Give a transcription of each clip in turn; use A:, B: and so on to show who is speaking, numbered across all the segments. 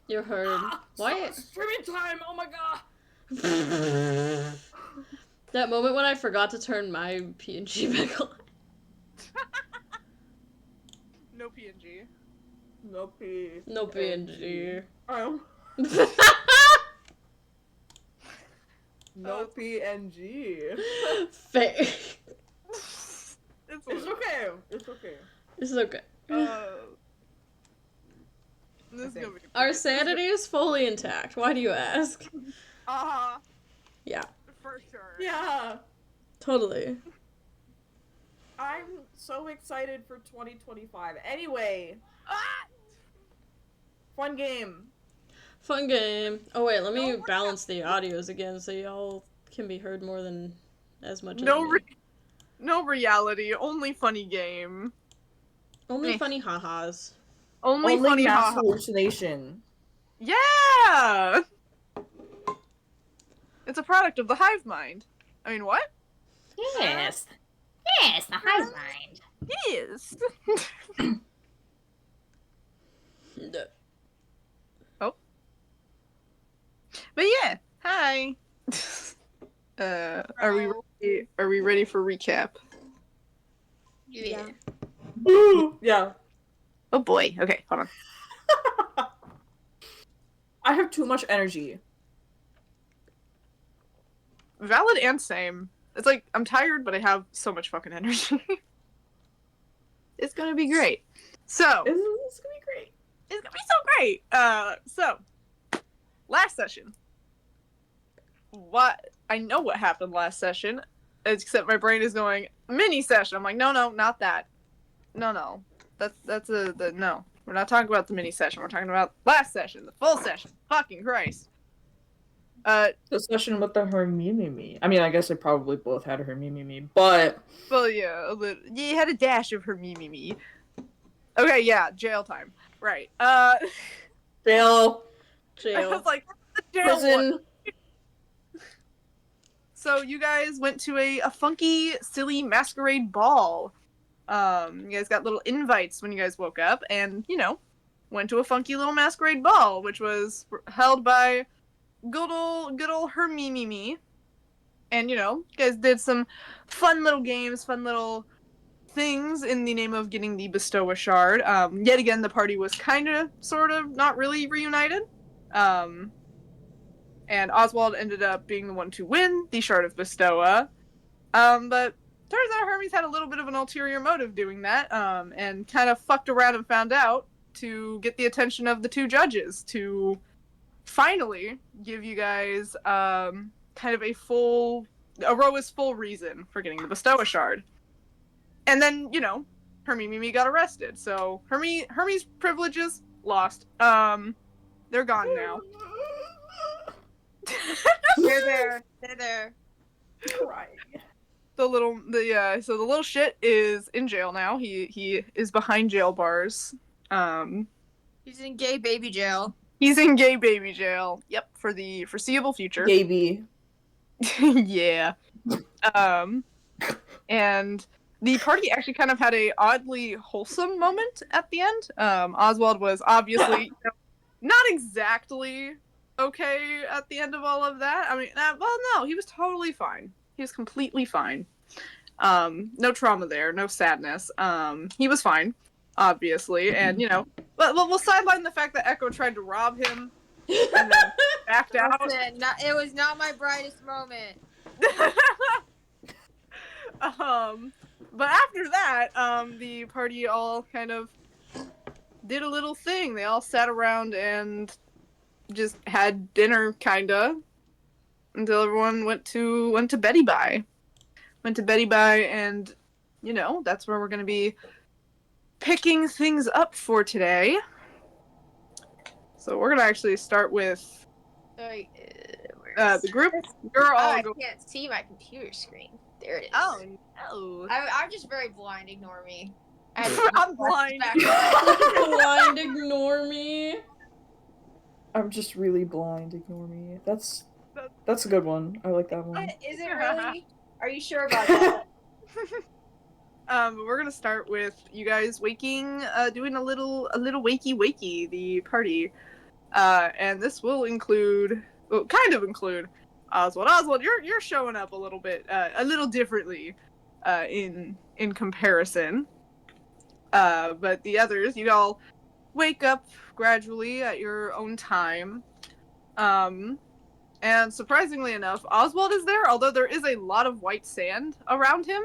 A: You're heard. Why?
B: Streaming time! Oh my god!
A: That moment when I forgot to turn my PNG back on.
C: No PNG.
B: No P.
A: No PNG.
B: Oh. No PNG.
A: Fake.
B: It's okay. It's okay.
A: It's okay.
C: This is gonna be
A: Our sanity is fully intact. Why do you ask? Yeah.
C: For sure.
B: Yeah.
A: Totally.
B: I'm so excited for 2025. Anyway. Fun game.
A: Fun game. Oh wait, let me balance the audios again so y'all can be heard more than as much as me.
C: No reality, only funny game.
A: Only funny ha-has.
C: Only funny
B: mass
C: ha-ha.
B: hallucination.
C: Yeah! It's a product of the hive mind. I mean, what?
D: Yes. Yes, the hive mind.
C: Yes. Oh. But yeah, hi. Are we ready for recap?
D: Yeah.
B: Yeah.
C: Oh boy. Okay, hold on.
B: I have too much energy.
C: Valid and same. It's like I'm tired, but I have so much fucking energy. It's gonna be great. So
B: It's gonna be great.
C: it's gonna be so great. So last session. What I know what happened last session, except my brain is going mini session. I'm like, no, not that. No. That's the no. We're not talking about the mini session. We're talking about last session, the full session. Fucking Christ.
B: The session with the her me. I mean, I guess they probably both had her me, but
C: Well, yeah, you had a dash of her me. Okay, yeah, jail time. Right.
B: jail,
C: I was like, the jail
B: prison.
C: one. So you guys went to a funky, silly masquerade ball. You guys got little invites when you guys woke up, and went to a funky little masquerade ball, which was held by good old her me. And you guys did some fun little games, fun little things in the name of getting the bestow shard. Yet again, the party was kind of, sort of, not really reunited. And Oswald ended up being the one to win the shard of bestow. But turns out Hermes had a little bit of an ulterior motive doing that, and kind of fucked around and found out to get the attention of the two judges to finally give you guys kind of a Roa's full reason for getting the bestow shard. And then, Hermie got arrested, so Hermes' privileges lost. They're gone now.
D: They're there.
B: Crying.
C: So the little shit is in jail now. He is behind jail bars.
D: He's in gay baby jail.
C: He's in gay baby jail. Yep, for the foreseeable future.
B: Baby.
C: Yeah. And the party actually kind of had a oddly wholesome moment at the end. Oswald was obviously not exactly okay at the end of all of that. I mean, well, no, he was totally fine. He was completely fine. No trauma there, no sadness. He was fine, obviously, and but we'll sideline the fact that Echo tried to rob him and then backed out.
D: It was not my brightest moment.
C: But after that, the party all kind of did a little thing. They all sat around and just had dinner, kinda, until everyone went to Betty Bye. Went to Betty Bye, and that's where we're gonna be picking things up for today. So we're gonna actually start with
D: Sorry,
C: the group. You're all
D: I can't see my computer screen. There it is.
C: Oh no!
D: I'm just very blind. Ignore me.
C: I'm blind.
A: Blind, ignore me.
B: I'm just really blind. Ignore me. That's a good one. I like that one.
D: Is it really? Are you sure about that?
C: We're gonna start with you guys waking, doing a little wakey the party. And this will include, well, kind of include Oswald. Oswald, you're showing up a little bit, a little differently, in comparison. But the others, you all wake up gradually at your own time. And surprisingly enough, Oswald is there, although there is a lot of white sand around him.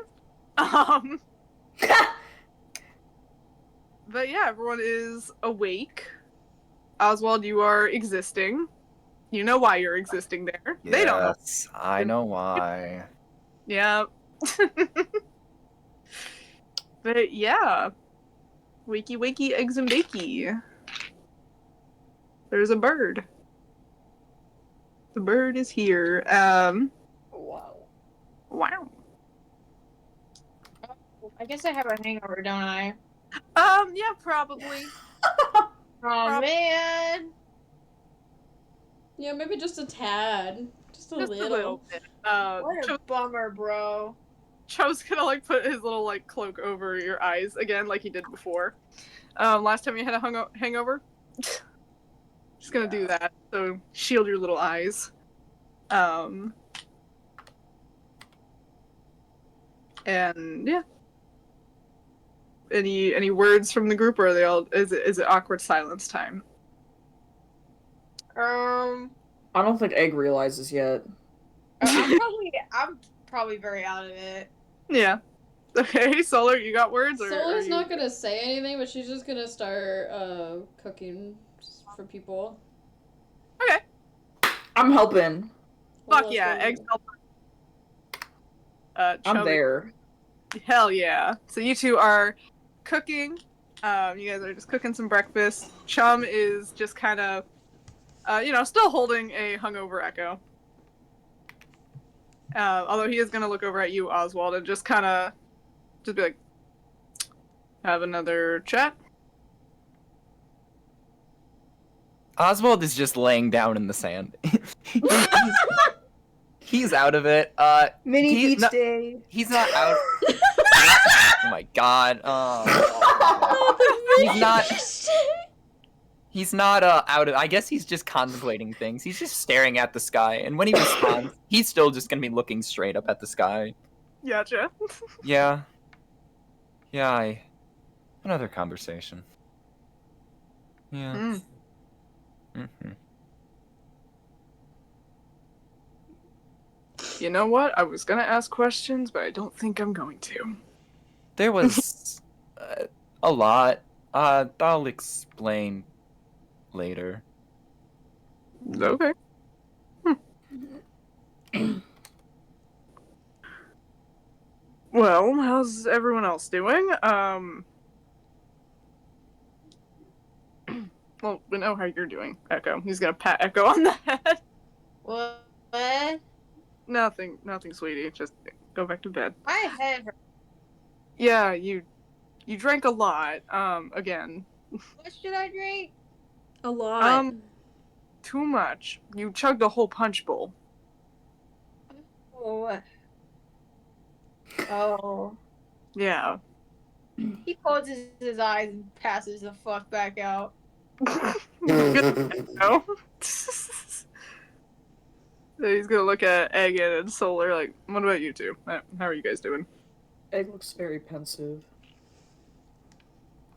C: But yeah, everyone is awake. Oswald, you are existing. You know why you're existing there.
E: Yes,
C: They don't know.
E: I know why.
C: Yeah. But yeah. Wakey wakey, eggs and bakey. There's a bird. The bird is here.
D: Wow.
C: Wow.
D: I guess I have a hangover, don't I?
C: Yeah, probably.
D: Oh man.
A: Yeah, maybe just a tad. Just a
C: Just
A: little.
C: a little bit.
D: What a bummer, bro.
C: Cho's gonna like put his little like cloak over your eyes again, like he did before. Last time you had a hangover. Just gonna do that, so shield your little eyes. And yeah. Any words from the group, or are they all? Is it awkward silence time?
B: I don't think Egg realizes yet.
D: I'm probably very out of it.
C: Yeah. Okay, Solar, you got words? Or
A: Solar's
C: are you...
A: not gonna say anything, but she's just gonna start cooking for people.
C: Okay.
B: I'm helping.
C: Fuck yeah, eggs.
B: I'm
C: Chum-
B: there.
C: Hell yeah. So you two are cooking. You guys are just cooking some breakfast. Chum is just kind of, still holding a hungover Echo. Although he is going to look over at you, Oswald, and just kind of, just be like, have another chat.
E: Oswald is just laying down in the sand. He's out of it.
B: Mini
E: He-
B: beach
E: no-
B: day.
E: He's not out. Oh my god. He's not. He's not out of. I guess he's just contemplating things. He's just staring at the sky, and when he responds, he's still just gonna be looking straight up at the sky.
C: Gotcha.
E: Yeah. Yeah. Another conversation. Yeah.
C: Mm.
E: Mm-hmm.
C: You know what? I was going to ask questions, but I don't think I'm going to.
E: There was a lot. I'll explain later.
C: Okay. Well, how's everyone else doing? Well, we know how you're doing, Echo. He's gonna pat Echo on the head.
D: What?
C: Nothing, sweetie. Just go back to bed.
D: My head hurts.
C: Yeah, you drank a lot. Again.
D: What should I drink?
A: A lot.
C: Too much. You chugged a whole punch bowl.
D: Oh. Oh.
C: Yeah.
D: He closes his eyes and passes the fuck back out.
C: No. So he's gonna look at Egg and Solar like, what about you two? How are you guys doing?
B: Egg looks very pensive.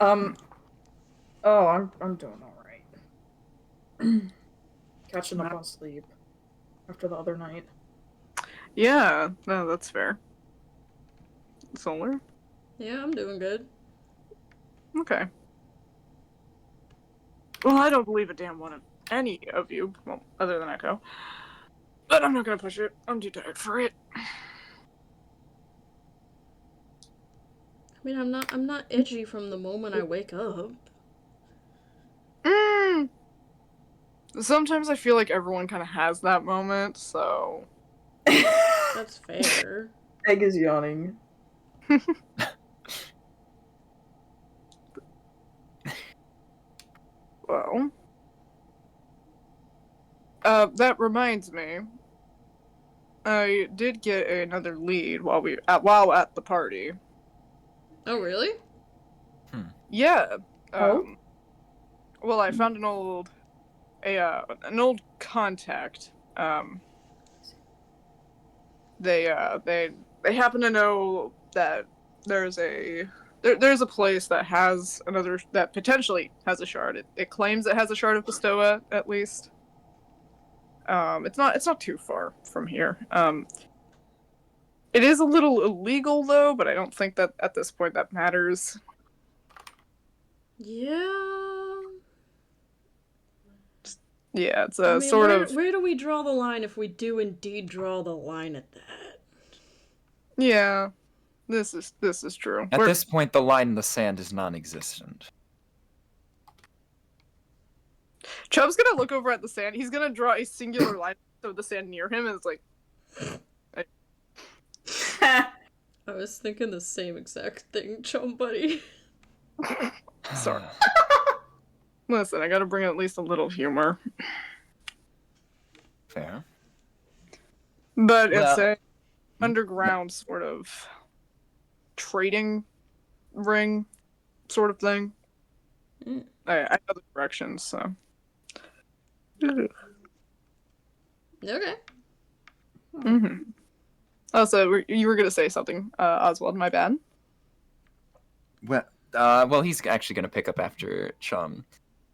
B: Oh, I'm doing alright. Catching up on sleep after the other night.
C: Yeah, no, that's fair. Solar?
A: Yeah, I'm doing good.
C: Okay. Well, I don't believe a damn one of any of you, well, other than Echo. But I'm not gonna push it. I'm too tired for it.
A: I mean, I'm not itchy from the moment I wake up.
C: Sometimes I feel like everyone kind of has that moment, so...
A: That's fair.
B: Egg is yawning.
C: Well... that reminds me. I did get another lead while at the party.
A: Oh, really?
C: Yeah.
B: Oh?
C: Well, I found an old an old contact. They happen to know that there's a place that has that potentially has a shard. It claims it has a shard of Bestoa, at least. It's not too far from here. It is a little illegal though, but I don't think that at this point that matters.
A: Yeah.
C: Yeah, it's
A: I
C: a
A: mean,
C: sort of.
A: where do we draw the line if we do indeed draw the line at that?
C: Yeah, this is true.
E: At this point, the line in the sand is non-existent.
C: Chubb's gonna look over at the sand. He's gonna draw a singular line of the sand near him, and it's like.
A: I was thinking the same exact thing, chum buddy.
C: Sorry. Listen, I gotta bring at least a little humor.
E: Fair.
C: But it's a underground sort of trading ring sort of thing. I know the directions, so.
A: Okay.
C: Mm-hmm. Also, you were gonna say something, Oswald, my bad.
E: Well, he's actually going to pick up after Chum.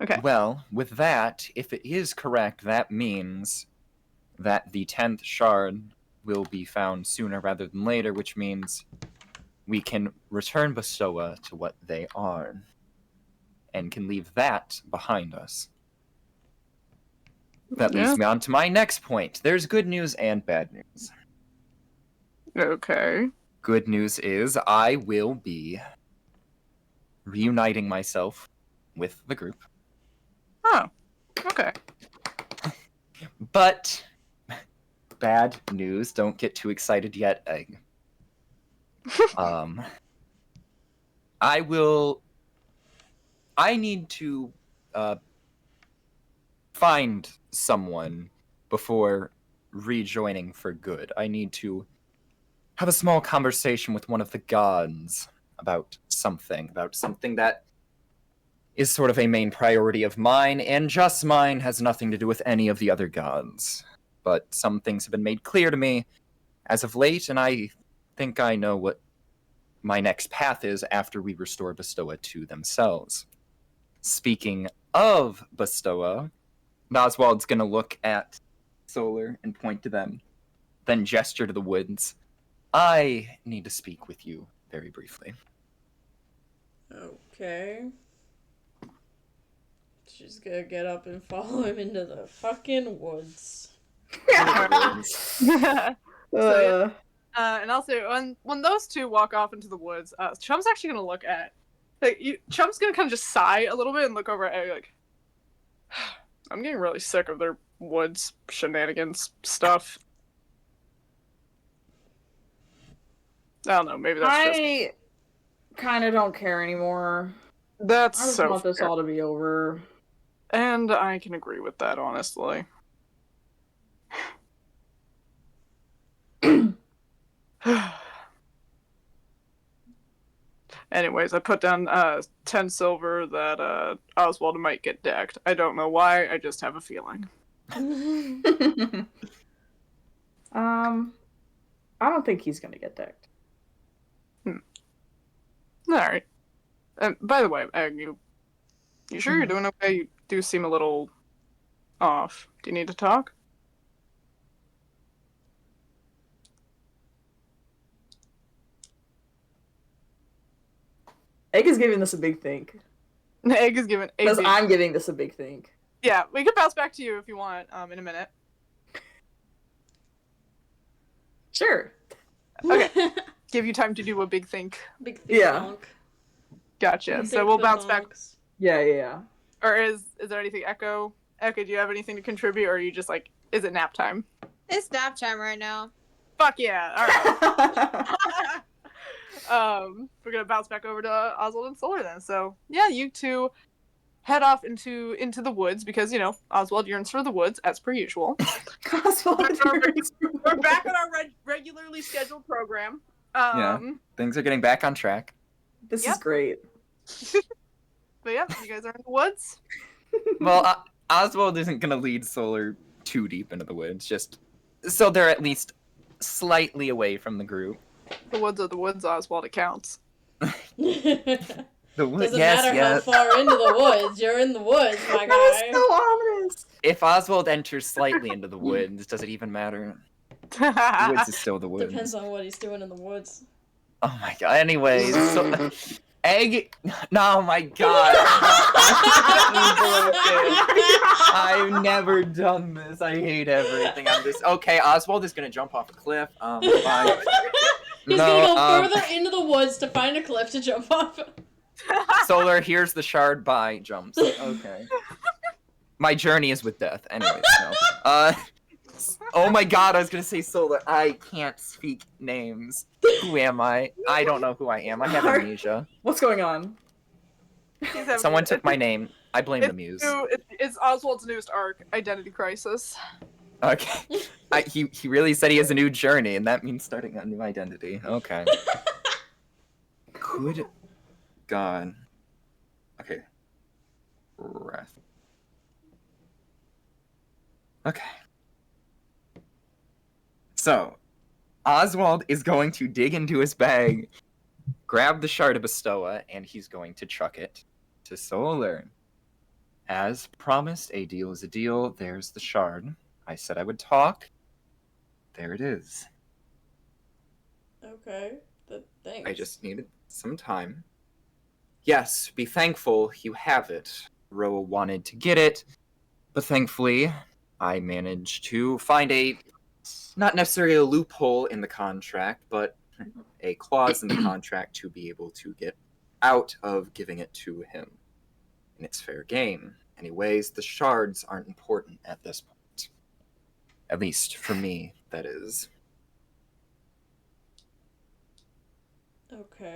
C: Okay.
E: Well, with that, if it is correct, that means that the 10th shard will be found sooner rather than later, which means we can return Bestoa to what they are and can leave that behind us. That leads me on to my next point. There's good news and bad news.
C: Okay.
E: Good news is I will be reuniting myself with the group.
C: Oh, okay.
E: But bad news, don't get too excited yet, Egg. I need to find someone before rejoining for good. I need to have a small conversation with one of the gods about something that is sort of a main priority of mine, and just mine, has nothing to do with any of the other gods. But some things have been made clear to me as of late, and I think I know what my next path is after we restore Bestoa to themselves. Speaking of Bestoa, Oswald's gonna look at Solar and point to them, then gesture to the woods. I need to speak with you very briefly.
A: Okay. She's gonna get up and follow him into the fucking woods.
C: And also, when those two walk off into the woods, Chum's actually gonna look at, Chum's gonna kind of just sigh a little bit and look over at Egg like, I'm getting really sick of their woods shenanigans stuff. I don't know, maybe that's just...
B: I kind of don't care anymore.
C: That's
B: I just
C: so
B: want this
C: fair.
B: all to be over.
C: And I can agree with that, honestly. Anyways, I put down 10 silver that Oswald might get decked. I don't know why, I just have a feeling.
B: I don't think he's gonna get decked.
C: Alright. By the way, Egg, you sure you're doing okay? You do seem a little off. Do you need to talk?
B: Egg is giving this a big think.
C: Egg is given a
B: Because
C: big...
B: I'm giving this a big think.
C: Yeah, we can bounce back to you if you want in a minute.
B: Sure.
C: Okay. Give you time to do a big think.
A: Big thing.
B: Yeah.
C: Gotcha. So we'll bounce back.
B: Yeah.
C: Or is there anything, Echo? Echo, do you have anything to contribute, or are you just like, is it nap time?
D: It's nap time right now.
C: Fuck yeah! All right. We're gonna bounce back over to Oswald and Solar then. So yeah, you two head off into the woods because Oswald yearns for the woods as per usual. We're back on our regularly scheduled program.
E: Yeah, things are getting back on track.
B: This is great.
C: But yeah, you guys are in the woods.
E: Well, Oswald isn't gonna lead Solar too deep into the woods, just so they're at least slightly away from the group.
C: The woods are the woods, Oswald. It counts.
E: The wood,
A: Doesn't
E: yes,
A: matter
E: yes.
A: how far into the woods. You're in the woods, my
B: That
A: guy.
B: is so ominous.
E: If Oswald enters slightly into the woods, does it even matter? The woods is still the woods.
A: Depends on what he's doing in the woods.
E: Oh my god. Anyways, so egg. No, my god. I've never done this. I hate everything. I'm just okay. Oswald is gonna jump off a cliff. Fine.
A: He's gonna go further into the woods to find a cliff to jump off.
E: Solar, here's the shard. Bye. Jumps. Okay. My journey is with death. Anyways, no. Oh my god, I was gonna say Solar. I can't speak names. Who am I? I don't know who I am. I have amnesia.
B: What's going on?
E: Someone took my name. I blame the muse.
C: It's Oswald's newest arc, Identity Crisis.
E: Okay. He really said he has a new journey, and that means starting a new identity. Okay. Good God. Okay. Breath. Okay. So, Oswald is going to dig into his bag, grab the shard of Bestoa, and he's going to chuck it to Solar. As promised, a deal is a deal. There's the shard. I said I would talk. There it is.
A: Okay. Thanks.
E: I just needed some time. Yes, be thankful you have it. Roa wanted to get it, but thankfully, I managed to find not necessarily a loophole in the contract, but a clause in the contract to be able to get out of giving it to him. And it's fair game. Anyways, the shards aren't important at this point. At least for me, that is.
A: Okay.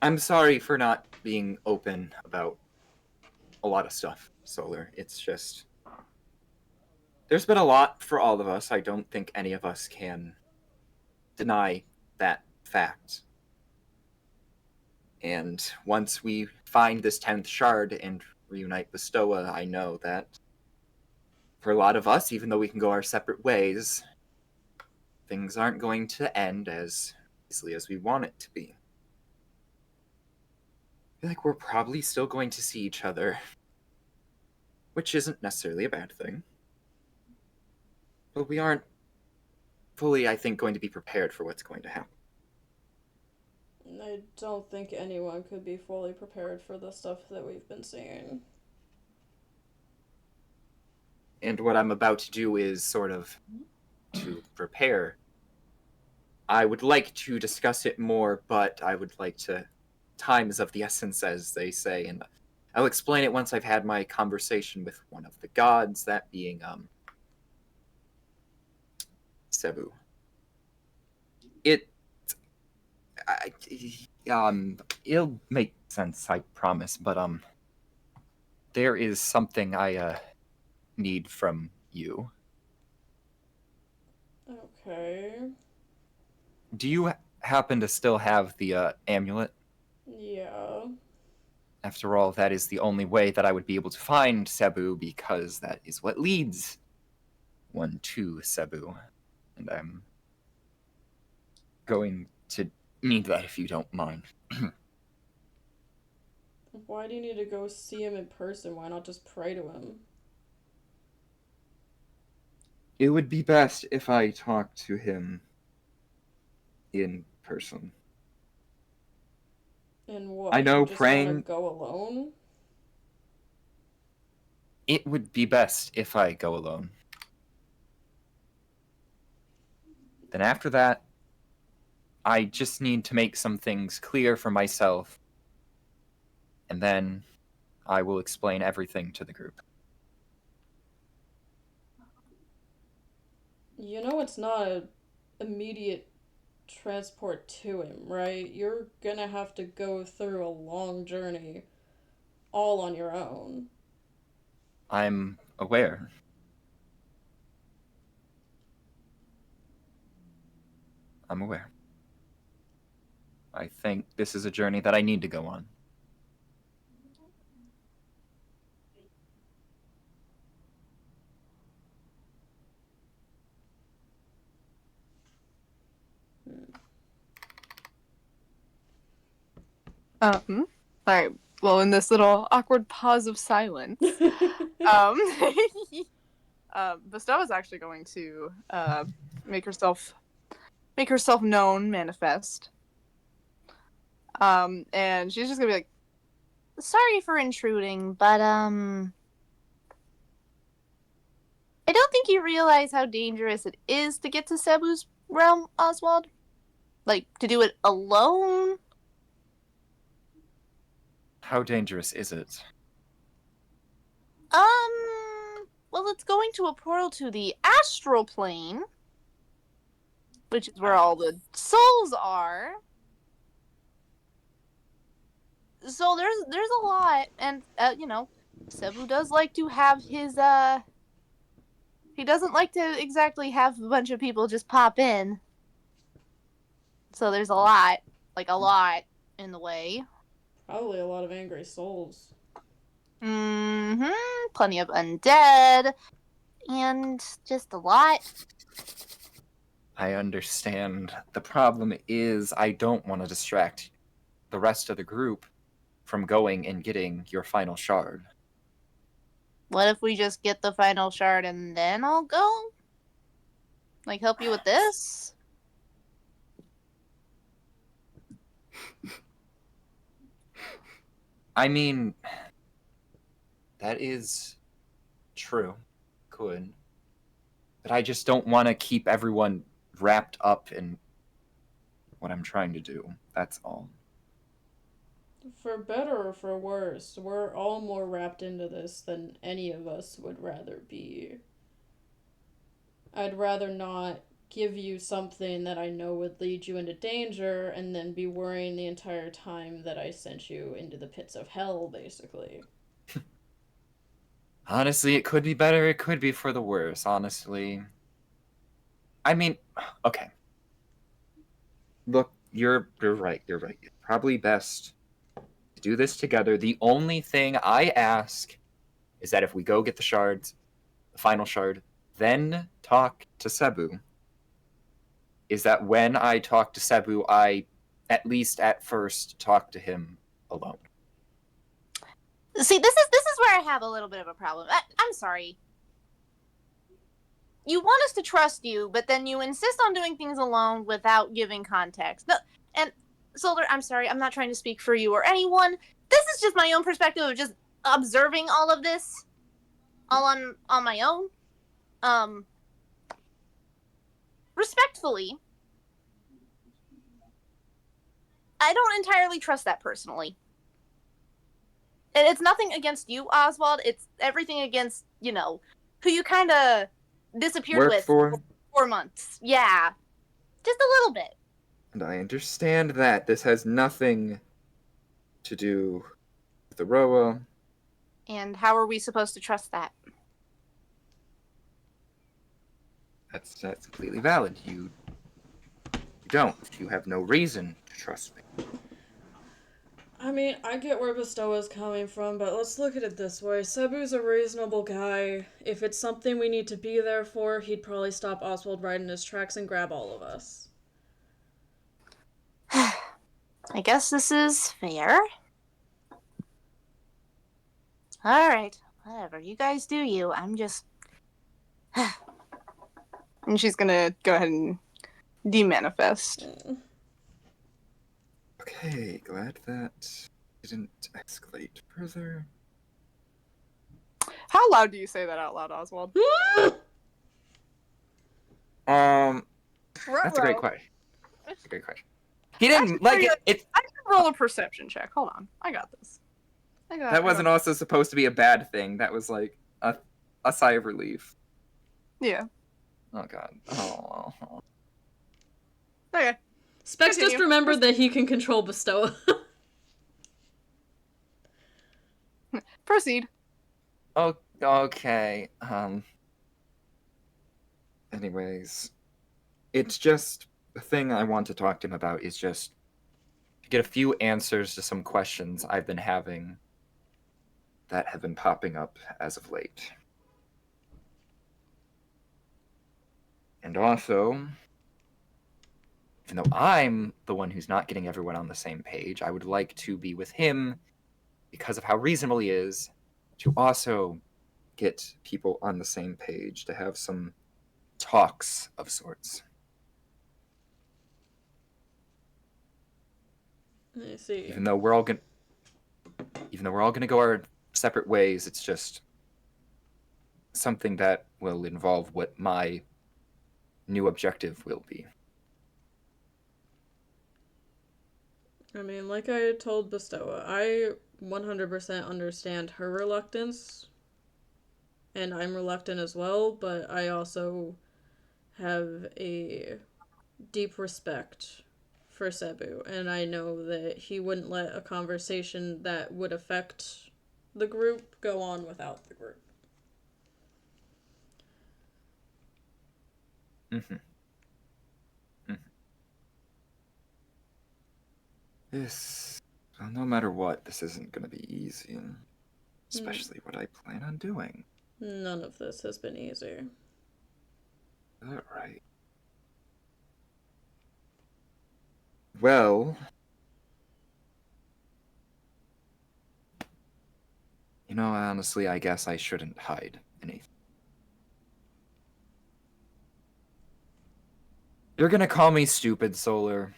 E: I'm sorry for not being open about a lot of stuff, Solar. It's just... There's been a lot for all of us. I don't think any of us can deny that fact. And once we find this 10th shard and reunite Bestoa, I know that for a lot of us, even though we can go our separate ways, things aren't going to end as easily as we want it to be. I feel like we're probably still going to see each other, which isn't necessarily a bad thing. But we aren't fully, I think, going to be prepared for what's going to happen.
A: I don't think anyone could be fully prepared for the stuff that we've been seeing.
E: And what I'm about to do is sort of to prepare. I would like to discuss it more, but I would like to... Time is of the essence, as they say, and I'll explain it once I've had my conversation with one of the gods, that being, Cebu. It'll make sense, I promise, but, there is something I, need from you.
A: Okay.
E: Do you happen to still have the, amulet?
A: Yeah.
E: After all, that is the only way that I would be able to find Cebu, because that is what leads one to Cebu. And I'm going to need that if you don't mind.
A: Why do you need to go see him in person? Why not just pray to him?
E: It would be best if I talked to him in person.
A: And what?
E: I know
A: you just
E: praying...
A: wanna go alone?
E: It would be best if I go alone. Then after that, I just need to make some things clear for myself. And then I will explain everything to the group.
A: You know it's not an immediate transport to him, right? You're gonna have to go through a long journey all on your own.
E: I'm aware. I'm aware. I think this is a journey that I need to go on.
C: All right. Well, in this little awkward pause of silence, um, Bestow is actually going to make herself known, manifest. And she's just gonna be like, "Sorry for intruding, but I don't think you realize how dangerous it is to get to Cebu's realm, Oswald. Like, to do it alone."
E: How dangerous is it?
C: Well, it's going to a portal to the astral plane, which is where all the souls are. So there's a lot, and Cebu does like to have his he doesn't like to exactly have a bunch of people just pop in. So there's a lot in the way.
A: Probably a lot of angry souls.
C: Plenty of undead, and just a lot.
E: I understand. The problem is I don't want to distract the rest of the group from going and getting your final shard.
C: What if we just get the final shard and then I'll go? Like, help you with this?
E: I mean, that is true. Could. But I just don't want to keep everyone wrapped up in what I'm trying to do. That's all.
A: For better or for worse, we're all more wrapped into this than any of us would rather be. I'd rather not give you something that I know would lead you into danger and then be worrying the entire time that I sent you into the pits of hell, basically.
E: Honestly, it could be better, it could be for the worse, honestly. I mean, okay. Look, you're right. It's probably best to do this together. The only thing I ask is that if we go get the shards, the final shard, then talk to Cebu, is that when I talk to Cebu, I, at least at first, talk to him alone.
C: See, this is where I have a little bit of a problem. I'm sorry. You want us to trust you, but then you insist on doing things alone without giving context. No, and Solder, I'm sorry, I'm not trying to speak for you or anyone. This is just my own perspective of just observing all of this, all on my own. Respectfully, I don't entirely trust that personally. And it's nothing against you, Oswald. It's everything against, who you kind of disappeared
E: Work
C: with
E: for
C: 4 months. Yeah. Just a little bit.
E: And I understand that this has nothing to do with Aroa.
C: And how are we supposed to trust that?
E: That's completely valid. You don't. You have no reason to trust me.
A: I mean, I get where Bestowa's coming from, but let's look at it this way. Cebu's a reasonable guy. If it's something we need to be there for, he'd probably stop Oswald right in his tracks and grab all of us.
C: I guess this is fair. Alright, whatever. You guys do you. I'm just... And she's gonna go ahead and demanifest.
E: Okay, glad that didn't escalate further.
C: How loud do you say that out loud, Oswald?
E: That's a great question. That's a great question. He didn't like it.
C: I can roll a perception check. Hold on, I got this.
E: That wasn't also supposed to be a bad thing. That was like a sigh of relief.
C: Yeah.
E: Oh god. Oh.
C: Okay.
A: Spex just remembered that he can control Bestowa.
C: Proceed.
E: Oh, okay. Anyways, it's just the thing I want to talk to him about is just to get a few answers to some questions I've been having that have been popping up as of late. And also, even though I'm the one who's not getting everyone on the same page, I would like to be with him because of how reasonable he is to also get people on the same page, to have some talks of sorts.
A: I see.
E: Even though we're all gonna go our separate ways, it's just something that will involve what my new objective will be.
A: I mean, like I told Bestowa, I 100% understand her reluctance, and I'm reluctant as well, but I also have a deep respect for Cebu, and I know that he wouldn't let a conversation that would affect the group go on without the group.
E: Mm-hmm. Mm-hmm. Well, no matter what, this isn't going to be easy. Especially what I plan on doing.
A: None of this has been easy.
E: All right. Well, honestly, I guess I shouldn't hide anything. You're gonna call me stupid, Solar.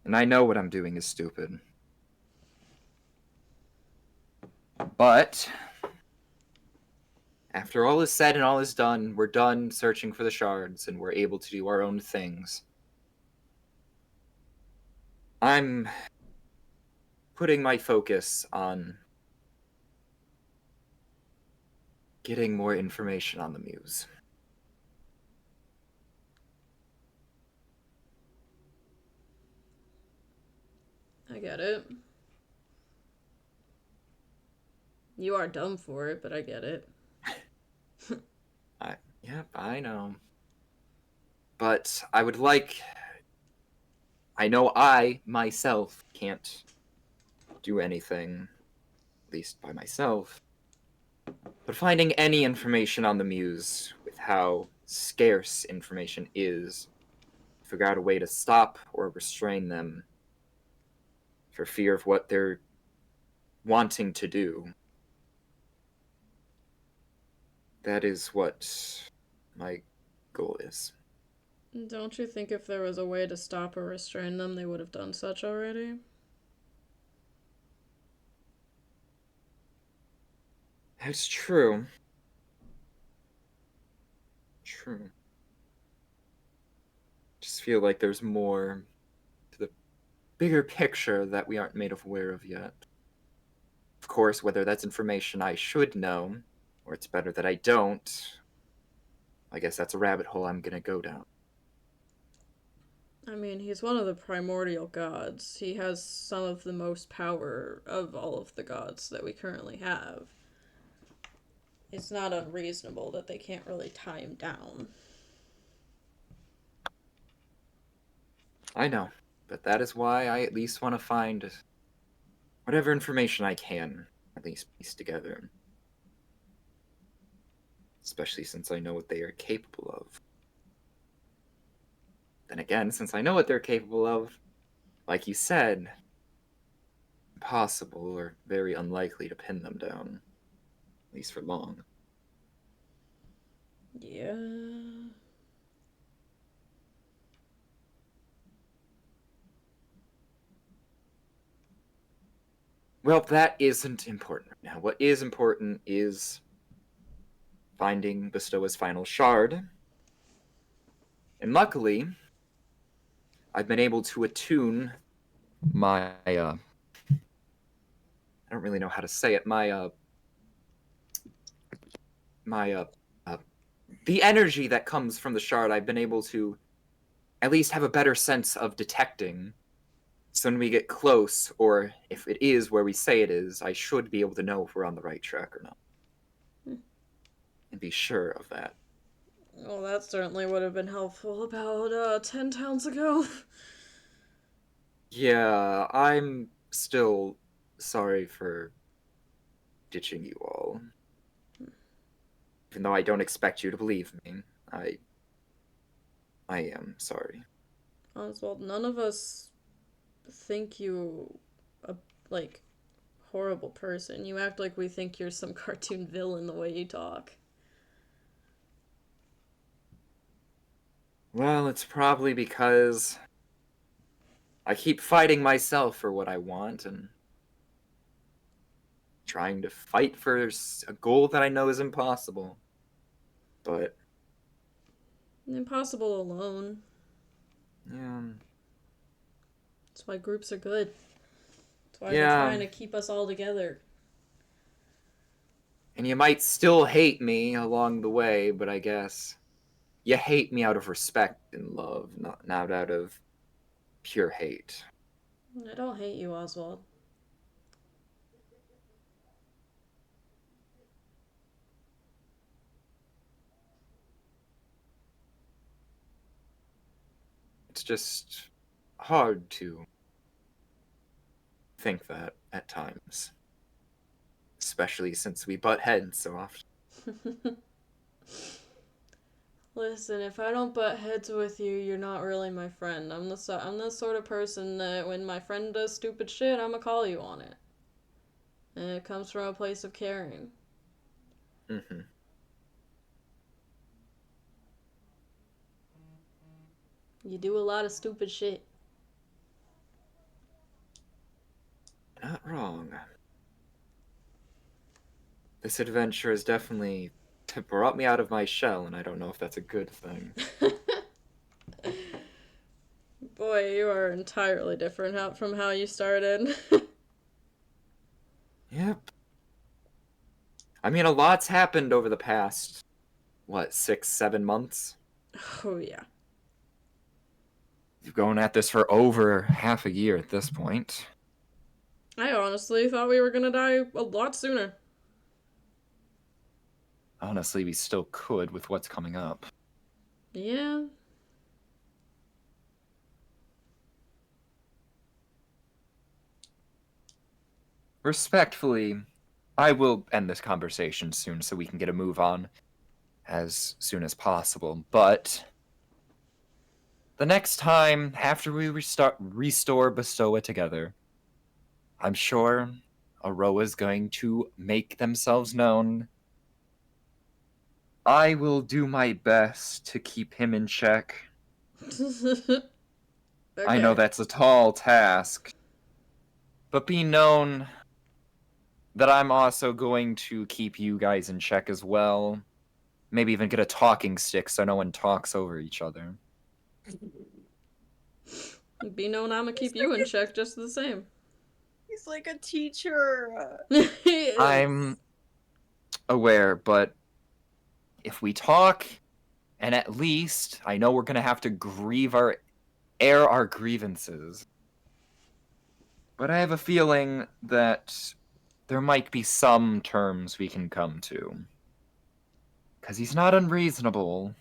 E: And I know what I'm doing is stupid. But after all is said and all is done, we're done searching for the shards and we're able to do our own things. I'm putting my focus on getting more information on the Muse.
A: I get it. You are dumb for it, but I get it.
E: Yep, I know. But I would like... I know I, myself, can't do anything, at least by myself. But finding any information on the Muse, with how scarce information is, figure out a way to stop or restrain them for fear of what they're wanting to do. That is what my goal is.
A: Don't you think if there was a way to stop or restrain them, they would have done such already?
E: That's true. True. Just feel like there's more to the bigger picture that we aren't made aware of yet. Of course, whether that's information I should know, or it's better that I don't, I guess that's a rabbit hole I'm gonna go down.
A: I mean, he's one of the primordial gods. He has some of the most power of all of the gods that we currently have. It's not unreasonable that they can't really tie him down.
E: I know, but that is why I at least want to find whatever information I can, at least piece together. Especially since I know what they are capable of. Then again, since I know what they're capable of, like you said, impossible or very unlikely to pin them down. At least for long.
A: Yeah.
E: Well, that isn't important right now. What is important is finding Bestowa's final shard. And luckily, I've been able to attune my, I don't really know how to say it, the energy that comes from the shard, I've been able to at least have a better sense of detecting. So when we get close, or if it is where we say it is, I should be able to know if we're on the right track or not. And be sure of that.
A: Well, that certainly would have been helpful about 10 towns ago.
E: Yeah, I'm still sorry for ditching you all. Even though I don't expect you to believe me, I am sorry.
A: Oswald, none of us think you a, like, horrible person. You act like we think you're some cartoon villain the way you talk.
E: Well, it's probably because I keep fighting myself for what I want and trying to fight for a goal that I know is impossible. But
A: Impossible alone.
E: yeah,
A: That's why groups are good. That's why they're
E: Yeah.
A: trying to keep us all together.
E: And you might still hate me along the way, but I guess you hate me out of respect and love, not out of pure hate.
A: I don't hate you, Oswald.
E: It's just hard to think that at times. Especially since we butt heads so often.
A: Listen, if I don't butt heads with you, you're not really my friend. I'm the sort of person that when my friend does stupid shit, I'ma call you on it. And it comes from a place of caring.
E: Mm-hmm.
A: You do a lot of stupid shit.
E: Not wrong. This adventure has definitely brought me out of my shell, and I don't know if that's a good thing.
A: Boy, you are entirely different from how you started.
E: Yep. I mean, a lot's happened over the past, 6, 7 months?
A: Oh, yeah.
E: You've gone at this for over half a year at this point.
A: I honestly thought we were gonna die a lot sooner.
E: Honestly, we still could with what's coming up.
A: Yeah.
E: Respectfully, I will end this conversation soon so we can get a move on as soon as possible, but the next time, after we restore Bestoa together, I'm sure Aroa's going to make themselves known. I will do my best to keep him in check.
A: Okay.
E: I know that's a tall task, but be known that I'm also going to keep you guys in check as well. Maybe even get a talking stick so no one talks over each other.
A: Be known I'ma keep you in check just the same.
D: He's like a teacher.
A: He is.
E: I'm aware, but if we talk, and at least I know we're gonna have to air our grievances. But I have a feeling that there might be some terms we can come to. 'Cause he's not unreasonable.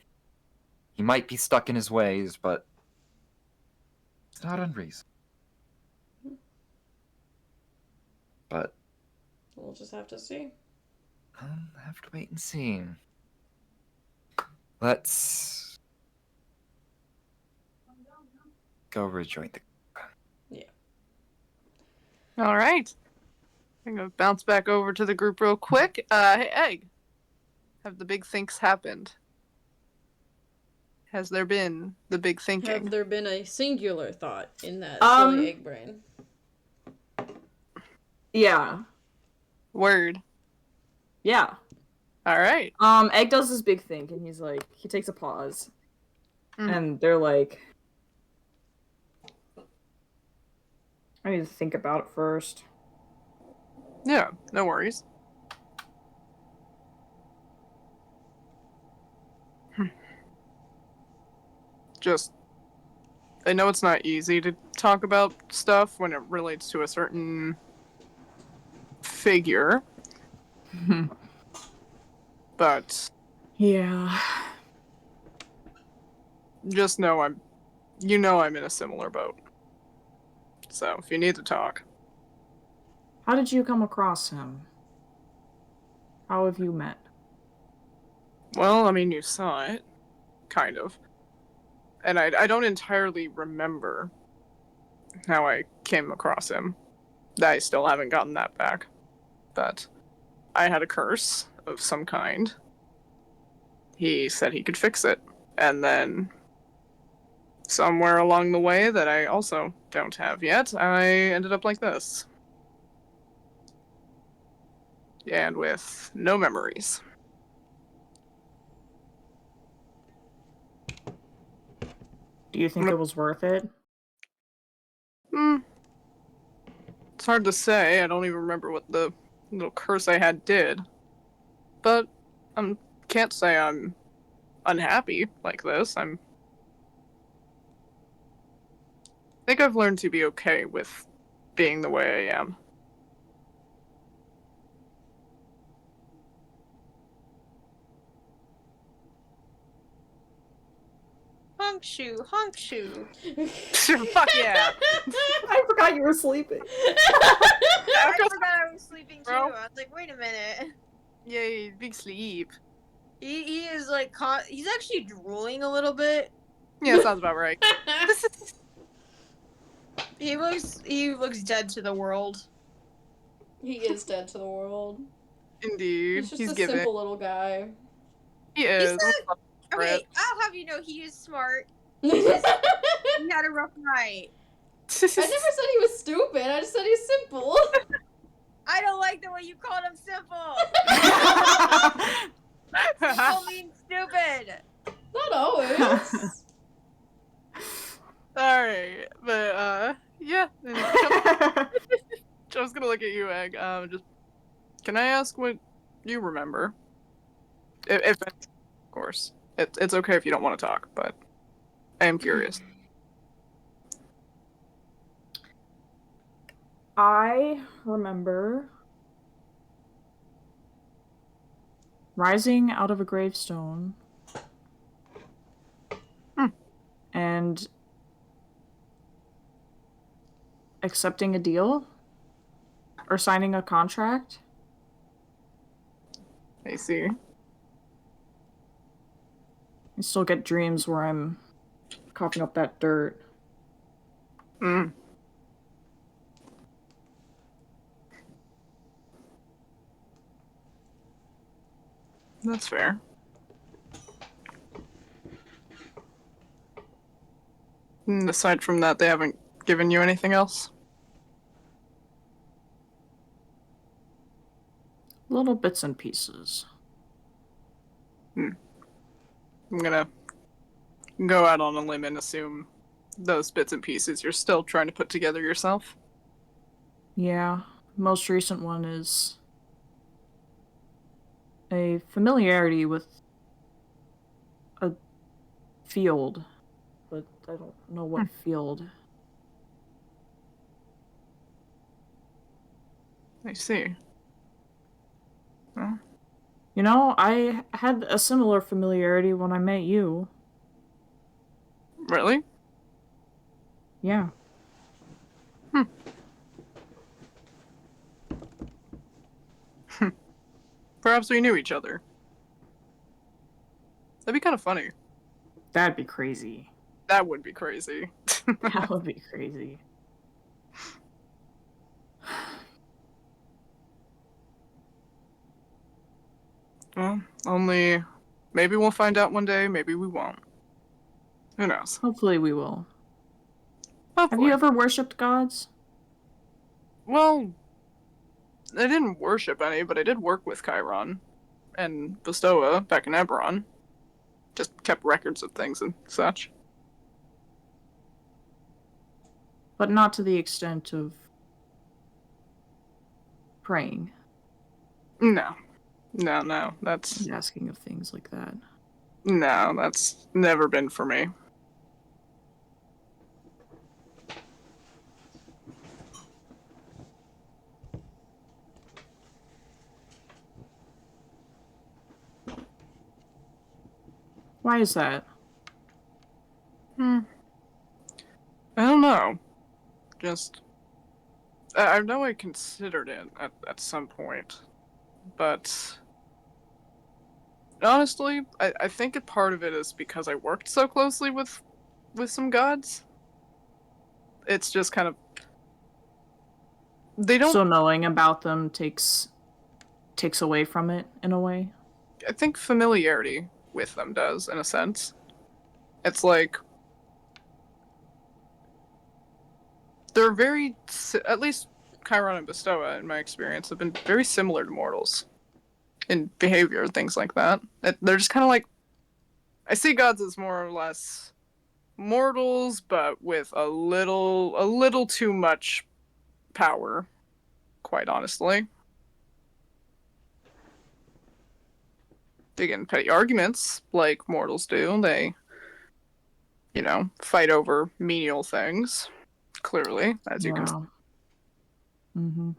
E: He might be stuck in his ways, but it's not unreasonable. But
A: We'll just have to see.
E: I'll have to wait and see. Let's go rejoin the...
C: All right. I'm gonna bounce back over to the group real quick. Hey, Egg. Have the big thinks happened? Has there been the big thinking?
A: Have there been a singular thought in that silly egg brain?
B: Yeah.
C: Word.
B: Yeah.
C: All right.
B: Egg does this big thing, and he's like, he takes a pause,
C: Mhm.
B: and they're like, I need to think about it first.
C: Yeah, no worries. Just, I know it's not easy to talk about stuff when it relates to a certain figure, but
B: Yeah.
C: just know I'm in a similar boat. So if you need to talk.
B: How did you come across him? How have you met?
C: Well, I mean, you saw it. Kind of. and I don't entirely remember how I came across him. I still haven't gotten that back. But I had a curse of some kind. He said he could fix it. And then somewhere along the way that I also don't have yet, I ended up like this. And with no memories.
B: Do you think it was worth it?
C: It's hard to say. I don't even remember what the little curse I had did. But I can't say I'm unhappy like this. I think I've learned to be okay with being the way I am.
D: Honk shoe, honk shoe.
C: Fuck yeah!
B: I forgot you were sleeping.
D: I forgot I was sleeping too.
C: Bro.
D: I was like, wait a minute.
C: Yay, big sleep.
D: He is like he's actually drooling a little bit.
C: Yeah, sounds about right.
D: He looks dead to the world.
A: He is dead to the world.
C: Indeed.
A: He's just
C: He's
A: a
C: giving.
A: simple little guy.
C: He is.
D: Okay, I'll have you know he is smart. He had a rough night.
A: I never said he was stupid. I just said he's simple.
D: I don't like the way you called him simple. Simple means stupid.
A: Not always.
C: Alright, but yeah. Joe's gonna look at you, Egg. Just can I ask what you remember? If of course. It's okay if you don't want to talk, but I am curious.
B: I remember rising out of a gravestone and accepting a deal or signing a contract.
C: I see.
B: I still get dreams where I'm coughing up that dirt.
C: Mm. That's fair. And aside from that, they haven't given you anything else?
B: Little bits and pieces.
C: I'm gonna go out on a limb and assume those bits and pieces you're still trying to put together yourself.
B: Yeah, most recent one is a familiarity with a field, but I don't know what field.
C: I see. Well,
B: You know, I had a similar familiarity when I met you.
C: really?
B: Yeah.
C: Perhaps we knew each other. That'd be kind of funny.
B: That'd be crazy.
C: That would be crazy.
B: That would be crazy.
C: Well, only maybe we'll find out one day, maybe we won't. Who knows?
B: Hopefully we will.
C: Hopefully.
B: Have you ever worshipped gods?
C: Well, I didn't worship any, but I did work with Chiron and Bestoa back in Eberron. Just kept records of things and such.
B: But not to the extent of praying.
C: No. No. That's
B: Asking of things like that.
C: no, that's never been for me.
B: Why is that?
C: I don't know. Just I know I considered it at some point, but honestly, I think a part of it is because I worked so closely with with some gods. It's just kind of they don't.
B: So knowing about them takes away from it in a way.
C: I think familiarity with them does, in a sense. It's like they're very, at least Chiron and Bestoa, in my experience, have been very similar to mortals in behavior and things like that. They're just kind of like, I see gods as more or less mortals, but with a little too much power, quite honestly. They get in petty arguments like mortals do. They, fight over menial things, clearly, as you can see.
B: Mm-hmm.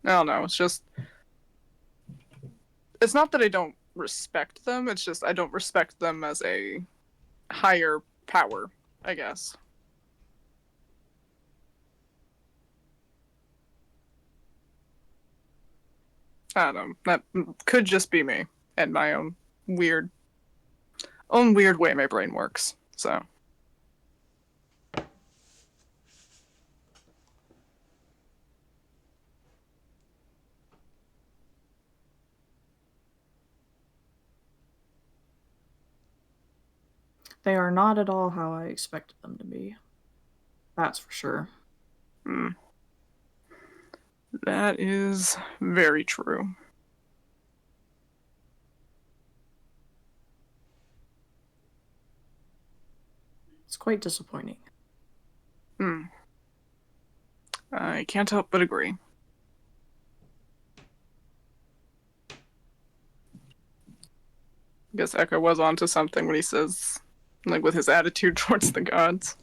C: I don't know, it's not that I don't respect them, it's just I don't respect them as a higher power, I guess. I don't know. That could just be me and my own weird way my brain works. So
B: They are not at all how I expected them to be. That's for sure.
C: that is very true.
B: It's quite disappointing.
C: I can't help but agree. I guess Echo was onto something when he says, like, with his attitude towards the gods.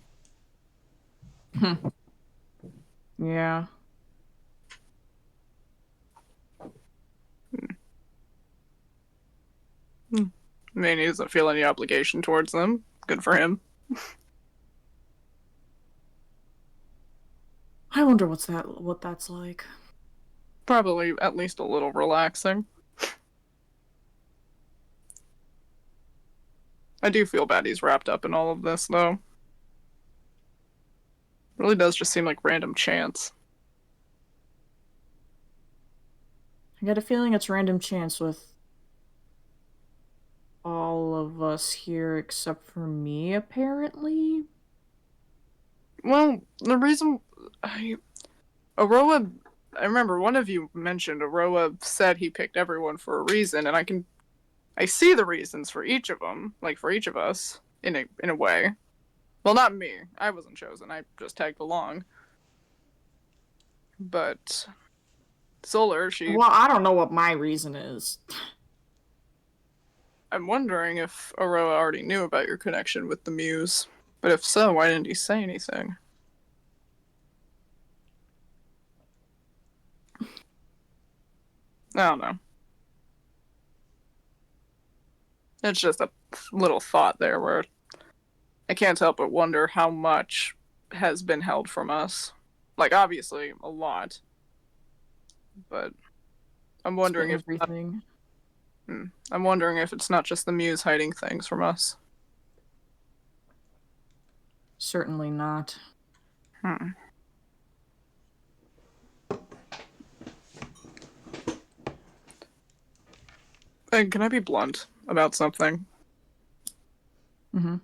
B: Yeah.
C: I mean, he doesn't feel any obligation towards them. Good for him.
B: I wonder what that's like.
C: Probably at least a little relaxing. I do feel bad he's wrapped up in all of this, though. It really does just seem like random chance.
B: I get a feeling it's random chance with all of us here except for me, apparently.
C: Well, the reason Aroa, I remember one of you mentioned Aroa said he picked everyone for a reason, and I see the reasons for each of them, like for each of us, in a way. Well, not me. I wasn't chosen. I just tagged along. But Solar,
B: Well, I don't know what my reason is.
C: I'm wondering if Aroa already knew about your connection with the Muse. But if so, why didn't he say anything? I don't know. It's just a little thought there where I can't help but wonder how much has been held from us. Like, obviously, a lot. But I'm wondering if
B: everything.
C: I'm wondering if it's not just the Muse hiding things from us.
B: Certainly not.
C: And can I be blunt about something?
B: Mm-hmm.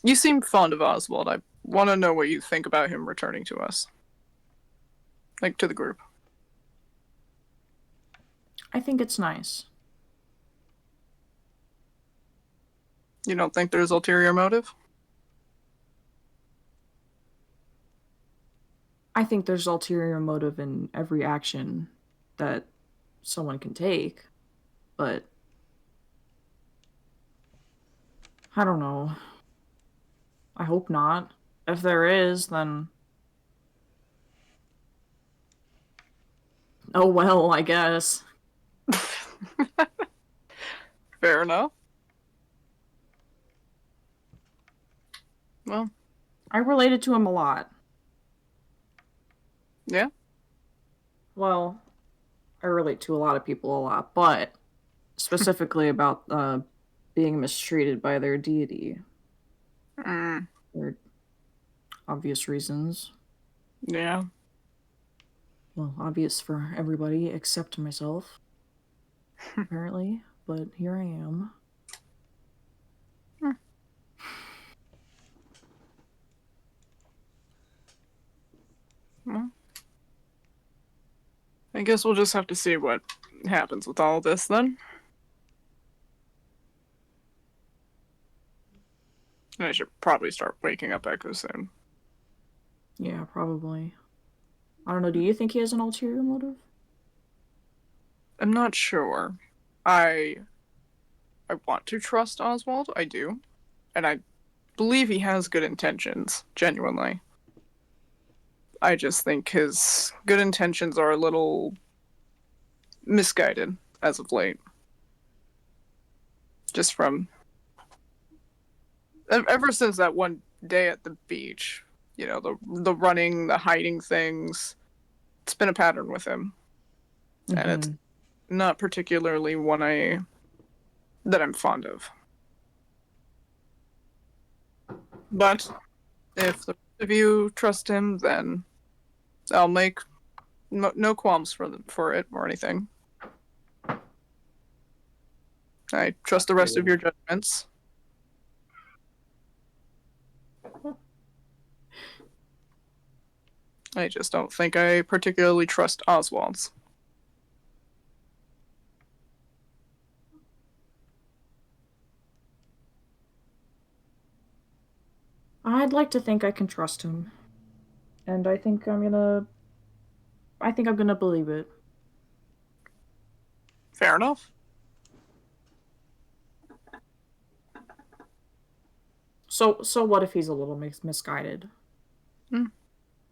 C: You seem fond of Oswald. I want to know what you think about him returning to us. Like, to the group.
B: I think it's nice.
C: You don't think there's ulterior motive?
B: I think there's ulterior motive in every action that someone can take, but I don't know. I hope not. If there is, then oh well, I guess.
C: Fair enough. Well,
B: I related to him a lot.
C: yeah.
B: Well, I relate to a lot of people a lot, but specifically about being mistreated by their deity
C: Mm,
B: for obvious reasons.
C: yeah.
B: Well, obvious for everybody except myself, apparently. But here I am.
C: Well, I guess we'll just have to see what happens with all of this then. And I should probably start waking up Echo soon.
B: Yeah, probably. I don't know, do you think he has an ulterior motive?
C: I'm not sure. I want to trust Oswald, I do. And I believe he has good intentions, genuinely. I just think his good intentions are a little misguided as of late. Just from ever since that one day at the beach, you know, the running, the hiding things, it's been a pattern with him. And it's not particularly one that I'm fond of. But if the rest of you trust him, then I'll make no qualms for it or anything. I trust the rest of your judgments. I just don't think I particularly trust Oswald's.
B: I'd like to think I can trust him. And I think I'm gonna believe it.
C: Fair enough.
B: So what if he's a little misguided?
C: Hmm.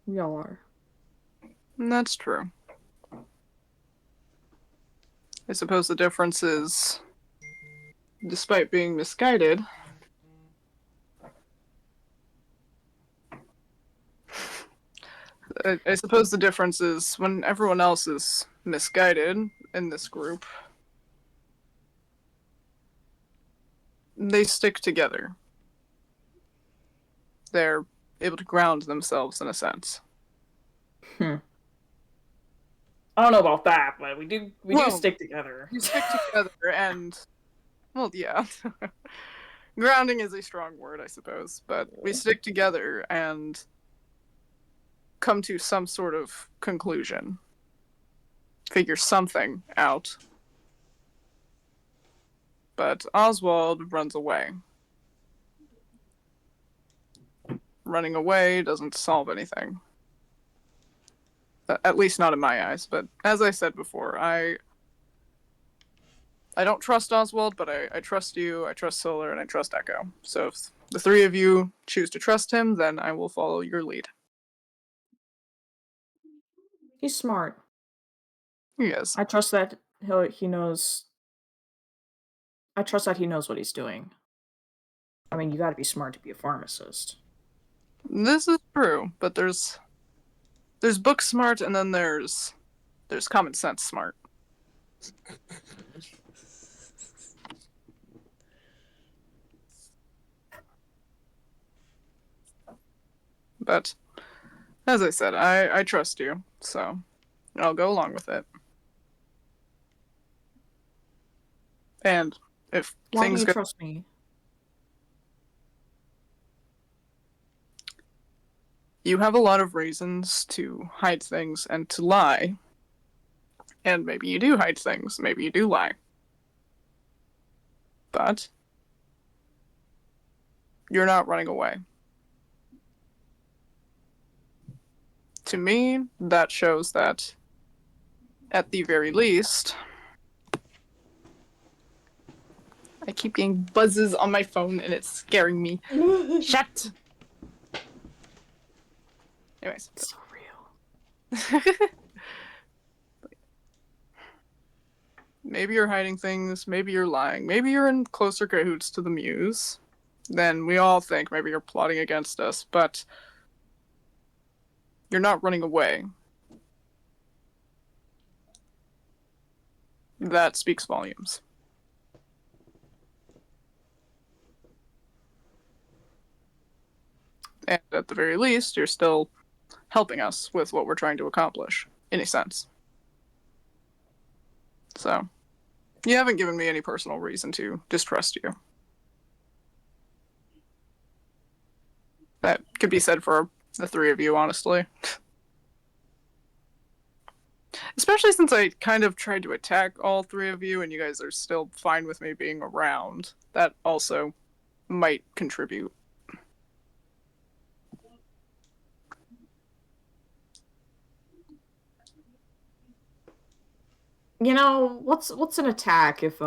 B: We all are.
C: That's true. I suppose the difference is, despite being misguided, I suppose the difference is when everyone else is misguided in this group, they stick together. They're able to ground themselves in a sense.
B: I don't know about that, but we do stick together.
C: You stick together and, well, yeah. Grounding is a strong word, I suppose, but we stick together and come to some sort of conclusion. Figure something out. But Oswald runs away. Running away doesn't solve anything. At least not in my eyes, but as I said before, I don't trust Oswald, but I trust you, I trust Solar, and I trust Echo. So if the three of you choose to trust him, then I will follow your lead.
B: He's smart.
C: He is.
B: I trust that he knows. I trust that he knows what he's doing. I mean, you gotta be smart to be a pharmacist.
C: This is true, but there's book smart and then there's common sense smart. But as I said, I trust you, so I'll go along with it. And if
B: Why do
C: things
B: you
C: go,
B: trust me?
C: you have a lot of reasons to hide things and to lie. And maybe you do hide things, maybe you do lie. But you're not running away. To me, that shows that, at the very least, I keep getting buzzes on my phone and it's scaring me. Shut! Anyways.
B: It's so real.
C: Maybe you're hiding things, maybe you're lying, maybe you're in closer cahoots to the Muse than we all think. Maybe you're plotting against us, but you're not running away. That speaks volumes. And at the very least, you're still helping us with what we're trying to accomplish, in a sense. So, you haven't given me any personal reason to distrust you. That could be said for the three of you, honestly. Especially since I kind of tried to attack all three of you and you guys are still fine with me being around. That also might contribute.
B: You know, what's an attack if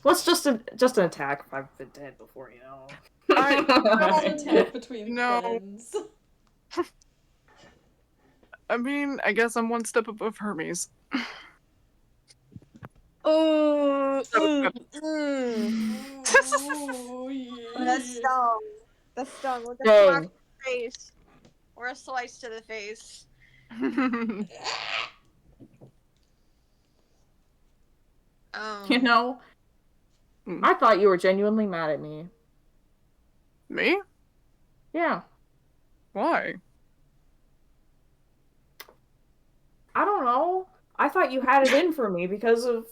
B: what's just an attack if I've been dead before, you know?
A: Attack between
C: No.
A: friends.
C: I mean, I guess I'm one step above Hermes.
D: Oh,
A: Oh,
D: that's
A: yeah.
D: stung. That's stung. With a
B: Dang.
D: slap to the face. Or a slice to the face.
B: You know, I thought you were genuinely mad at me.
C: Me?
B: Yeah.
C: Why?
B: I don't know. I thought you had it in for me because of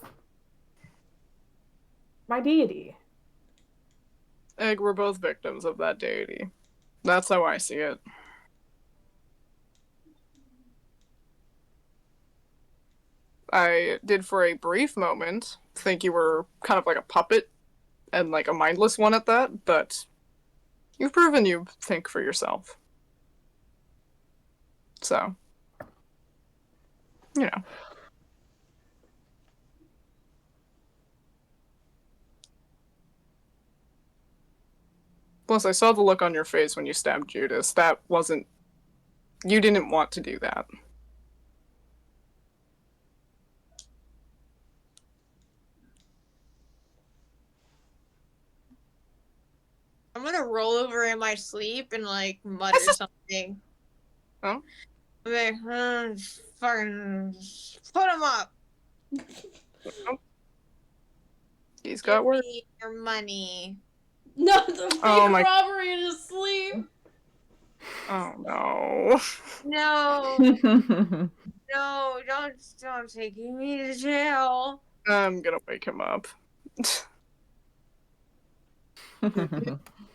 B: my deity.
C: Egg, we're both victims of that deity. That's how I see it. I did for a brief moment think you were kind of like a puppet, and like a mindless one at that, but you've proven you think for yourself. So, you know. Plus, I saw the look on your face when you stabbed Judas. That wasn't... You didn't want to do that.
D: I'm gonna roll over in my sleep and like mutter something.
C: Oh?
D: I'm like, fucking put him up.
C: He's got
D: Give
C: work.
D: me your money.
A: Not the fake
C: Oh my-
A: robbery in his sleep.
C: Oh no.
D: No, no, don't take me to jail.
C: I'm gonna wake him up.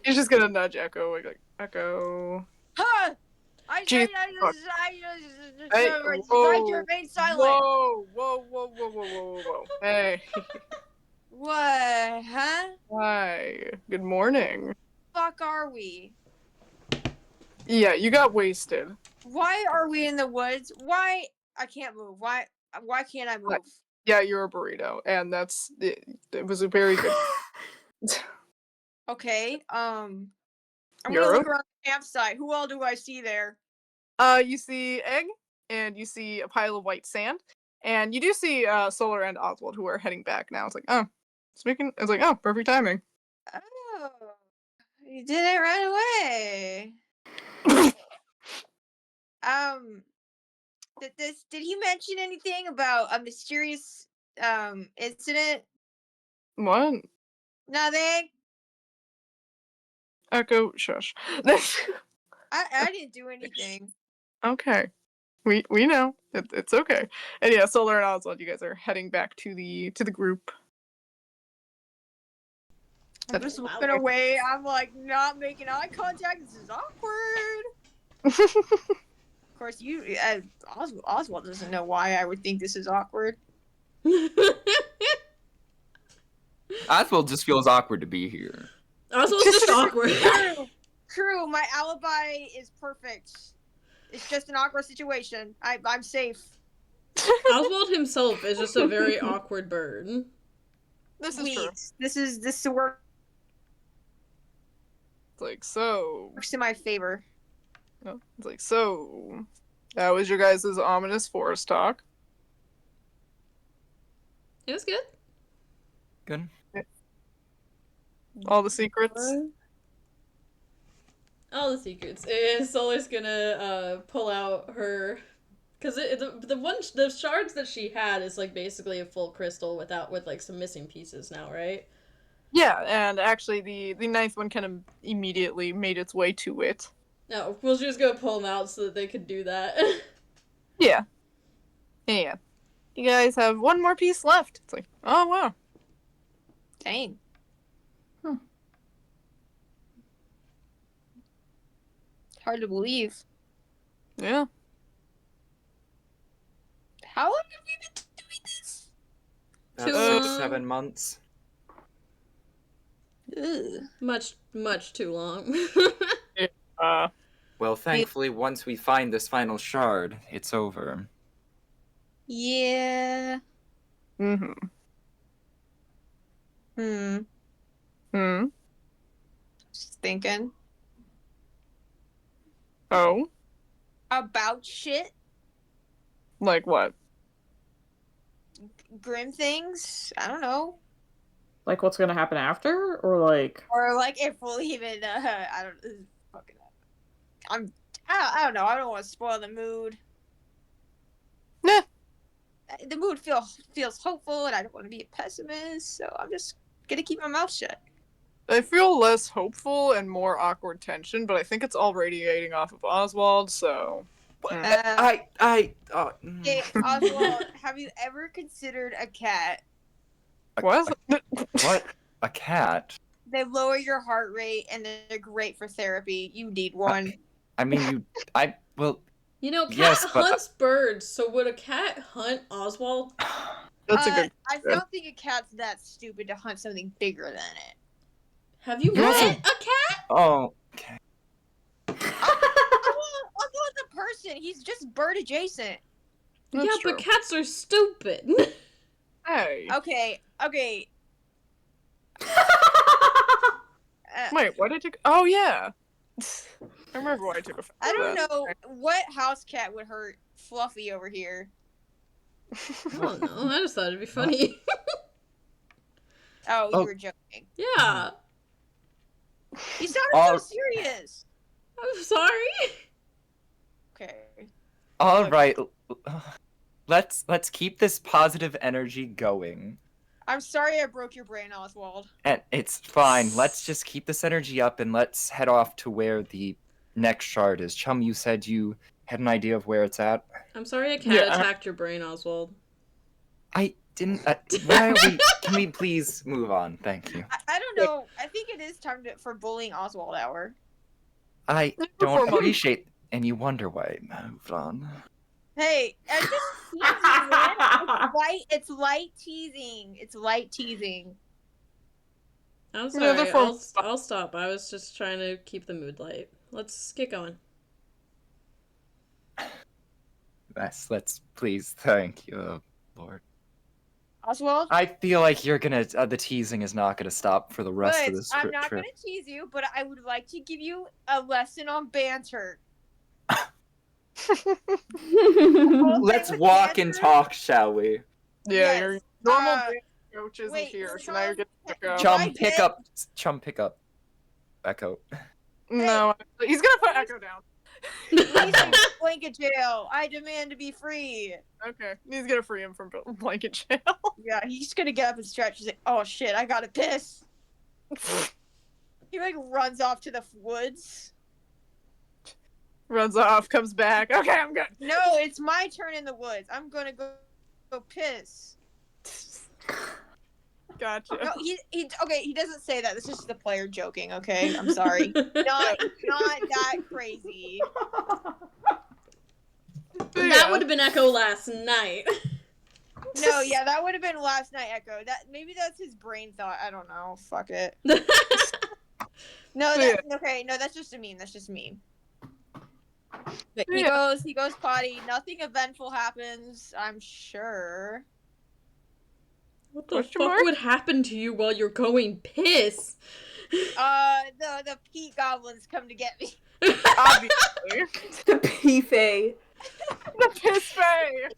C: He's just gonna nudge Echo, like, Echo.
D: Huh! I
C: Jesus fuck. Hey,
D: tried
C: whoa,
D: to remain silent.
C: whoa. Hey.
D: What? Huh?
C: Hi. Good morning.
D: Fuck are we?
C: Yeah, you got wasted.
D: Why are we in the woods? Why I can't move? Why can't I move?
C: Yeah, you're a burrito, and that's it was a very good.
D: Okay. I'm
C: You're
D: gonna look
C: okay.
D: around the campsite. Who all do I see there?
C: You see Egg, and you see a pile of white sand, and you do see Solar and Oswald who are heading back now. It's like, oh, it's like, oh, perfect timing.
D: Oh, you did it right away. Did he mention anything about a mysterious incident?
C: What?
D: Nothing.
C: Echo, shush.
D: I didn't do anything.
C: Okay, we know it's okay. And yeah, Solar and Oswald, you guys are heading back to the group.
D: I'm just looking away. I'm like not making eye contact. This is awkward. Of course, Oswald doesn't know why I would think this is awkward.
E: Oswald just feels awkward to be here.
A: Oswald's just awkward.
D: True, my alibi is perfect. It's just an awkward situation. I'm safe.
A: Oswald himself is just a very awkward bird.
C: This is true.
D: This works
C: It's like, so.
D: in my favor.
C: No, it's like, so. That was your guys' ominous forest talk.
A: It was good.
E: Good.
C: All the secrets.
A: All the secrets. Solar's gonna pull out her, because the shards that she had is like basically a full crystal with like some missing pieces now, right?
C: Yeah, and actually the ninth one kind of immediately made its way to it.
A: No, we'll just go pull them out so that they could do that.
C: Yeah. Yeah. You guys have one more piece left. It's like, oh wow.
D: Dang. Hard to believe.
C: Yeah.
D: How long have we been doing this?
A: Too
E: About
A: long.
E: 7 months.
D: Ugh.
A: much too long.
E: Well, thankfully, once we find this final shard, it's over.
D: Yeah.
C: Mm-hmm.
D: Hmm. Just thinking
C: Oh?
D: about shit.
C: Like what?
D: Grim things. I don't know.
B: Like, what's gonna happen after? Or, like...
D: Or like if we'll even. I don't. This is fucking. I don't know. I don't want to spoil the mood.
C: Nah.
D: The mood feels hopeful, and I don't want to be a pessimist. So I'm just gonna keep my mouth shut.
C: I feel less hopeful and more awkward tension, but I think it's all radiating off of Oswald, so...
D: Okay,
E: Mm.
D: Oswald, have you ever considered a cat?
C: What?
E: What? A cat?
D: They lower your heart rate, and they're great for therapy. You need one.
E: I mean, well,
A: You know, cat
E: Yes, but-
A: hunts birds, so would a cat hunt Oswald?
C: That's a good...
D: I don't think a cat's that stupid to hunt something bigger than it.
A: Have you
E: You're
A: met
E: also-
A: a cat?
E: oh, okay.
D: Oswald's a person. He's just bird adjacent.
C: That's
A: Yeah,
C: true.
A: but cats are stupid.
C: Hey.
D: Okay.
C: Wait, why did you... Oh, yeah. I remember why I took a photo
D: I
C: of
D: don't
C: that.
D: know what house cat would hurt Fluffy over here.
A: I don't know. I just thought it'd be funny.
D: Oh,
E: Oh.
D: you were joking.
A: Yeah.
D: You sounded
E: Oh.
D: so serious.
A: I'm sorry.
D: Okay.
E: All right. Let's keep this positive energy going.
D: I'm sorry I broke your brain, Oswald.
E: And it's fine. Let's just keep this energy up and let's head off to where the next shard is. Chum, you said you had an idea of where it's at.
A: I'm sorry a cat
C: Yeah.
A: attacked your brain, Oswald.
E: I didn't. Why are we? Can we please move on? Thank you.
D: I don't know. I think it is time for bullying Oswald hour.
E: I
C: Before
E: don't
C: months.
E: appreciate, and you wonder why I moved on.
D: Hey, I just teasing, man. It's light teasing. It's light teasing.
A: I'm
C: Yeah,
A: sorry.
C: they're from-
A: I'll stop. I was just trying to keep the mood light. Let's get going.
E: Yes, let's please. Thank you, Lord.
D: Oswald?
E: I feel like you're gonna. The teasing is not gonna stop for the rest of
D: Good.
E: this
D: I'm not
E: trip.
D: going to tease you, but I would like to give you a lesson on banter.
E: Let's walk and talk, shall we?
C: Yeah,
D: Yes,
C: your normal
D: uh,
C: coach isn't
D: wait,
C: here,
D: so
C: so now you're getting to go.
D: Chum-
E: Chum, pick up. Chum, pick up. Echo.
C: No, he's gonna put Echo down.
D: Release me from blanket jail. I demand to be free.
C: Okay, he's gonna free him from blanket jail.
D: Yeah, he's going to get up and stretch. He's like, oh shit, I got to piss. He like runs off to the woods.
C: Runs off, comes back. Okay, I'm good.
D: No, it's my turn in the woods. I'm going to go piss.
C: Gotcha.
D: No, okay, he doesn't say that. This is just the player joking, okay? I'm sorry. not that crazy.
A: That would have been Echo last night.
D: No, yeah, that would have been last night, Echo. Maybe that's his brain thought. I don't know. Fuck it. No, okay, no, that's just a meme. That's just a meme. But he goes potty. Nothing eventful happens, I'm sure.
A: What the
C: Question
A: fuck
C: mark?
A: would happen to you while you're going piss?
D: The peat goblins come to get me.
C: Obviously.
B: The P-Fay.
C: The piss bay.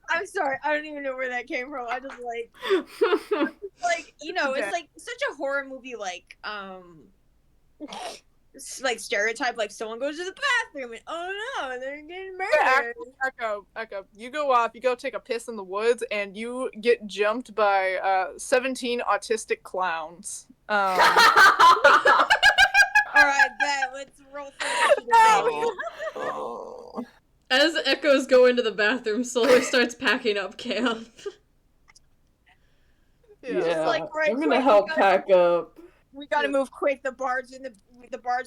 D: I'm sorry, I don't even know where that came from. I just like, you know, it's like such a horror movie, like like stereotype, like someone goes to the bathroom and oh no, they're getting
C: Yeah,
D: murdered.
C: Echo, you go off, you go take a piss in the woods, and you get jumped by 17 autistic clowns.
D: All right, bet. Let's roll for initiative.
E: Oh.
A: As Echoes go into the bathroom, Solar starts packing up camp.
B: Yeah,
D: like, right,
B: I'm gonna
D: quick,
B: help
D: we gotta-
B: pack up.
D: We gotta move quick. The bard's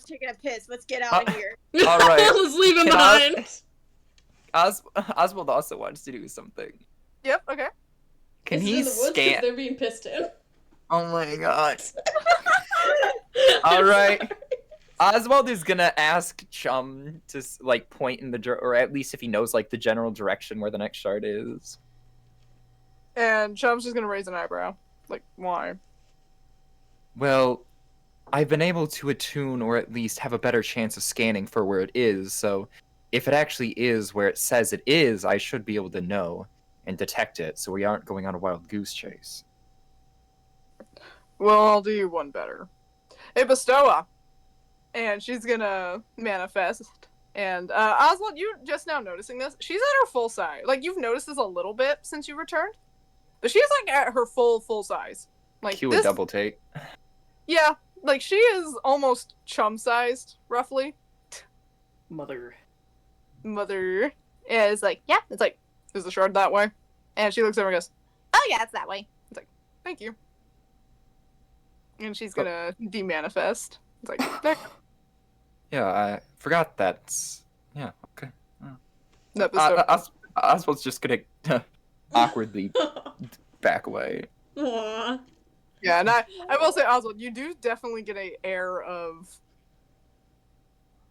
D: taking a piss. Let's get out of here.
E: All right.
A: Let's leave him
E: Can I-
A: behind.
E: Oswald also wants to do something.
C: Yep, okay.
E: Can
A: Is it
E: he
A: in the woods 'cause
E: scan?
A: they're being pissed in?
E: Oh my god. All right. Oswald is gonna ask Chum to like point in the or at least if he knows like the general direction where the next shard is.
C: And Chum's just gonna raise an eyebrow. Like, why?
E: Well, I've been able to attune or at least have a better chance of scanning for where it is, so if it actually is where it says it is, I should be able to know and detect it so we aren't going on a wild goose chase.
C: Well, I'll do you one better. Hey, Bestowa! And she's gonna manifest. And, Oswald, you just now noticing this? She's at her full size. Like, you've noticed this a little bit since you returned. But she's, like, at her full size. Like,
E: Cue
C: this...
E: a double take.
C: Yeah, like, she is almost chum-sized, roughly.
B: Mother.
C: Yeah, it's like, is the shard that way? And she looks over and goes, oh yeah, it's that way. It's like, thank you. And she's gonna demanifest. It's like, there.
E: Yeah, I forgot that's... Yeah, okay.
C: That was
E: Oswald's just gonna awkwardly back away.
A: Aww.
C: Yeah, and I will say, Oswald, you do definitely get a air of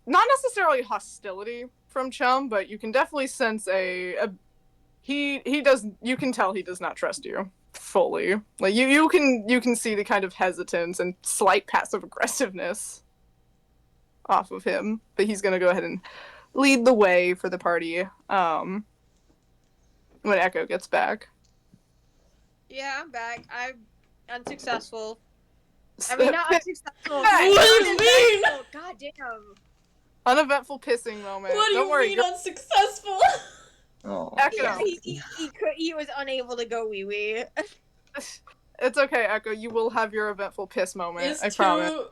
C: not necessarily hostility from Chum, but you can definitely sense he does, you can tell he does not trust you fully. Like you can see the kind of hesitance and slight passive aggressiveness off of him, but he's gonna go ahead and lead the way for the party when Echo gets back.
D: Yeah, I'm back. I'm unsuccessful. I mean, not unsuccessful.
C: What
A: do you mean?
D: God damn.
C: Uneventful pissing moment.
A: What do
C: Don't
A: you
C: worry,
A: mean
C: you're-
A: unsuccessful?
E: Oh.
C: Echo.
D: He was unable to go wee wee.
C: It's okay, Echo. You will have your eventful piss moment.
A: Is
C: I promise.
A: too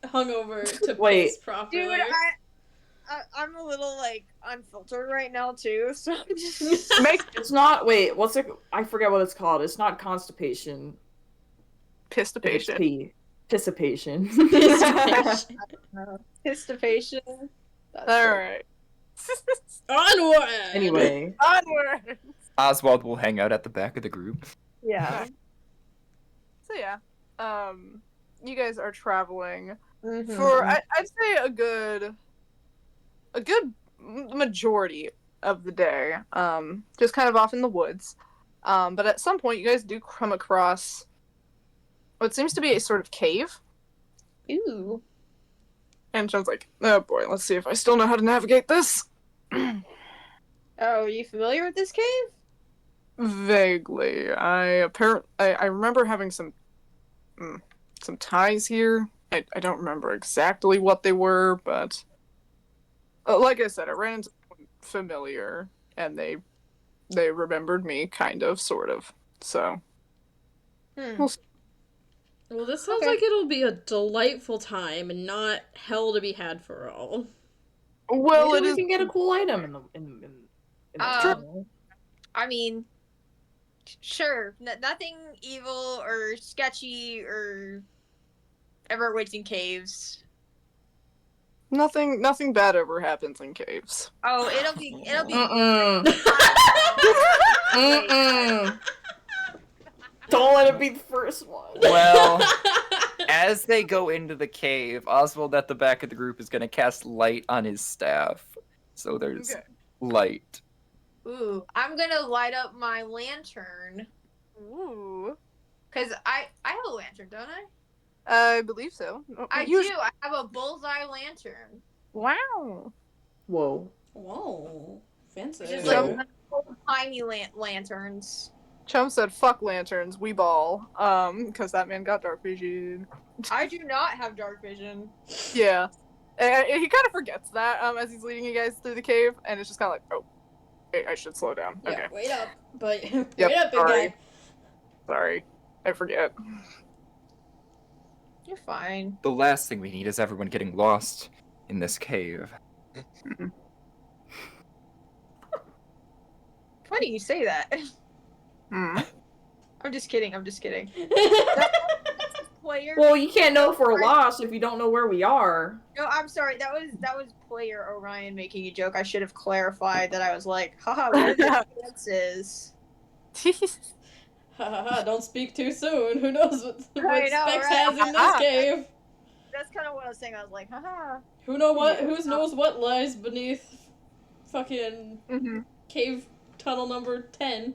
A: hungover to
B: Wait.
A: piss properly.
D: Dude, I'm a little like unfiltered right now too, so I'm just
B: It's not. Wait, what's it? I forget what it's called. It's not constipation. It's
C: Pissipation.
B: pee. Pissipation.
D: histipation.
C: All right.
A: Onward!
B: Anyway,
C: Onward.
E: Oswald will hang out at the back of the group.
D: Yeah.
C: So yeah, you guys are traveling
D: Mhm.
C: for I'd say a good majority of the day. Just kind of off in the woods. But at some point, you guys do come across what seems to be a sort of cave.
D: Ooh.
C: And John's like, oh boy, let's see if I still know how to navigate this.
D: Oh, are you familiar with this cave?
C: Vaguely. I remember having some ties here. I don't remember exactly what they were, but like I said, I ran into someone familiar, and they remembered me, kind of, sort of. So,
A: Well, this sounds
D: Okay.
A: like it'll be a delightful time and not hell to be had for all.
C: well,
B: maybe
C: it
B: we
C: is.
B: can get a cool item in the
D: Um, I mean, sure. Nothing evil or sketchy or ever waits in caves.
C: Nothing bad ever happens in caves.
D: Oh, it'll be.
B: Mm-mm. Mm-mm. Don't let it be the first one.
E: Well, as they go into the cave, Oswald at the back of the group is going to cast light on his staff. So there's
C: Okay.
E: light.
D: Ooh, I'm gonna light up my lantern
C: Ooh.
D: because I have a lantern, don't I?
C: I believe so.
D: I do. I have a bullseye lantern.
C: Wow.
B: Whoa.
A: Whoa. Fancy.
D: Just
C: Yeah.
D: like little tiny lanterns.
C: Chum said, "Fuck lanterns, we ball." Because that man got dark vision.
D: I do not have dark vision.
C: Yeah. He kind of forgets that as he's leading you guys through the cave, and it's just kind of like, oh, hey, I should slow down.
A: Yeah,
C: Okay.
A: wait up. But wait
C: Yep,
A: up, big
C: sorry.
A: guy.
C: Sorry, I forget.
D: You're fine.
E: The last thing we need is everyone getting lost in this cave.
D: Funny you say that.
C: Hmm.
D: I'm just kidding. I'm just kidding. Player.
B: Well, you can't know if we're lost if you don't know where we are.
D: No, I'm sorry. That was player Orion making a joke. I should have clarified that I was like, haha, what are the chances?
A: Don't speak too soon. Who knows what
D: I know,
A: Spex
D: right?
A: has in this cave?
D: That's kind of what I was saying. I was like, haha.
A: Who knows what lies beneath fucking
C: Mhm.
A: cave tunnel number 10?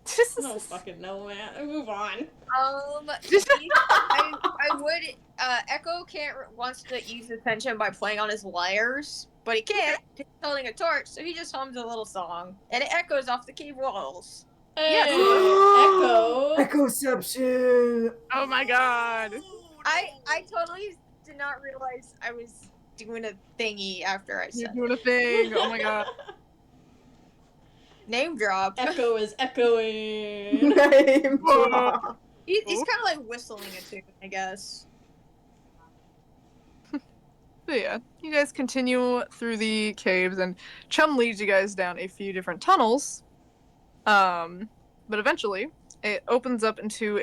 A: I don't fucking know, man. Move on.
D: I would. Echo wants to use his attention by playing on his lyres, but he can't. He's holding a torch, so he just hums a little song, and it echoes off the cave walls.
A: Hey,
C: Yes.
A: Echo.
B: Echoception!
C: Oh my god.
D: I totally did not realize I was doing a thingy after I
C: You're
D: said
C: doing a thing. Oh my god.
D: name drop.
A: Echo is echoing.
B: Name
C: Whoa.
B: drop.
D: He's kind of like whistling a tune, I guess.
C: But yeah, you guys continue through the caves, and Chum leads you guys down a few different tunnels. But eventually, it opens up into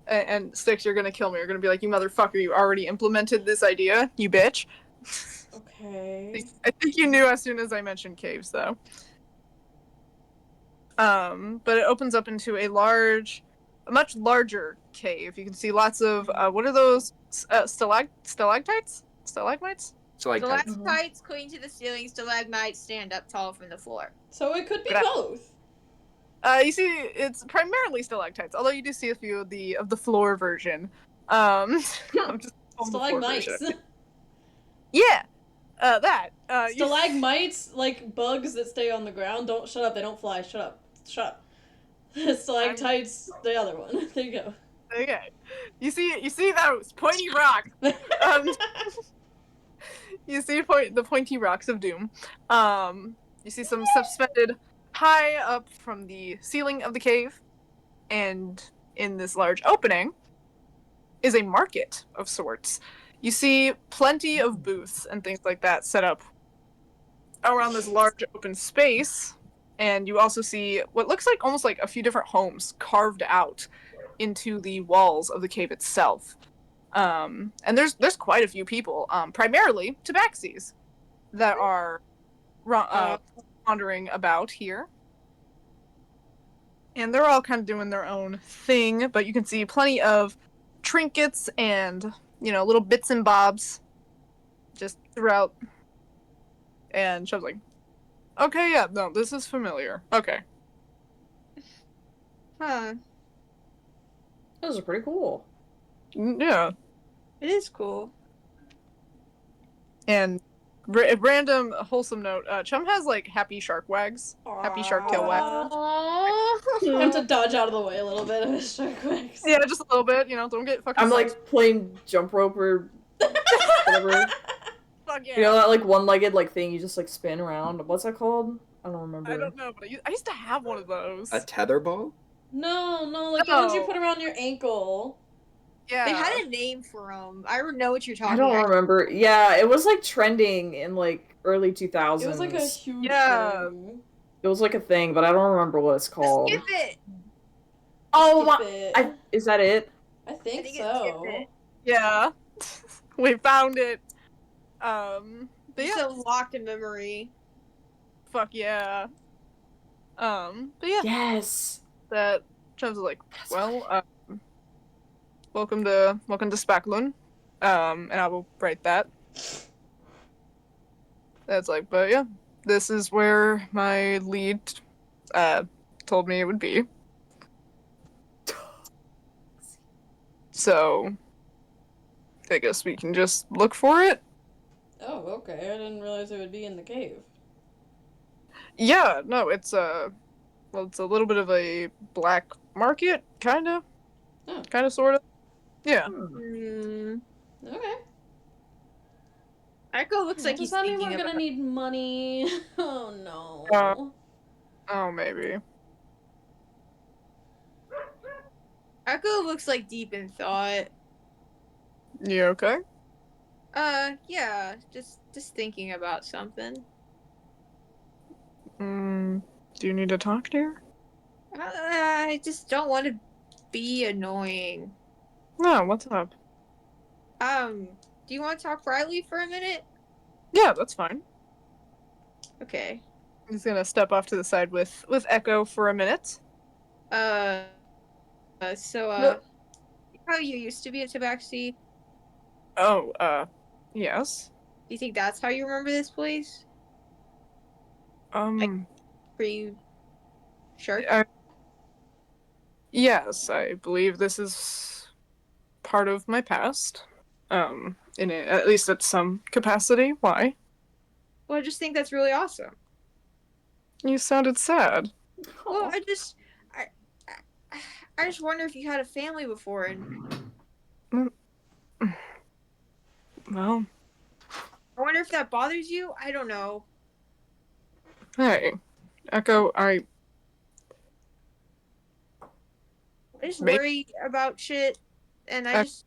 C: and Styx, you're gonna kill me. You're gonna be like, you motherfucker, you already implemented this idea, you bitch.
A: Okay.
C: I think you knew as soon as I mentioned caves, though. But it opens up into a much larger cave. You can see lots of, what are those? Stalactites? Stalagmites?
D: Stalactites cling to the ceiling, stalagmites stand up tall from the floor.
A: So it could be
C: Gra-
A: both.
C: You see, it's primarily stalactites, although you do see a few of the floor version. I'm just on the floor version.
A: Stalagmites.
C: Yeah, that.
A: Stalagmites, like bugs that stay on the ground. Don't shut up. They don't fly. Shut up. Shut up. Stalactites, the other one. There you go.
C: Okay, you see those pointy rocks. You see the pointy rocks of doom. You see some suspended high up from the ceiling of the cave, and in this large opening is a market of sorts. You see plenty of booths and things like that set up around this large open space, and you also see what looks like almost like a few different homes carved out into the walls of the cave itself. And there's quite a few people, primarily tabaxis, that are wandering about here. And they're all kind of doing their own thing, but you can see plenty of trinkets and, little bits and bobs just throughout. And Chub's like, okay, yeah, no, this is familiar. Okay.
D: Huh.
B: Those are pretty cool.
C: Yeah.
D: It is cool.
C: And random wholesome note, Chum has like happy shark wags. Happy shark tail wags.
A: I have to dodge out of the way a little bit of his shark wags.
C: Yeah, just a little bit, don't get fucking
B: I'm
C: sucked.
B: like playing jump rope or whatever.
C: Fuck yeah.
B: You know that like one-legged like thing you just like spin around? What's that called? I don't remember.
C: I don't know, but I used to have one of those.
E: A tetherball?
A: No, like the ones you put around your ankle.
C: Yeah.
D: They had a name for them. I don't know what you're talking
B: I don't
D: about.
B: remember. Yeah, it was like trending in like early 2000s.
A: It was like a huge thing.
B: It was like a thing, but I don't remember what it's called.
D: Skip it.
B: Oh
A: Skip
B: my!
A: it.
B: Is that it?
A: I think
D: it's
A: so.
D: Skip It.
C: Yeah. We found it. But
D: It's
C: yeah.
D: so locked in memory.
C: Fuck yeah. But yeah.
B: Yes.
C: That Chum's like, well, welcome to Spaklun. And I will write that. That's like, but yeah, this is where my lead told me it would be. So I guess we can just look for it.
A: Oh, okay. I didn't realize it would be in the cave.
C: Yeah, no, it's a little bit of a black market, kind of.
A: Oh.
C: Kind of, sort of. Yeah.
A: Okay.
D: Echo looks like
A: Does
D: he's
A: that mean
D: thinking
A: we're gonna
D: about.
A: need money? Oh no.
C: Oh, maybe.
D: Echo looks like deep in thought.
C: You okay?
D: Yeah, just thinking about something.
C: Do you need to talk, dear?
D: I just don't want to be annoying.
C: No, what's up?
D: Do you want to talk privately for a minute?
C: Yeah, that's fine.
D: Okay.
C: He's gonna step off to the side with Echo for a minute.
D: Uh, so, how you used to be a tabaxi?
C: Oh, yes.
D: Do you think that's how you remember this place? Are you sure?
C: Yes, I believe this is part of my past. At least at some capacity. Why?
D: Well, I just think that's really awesome.
C: You sounded sad.
D: Well, I, I just wonder if you had a family before, and
C: Well,
D: I wonder if that bothers you. I don't know.
C: hey, Echo,
D: I just
C: Maybe-
D: worry about shit, and I don't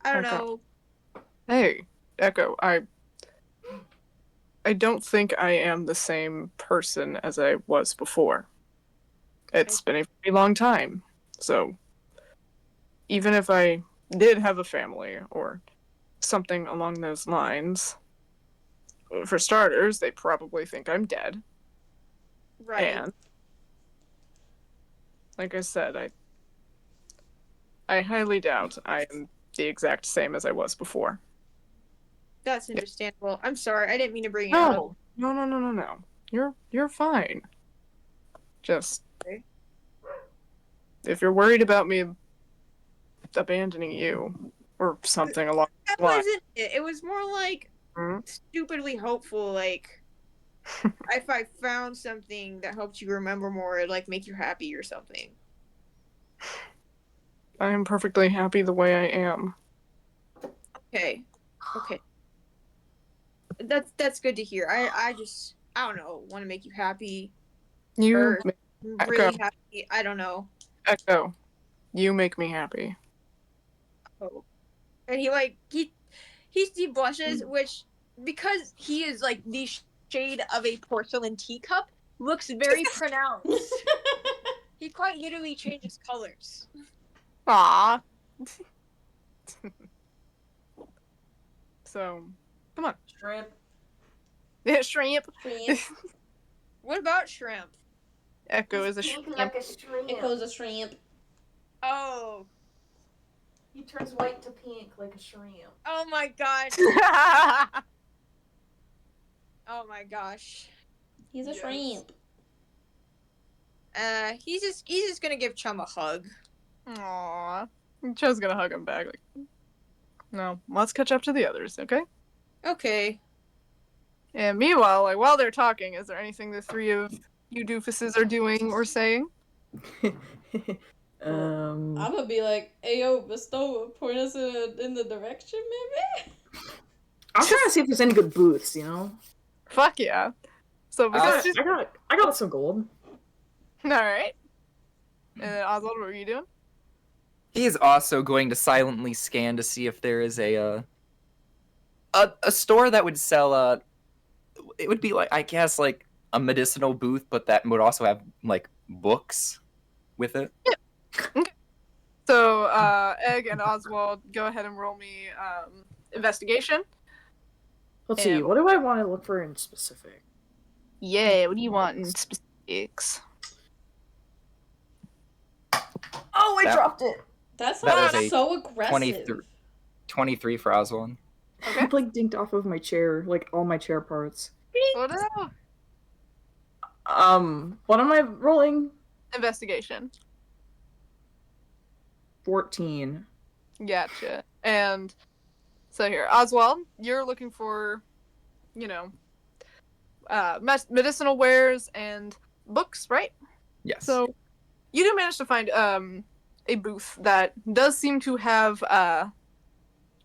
C: Echo.
D: know.
C: Hey, Echo, I don't think I am the same person as I was before. It's been a very long time. So, even if I did have a family or something along those lines, for starters, they probably think I'm dead.
D: Right.
C: And, like I said, I highly doubt I am the exact same as I was before.
D: That's understandable. I'm sorry. I didn't mean to bring it up.
C: No. You're fine. Just
D: Okay.
C: if you're worried about me abandoning you or something along
D: That
C: those lines.
D: wasn't it. It was more like stupidly hopeful. Like, if I found something that helped you remember more, it'd like make you happy or something.
C: I am perfectly happy the way I am.
D: Okay. That's good to hear. I don't know, want to make you happy
C: You
D: or
C: make
D: really happy. I don't know.
C: Echo. You make me happy.
D: Oh. And he blushes, which because he is like the shade of a porcelain teacup, looks very pronounced. He quite literally changes colors.
C: Aww. So, come on.
A: Shrimp.
C: Yeah, shrimp.
D: What about shrimp?
C: Echo is a
B: Pink
C: shrimp.
B: like a shrimp.
A: Echo's a shrimp.
D: Oh.
B: He turns white to pink like a shrimp.
D: Oh my gosh. Oh my gosh.
A: He's a
C: Yes.
A: shrimp.
D: He's just gonna give Chum a hug.
C: Aww. Joe's gonna hug him back. Like, no, let's catch up to the others, okay?
D: Okay.
C: And meanwhile, like while they're talking, is there anything the three of you doofuses are doing or saying?
A: I'm gonna be like, "Ayo, bestow, point us in the direction, maybe."
B: I'm trying to see if there's any good booths, you know?
C: Fuck yeah. So because
B: I got some gold.
C: alright. And Oswald, what were you doing?
E: He is also going to silently scan to see if there is a store that would sell it would be like, I guess, like a medicinal booth, but that would also have like books with it.
C: Yeah. Okay. So Egg and Oswald, go ahead and roll me investigation.
B: Let's see, what do I want to look for in specific?
C: Yeah, what do you want in specifics?
B: Oh, I
E: That-
B: dropped it!
A: That
E: That was
A: sounds
E: a
A: so aggressive.
E: 23 for Oswald.
C: Okay.
B: I like dinked off of my chair, like all my chair parts.
C: Oh no.
B: What am I rolling?
C: Investigation.
B: 14.
C: Gotcha. And so here, Oswald, you're looking for, you know, medicinal wares and books, right?
E: Yes.
C: So you do manage to find a booth that does seem to have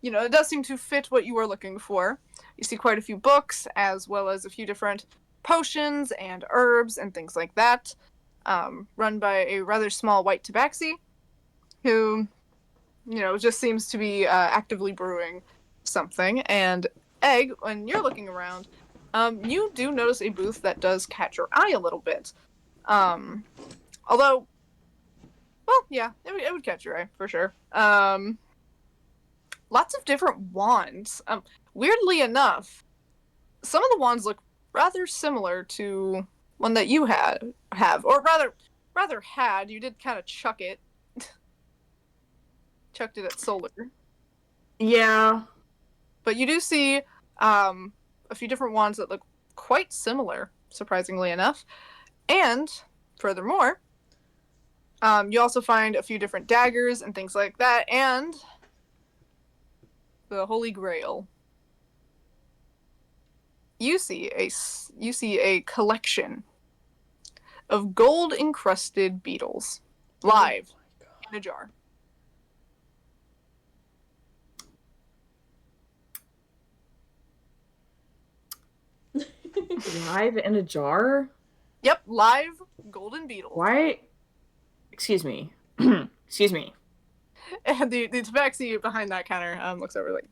C: it does seem to fit what you were looking for. You see quite a few books, as well as a few different potions and herbs and things like that, run by a rather small white tabaxi, who, just seems to be actively brewing something. And Egg, when you're looking around, you do notice a booth that does catch your eye a little bit. Although, well, yeah, it would catch your eye, for sure. Lots of different wands. Weirdly enough, some of the wands look rather similar to one that you have, or rather had. You did kind of chuck it. Chucked it at Solar.
B: Yeah.
C: But you do see a few different wands that look quite similar, surprisingly enough. And, furthermore, you also find a few different daggers and things like that, and the Holy Grail. You see a collection of gold-encrusted beetles, live in a jar.
B: Live in a jar?
C: Yep, live golden beetles.
B: Why? Excuse me. Excuse me.
C: And the tabaxi behind that counter looks over like,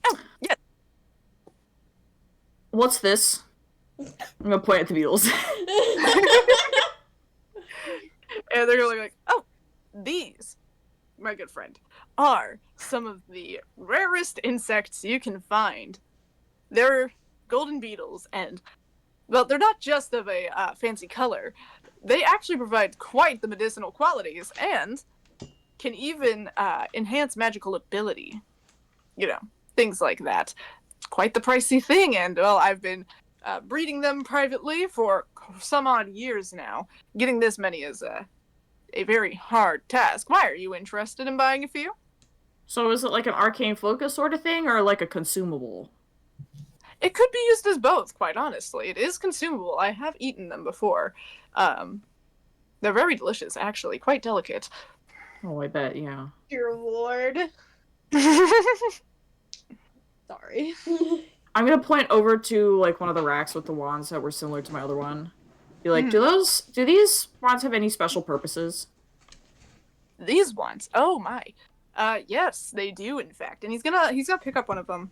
C: Oh, yes.
B: What's this? I'm gonna point at the beetles.
C: And they're going like, oh, these, my good friend, are some of the rarest insects you can find. They're golden beetles, and, well, they're not just of a fancy color. They actually provide quite the medicinal qualities, and can even enhance magical ability. Things like that. Quite the pricey thing, and, well, I've been breeding them privately for some odd years now. Getting this many is a very hard task. Why are you interested in buying a few?
B: So is it like an arcane focus sort of thing, or like a consumable?
C: It could be used as both, quite honestly. It is consumable. I have eaten them before. They're very delicious, actually. Quite delicate.
B: Oh, I bet, yeah.
D: Dear Lord. Sorry.
B: I'm gonna point over to, like, one of the racks with the wands that were similar to my other one. Be like, do these wands have any special purposes?
C: These ones? Oh my. Yes, they do, in fact. And he's gonna pick up one of them.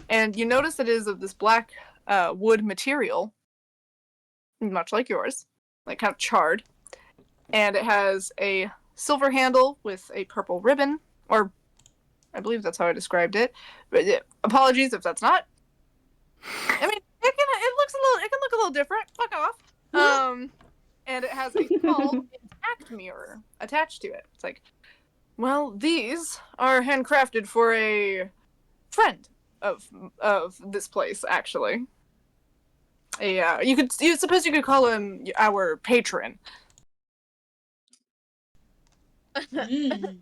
C: And you notice it is of this black wood material, much like yours, like kind of charred. And it has a silver handle with a purple ribbon, or I believe that's how I described it. But apologies if that's not. I mean, it can look a little different. Fuck off. And it has a small intact mirror attached to it. It's like, well, these are handcrafted for a friend of this place, actually. You suppose you could call him our patron.
A: Yikes.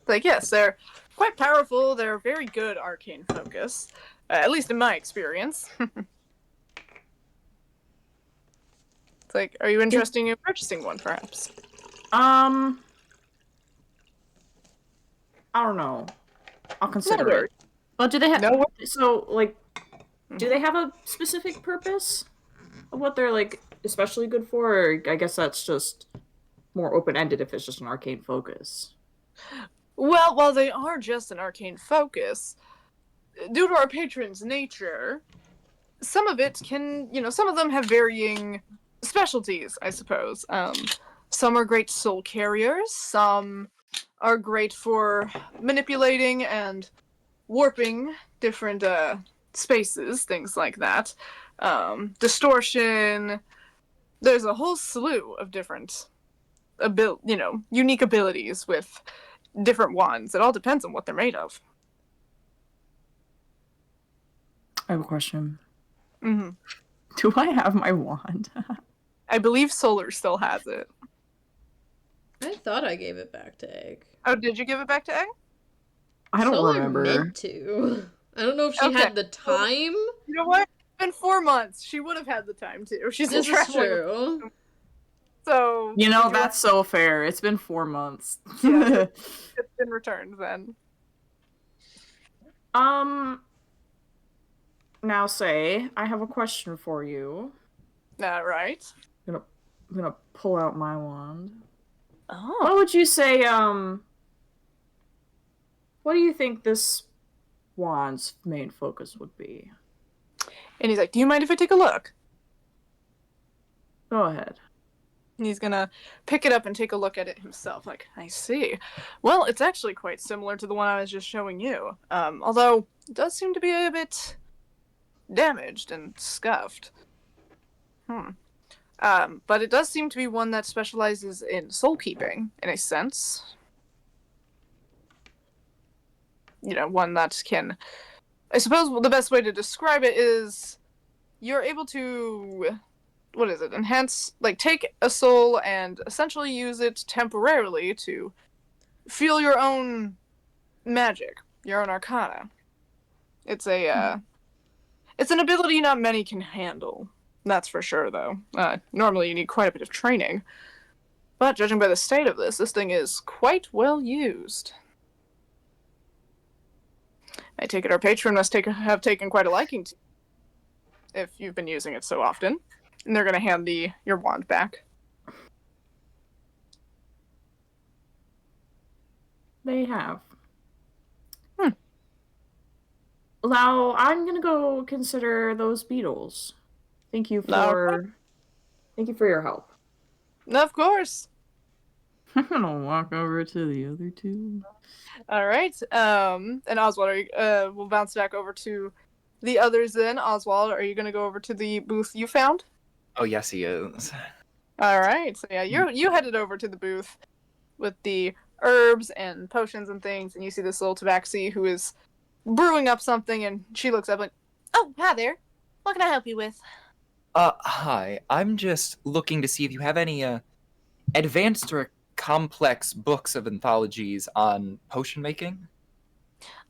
C: Like, yes, they're quite powerful. They're very good arcane focus, at least in my experience. It's like, are you interested in purchasing one, perhaps?
B: I don't know. I'll consider it. But do they have do they have a specific purpose of what they're, like, especially good for? Or I guess that's just more open-ended if it's just an arcane focus.
C: Well, while they are just an arcane focus, due to our patron's nature, some of it can, some of them have varying specialties, I suppose. Some are great soul carriers, some are great for manipulating and warping different spaces, things like that. Distortion. There's a whole slew of different unique abilities with different wands. It all depends on what they're made of.
B: I have a question.
C: Mm-hmm.
B: Do I have my wand?
C: I believe Solar still has it.
A: I thought I gave it back to Egg.
C: Oh, did you give it back to Egg?
B: I don't
A: Solar
B: remember.
A: meant to. I don't know if she had the time.
C: You know what? It's been 4 months. She would have had the time to. She's been
A: This is
C: traveling.
A: true.
C: So
B: You know, that's so fair. It's been 4 months.
C: Yeah, it's been returned then.
B: Now say, I have a question for you.
C: Right.
B: I'm gonna pull out my wand.
C: Oh.
B: What would you say, what do you think this wand's main focus would be?
C: And he's like, do you mind if I take a look?
B: Go ahead.
C: And he's gonna pick it up and take a look at it himself. Like, I see. Well, it's actually quite similar to the one I was just showing you. Although, it does seem to be a bit damaged and scuffed. But it does seem to be one that specializes in soul keeping, in a sense. You know, one that can... I suppose the best way to describe it is you're able to... What is it? Enhance... Like, take a soul and essentially use it temporarily to feel your own magic, your own arcana. It's a, It's an ability not many can handle. That's for sure, though. Normally you need quite a bit of training. But judging by the state of this thing is quite well used. I take it our patron must have taken quite a liking to if you've been using it so often. And they're going to hand your wand back.
B: They have. Now, I'm going to go consider those beetles. Thank you for your help.
C: Of course.
B: I'm going to walk over to the other two.
C: All right. And Oswald, we'll bounce back over to the others then. Oswald, are you going to go over to the booth you found?
E: Oh, yes, he is.
C: All right. So, yeah, you headed over to the booth with the herbs and potions and things, and you see this little tabaxi who is brewing up something, and she looks up like,
D: oh, hi there. What can I help you with?
E: Hi. I'm just looking to see if you have any, advanced or complex books of anthologies on potion making.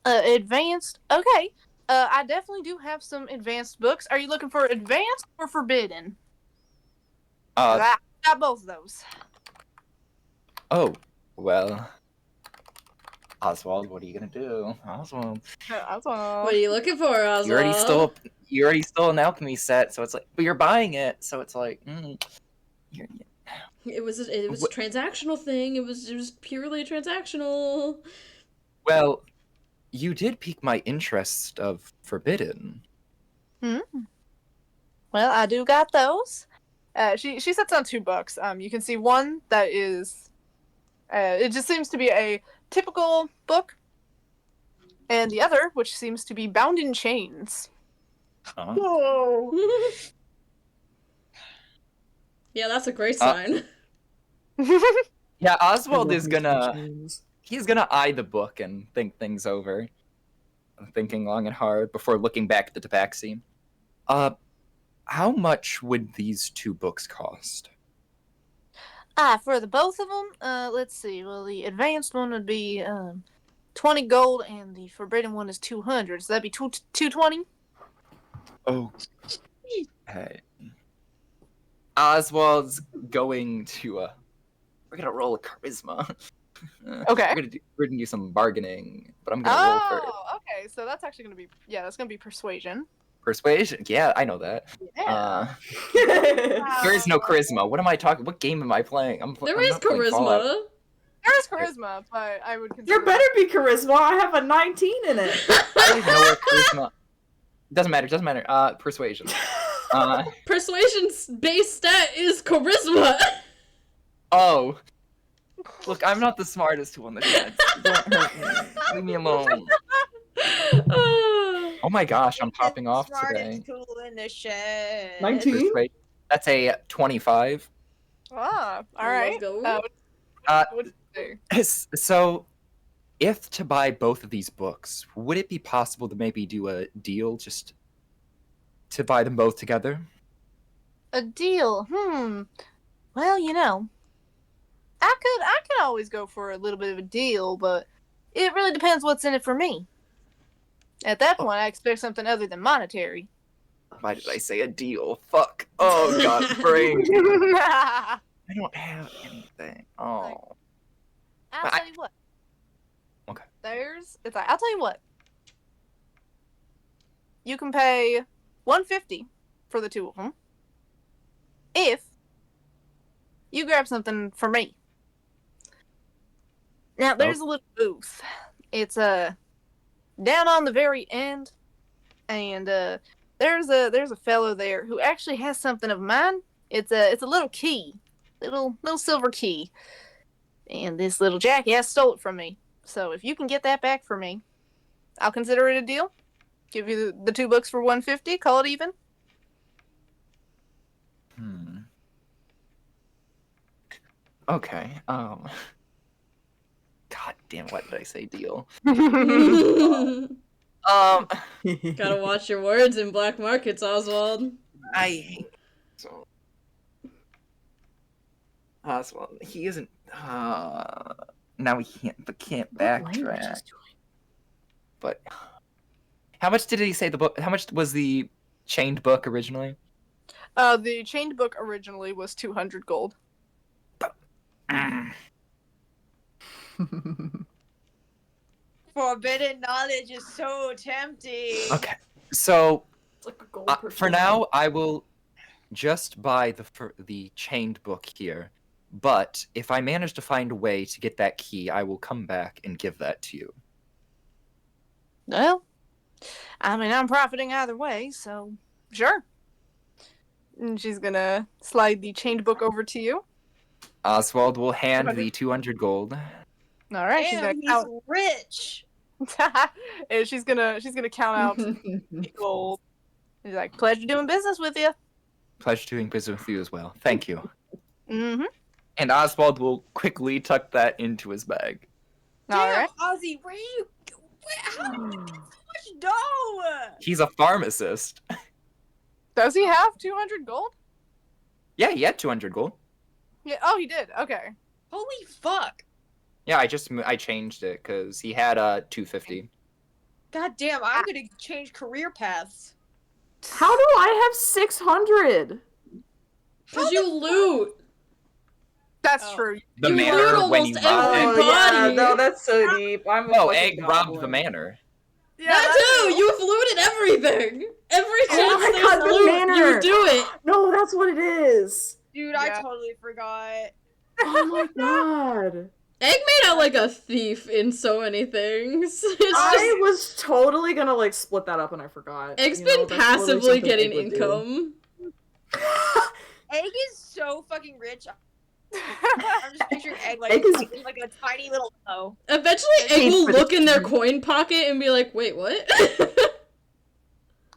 C: Advanced? Okay. I definitely do have some advanced books. Are you looking for advanced or forbidden? I got both of those.
E: Oh, well... Oswald, what are you gonna do? Oswald.
C: Oswald.
A: What are you looking for, Oswald?
E: You already stole an alchemy set, so it's like, but you're buying it, so it's like,
A: It was a transactional thing. It was purely transactional.
E: Well, you did pique my interest of forbidden.
C: Well, I do got those. She sets on 2 books. You can see one that is, it just seems to be a typical book, and the other, which seems to be bound in chains.
A: Whoa. Yeah, that's a great sign.
E: Yeah, Oswald is he's gonna eye the book and think things over, thinking long and hard before looking back at the tabaxi. How much would these 2 books cost?
D: For the both of them, let's see. Well, the advanced one would be 20 gold, and the forbidden one is 200. So that'd be 220.
E: Oh, hey. Oswald's going to. We're gonna roll a charisma.
C: Okay.
E: We're gonna do some bargaining, but I'm gonna roll first.
C: Oh, okay. So that's actually gonna be that's gonna be persuasion.
E: Persuasion? Yeah, I know that.
C: Yeah.
E: There is no charisma. What am I talking? What game am I playing?
A: There is charisma.
C: There is charisma, but I would consider.
B: There better be charisma. I have a 19 in it.
E: I don't even know where charisma. Doesn't matter. Persuasion.
A: Persuasion's base stat is charisma.
E: Oh. Look, I'm not the smartest one in the chat. Don't hurt me. Leave me alone. Oh my gosh, I'm popping off today.
D: Tool in the shed.
B: 19?
E: That's a 25.
C: Ah, all right. What did you say?
E: So, if to buy both of these books, would it be possible to maybe do a deal just to buy them both together?
C: A deal? Well, you know, I could always go for a little bit of a deal, but it really depends what's in it for me. At that point, I expect something other than monetary.
E: Why did I say a deal? Fuck. Oh god, brain. I don't have anything. Oh.
C: I'll tell you what.
E: Okay.
C: I'll tell you what. You can pay $150 for the two of them if you grab something for me. Now there's a little booth. It's down on the very end, and there's a fellow there who actually has something of mine. It's a little key, little silver key, and this little jackass stole it from me. So if you can get that back for me, I'll consider it a deal. Give you the 2 books for $150. Call it even.
E: Okay. God damn, what did I say deal?
A: Gotta watch your words in black markets, Oswald.
E: I hate so. Oswald, he isn't. Now he can't backtrack. But how much did he say the book? How much was the chained book originally?
C: The chained book originally was 200 gold.
D: Forbidden knowledge is so tempting.
E: Okay, so
B: It's like a gold
E: for now, I will just buy the chained book here. But if I manage to find a way to get that key, I will come back and give that to you.
C: Well, I mean, I'm profiting either way, so sure. And she's gonna slide the chained book over to you.
E: Oswald will hand the 200 gold.
C: All right,
D: Damn,
C: she's gonna
D: he's rich.
C: and she's gonna count out the gold. And she's like, "Pleasure doing business with you."
E: Pleasure doing business with you as well. Thank you.
C: Mm-hmm.
E: And Oswald will quickly tuck that into his bag.
C: All
D: Damn,
C: right.
D: Ozzy, how did you get so much dough?
E: He's a pharmacist.
C: Does he have 200 gold?
E: Yeah, he had 200 gold.
C: Yeah. Oh, he did. Okay.
D: Holy fuck.
E: Yeah, I changed it because he had 250.
D: God damn, I'm gonna change career paths.
B: How do I have 600?
A: Because you loot.
C: That's true.
E: The
A: You
E: manor
A: loot
E: when
A: almost
E: you
A: every
E: robbed it.
A: body.
B: No, that's so deep. I'm
E: Oh,
B: fucking
E: Egg robbed the
B: goblin.
E: manor.
C: Yeah,
A: That too! You've looted everything! Every chance
B: Oh my
A: there's
B: God, the
A: loot,
B: manor.
A: you do it!
B: No, that's what it is.
D: Dude, I
C: Yeah.
D: totally forgot.
B: Oh my god.
A: Egg made out like a thief in so many things. It's
B: I
A: just
B: was totally gonna like split that up and I forgot.
A: Egg's
B: You know,
A: been
B: that's totally
A: passively
B: something
A: getting
B: Egg would do.
A: income.
D: Egg is so fucking rich. I'm just picturing Egg like,
B: Egg is-
D: in like a tiny little toe.
A: Eventually, Egg will look in their coin pocket and be like, wait, what?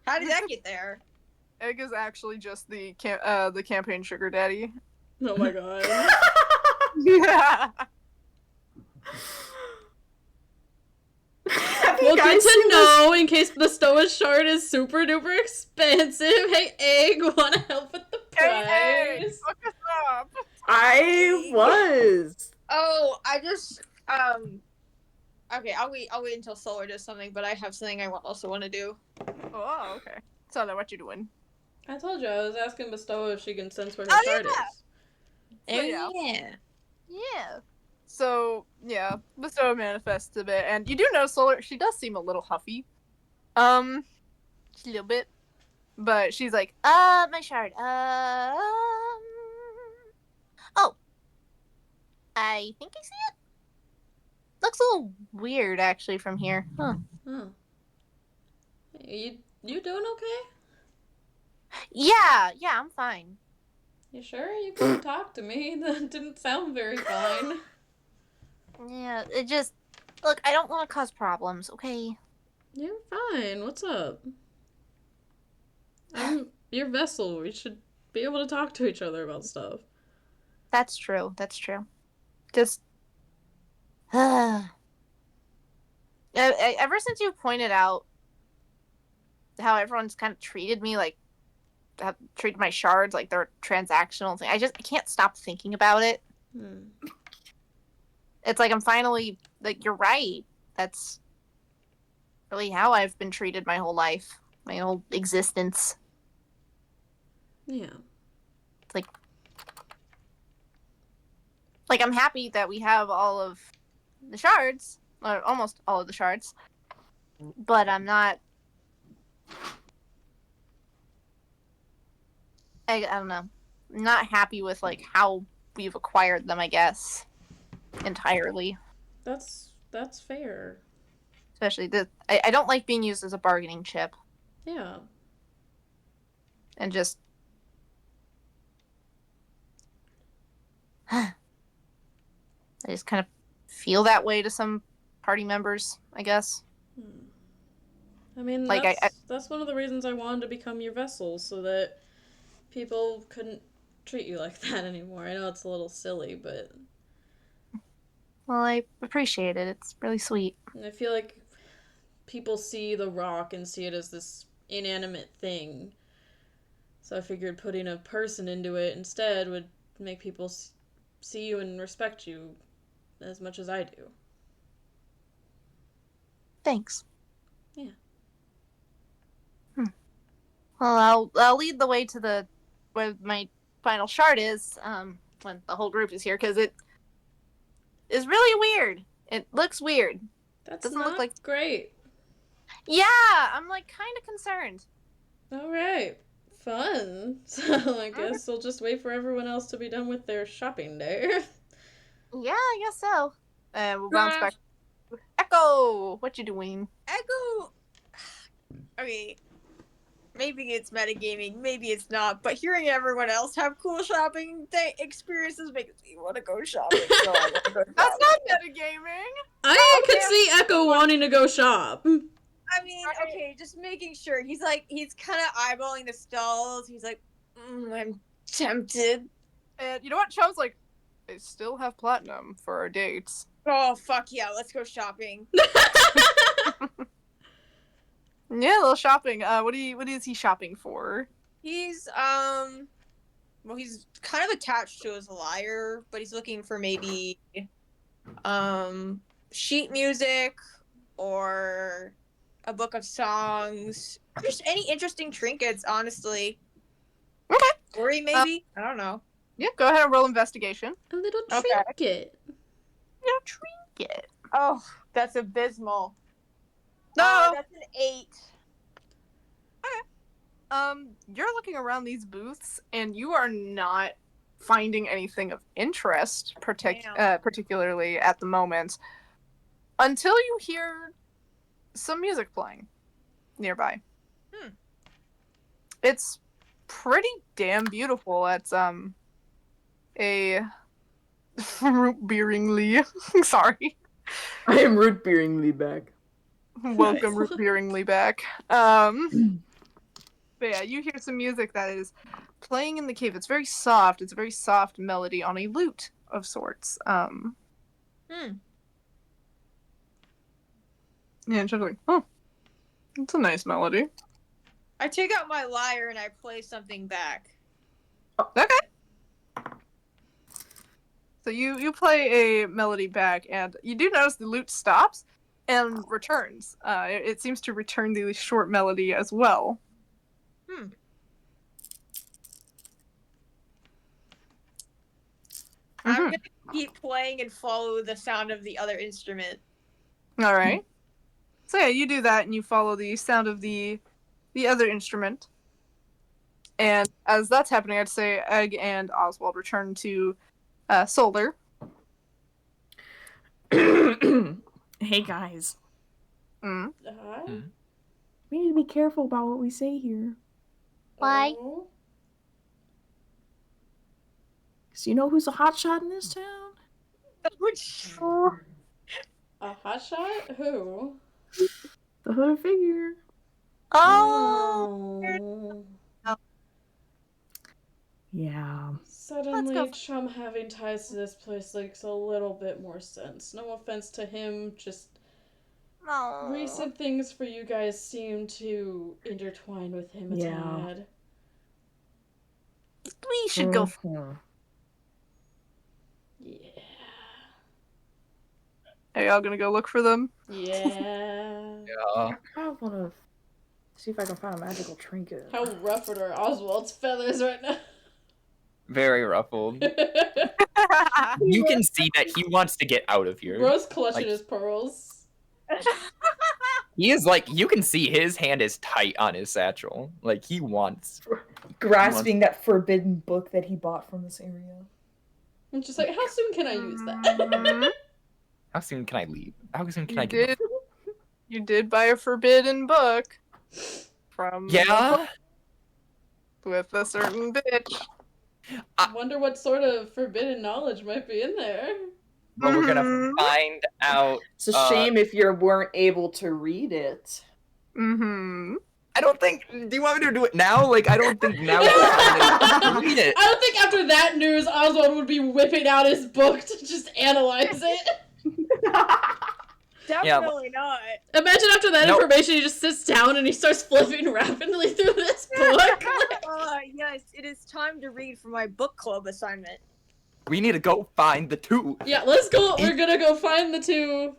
D: How did that get there?
C: Egg is actually just the campaign sugar daddy.
A: Oh my god.
C: Yeah.
B: Have you
A: Well, good
B: guys
A: to
B: seen
A: know in case the Stoa shard is super duper expensive. Hey, Egg, wanna help with the
C: Hey,
A: price?
C: fuck us up.
B: I was.
D: Oh, I just okay, I'll wait until Solar does something, but I have something I also want to do.
C: Oh, okay. So now what you doing?
A: I told you, I was asking Bestoa if she can sense where her
D: Oh,
A: shard
D: yeah.
A: is.
C: So, yeah.
D: Yeah.
C: Yeah. So, yeah, Bestow manifests a bit, and you do know Solar, she does seem a little huffy. Just a little bit. But she's like, my shard, oh. I think I see it. Looks a little weird, actually, from here. Huh.
A: Oh. Hey, you doing okay?
C: Yeah, I'm fine.
A: You sure? You can talk to me. That didn't sound very fine.
C: Yeah, it just... Look, I don't want to cause problems, okay?
A: You're fine. What's up? I'm your vessel. We should be able to talk to each other about stuff.
C: That's true. Just... Ever since you pointed out how everyone's kind of treated me like... Have treated my shards like they're a transactional thing, I can't stop thinking about it. It's like I'm finally... Like, you're right. That's
F: really how I've been treated my whole life, my whole existence.
A: Yeah.
F: It's like I'm happy that we have all of the shards, or almost all of the shards, but I'm not. I don't know. I'm not happy with like how we've acquired them, I guess, entirely.
A: That's fair.
F: Especially I don't like being used as a bargaining chip
A: Yeah.
F: and just I just kind of feel that way to some party members, I guess.
A: I mean,
F: Like,
A: that's one of the reasons I wanted to become your vessel, so that people couldn't treat you like that anymore. I know it's a little silly, but
F: Well, I appreciate it. It's really sweet.
A: I feel like people see the rock and see it as this inanimate thing. So I figured putting a person into it instead would make people see you and respect you as much as I do.
F: Thanks.
A: Yeah.
F: Well, I'll lead the way to where my final shard is when the whole group is here, because it is really weird. It looks weird.
A: That's
F: Doesn't
A: not
F: look like.
A: great.
F: Yeah, I'm like kind of concerned.
A: All right. Fun. So I guess we'll just wait for everyone else to be done with their shopping day.
F: Yeah, I guess so. We'll bounce back. Echo, what you doing?
D: Echo. Okay. Maybe it's metagaming, maybe it's not, but hearing everyone else have cool shopping experiences makes me want to go shopping. So I wanna go shopping.
C: That's not metagaming.
A: I could see Echo wanting to go shop.
D: I mean, okay, just making sure. He's kind of eyeballing the stalls. He's like, I'm tempted.
C: And you know what? Chum's like, they still have platinum for our dates.
D: Oh, fuck yeah, let's go shopping.
C: Yeah, a little shopping. What is he shopping for?
D: He's, well, he's kind of attached to his lyre, but he's looking for maybe, sheet music or a book of songs. Just any interesting trinkets, honestly.
C: Okay.
D: Story, maybe? I don't know.
C: Yeah, go ahead and roll investigation.
A: A little
D: Okay.
A: trinket.
F: Your trinket.
D: Oh, that's abysmal.
C: No.
D: That's an 8.
C: You're looking around these booths, and you are not finding anything of interest, particularly at the moment, until you hear some music playing nearby. It's pretty damn beautiful. It's a root beeringly. Sorry.
B: I am root beeringly back.
C: Welcome, root beeringly back. But yeah, you hear some music that is playing in the cave. It's very soft. It's a very soft melody on a lute of sorts. Yeah, and she's like, oh, it's a nice melody.
D: I take out my lyre and I play something back.
C: Okay. So you play a melody back, and you do notice the lute stops and returns. It seems to return the short melody as well.
D: I'm gonna keep playing and follow the sound of the other instrument.
C: All right. So yeah, you do that, and you follow the sound of the other instrument. And as that's happening, I'd say Egg and Oswald return to Solar.
B: Hey guys,
C: Mm.
A: Hi.
B: we need to be careful about what we say here.
F: Why?
A: Oh.
B: Cause you know who's a hotshot in this town?
A: A hotshot? Who?
B: The hooded figure.
F: Oh.
B: Yeah.
A: Suddenly, Chum having ties to this place makes a little bit more sense. No offense to him, just
F: No.
A: recent things for you guys seem to intertwine with him a
B: Yeah.
A: tad.
F: We should go.
A: Yeah.
C: Are y'all gonna go look for them?
A: Yeah.
E: Yeah.
B: I want to see if I can find a magical trinket.
A: How ruffled are Oswald's feathers right now?
E: Very ruffled. You can see that he wants to get out of here.
A: Bro's clutching
E: Like-
A: his pearls.
E: He is like, you can see his hand is tight on his satchel. Like, he wants.
G: Grasping that forbidden book that he bought from this area.
A: I'm just like, how soon can I use that?
E: How soon can I leave? How soon can
C: You
E: I get?
C: did. You did buy a forbidden book from
E: Yeah.
C: with a certain bitch.
A: I wonder what sort of forbidden knowledge might be in there.
E: Well, we're gonna
C: Mhm.
E: find out.
G: It's a shame if you weren't able to read
C: Mm-hmm.
E: I don't think. Do you want me to do it now? Like, I don't think now. Is the time to read it.
A: I don't think after that news, Oswald would be whipping out his book to just analyze it.
D: Definitely not.
A: Imagine after that
E: Nope.
A: information, he just sits down and he starts flipping rapidly through this book.
D: Yes, it is time to read for my book club assignment.
E: We need to go find the two.
A: Yeah, let's go. We're gonna go find the two.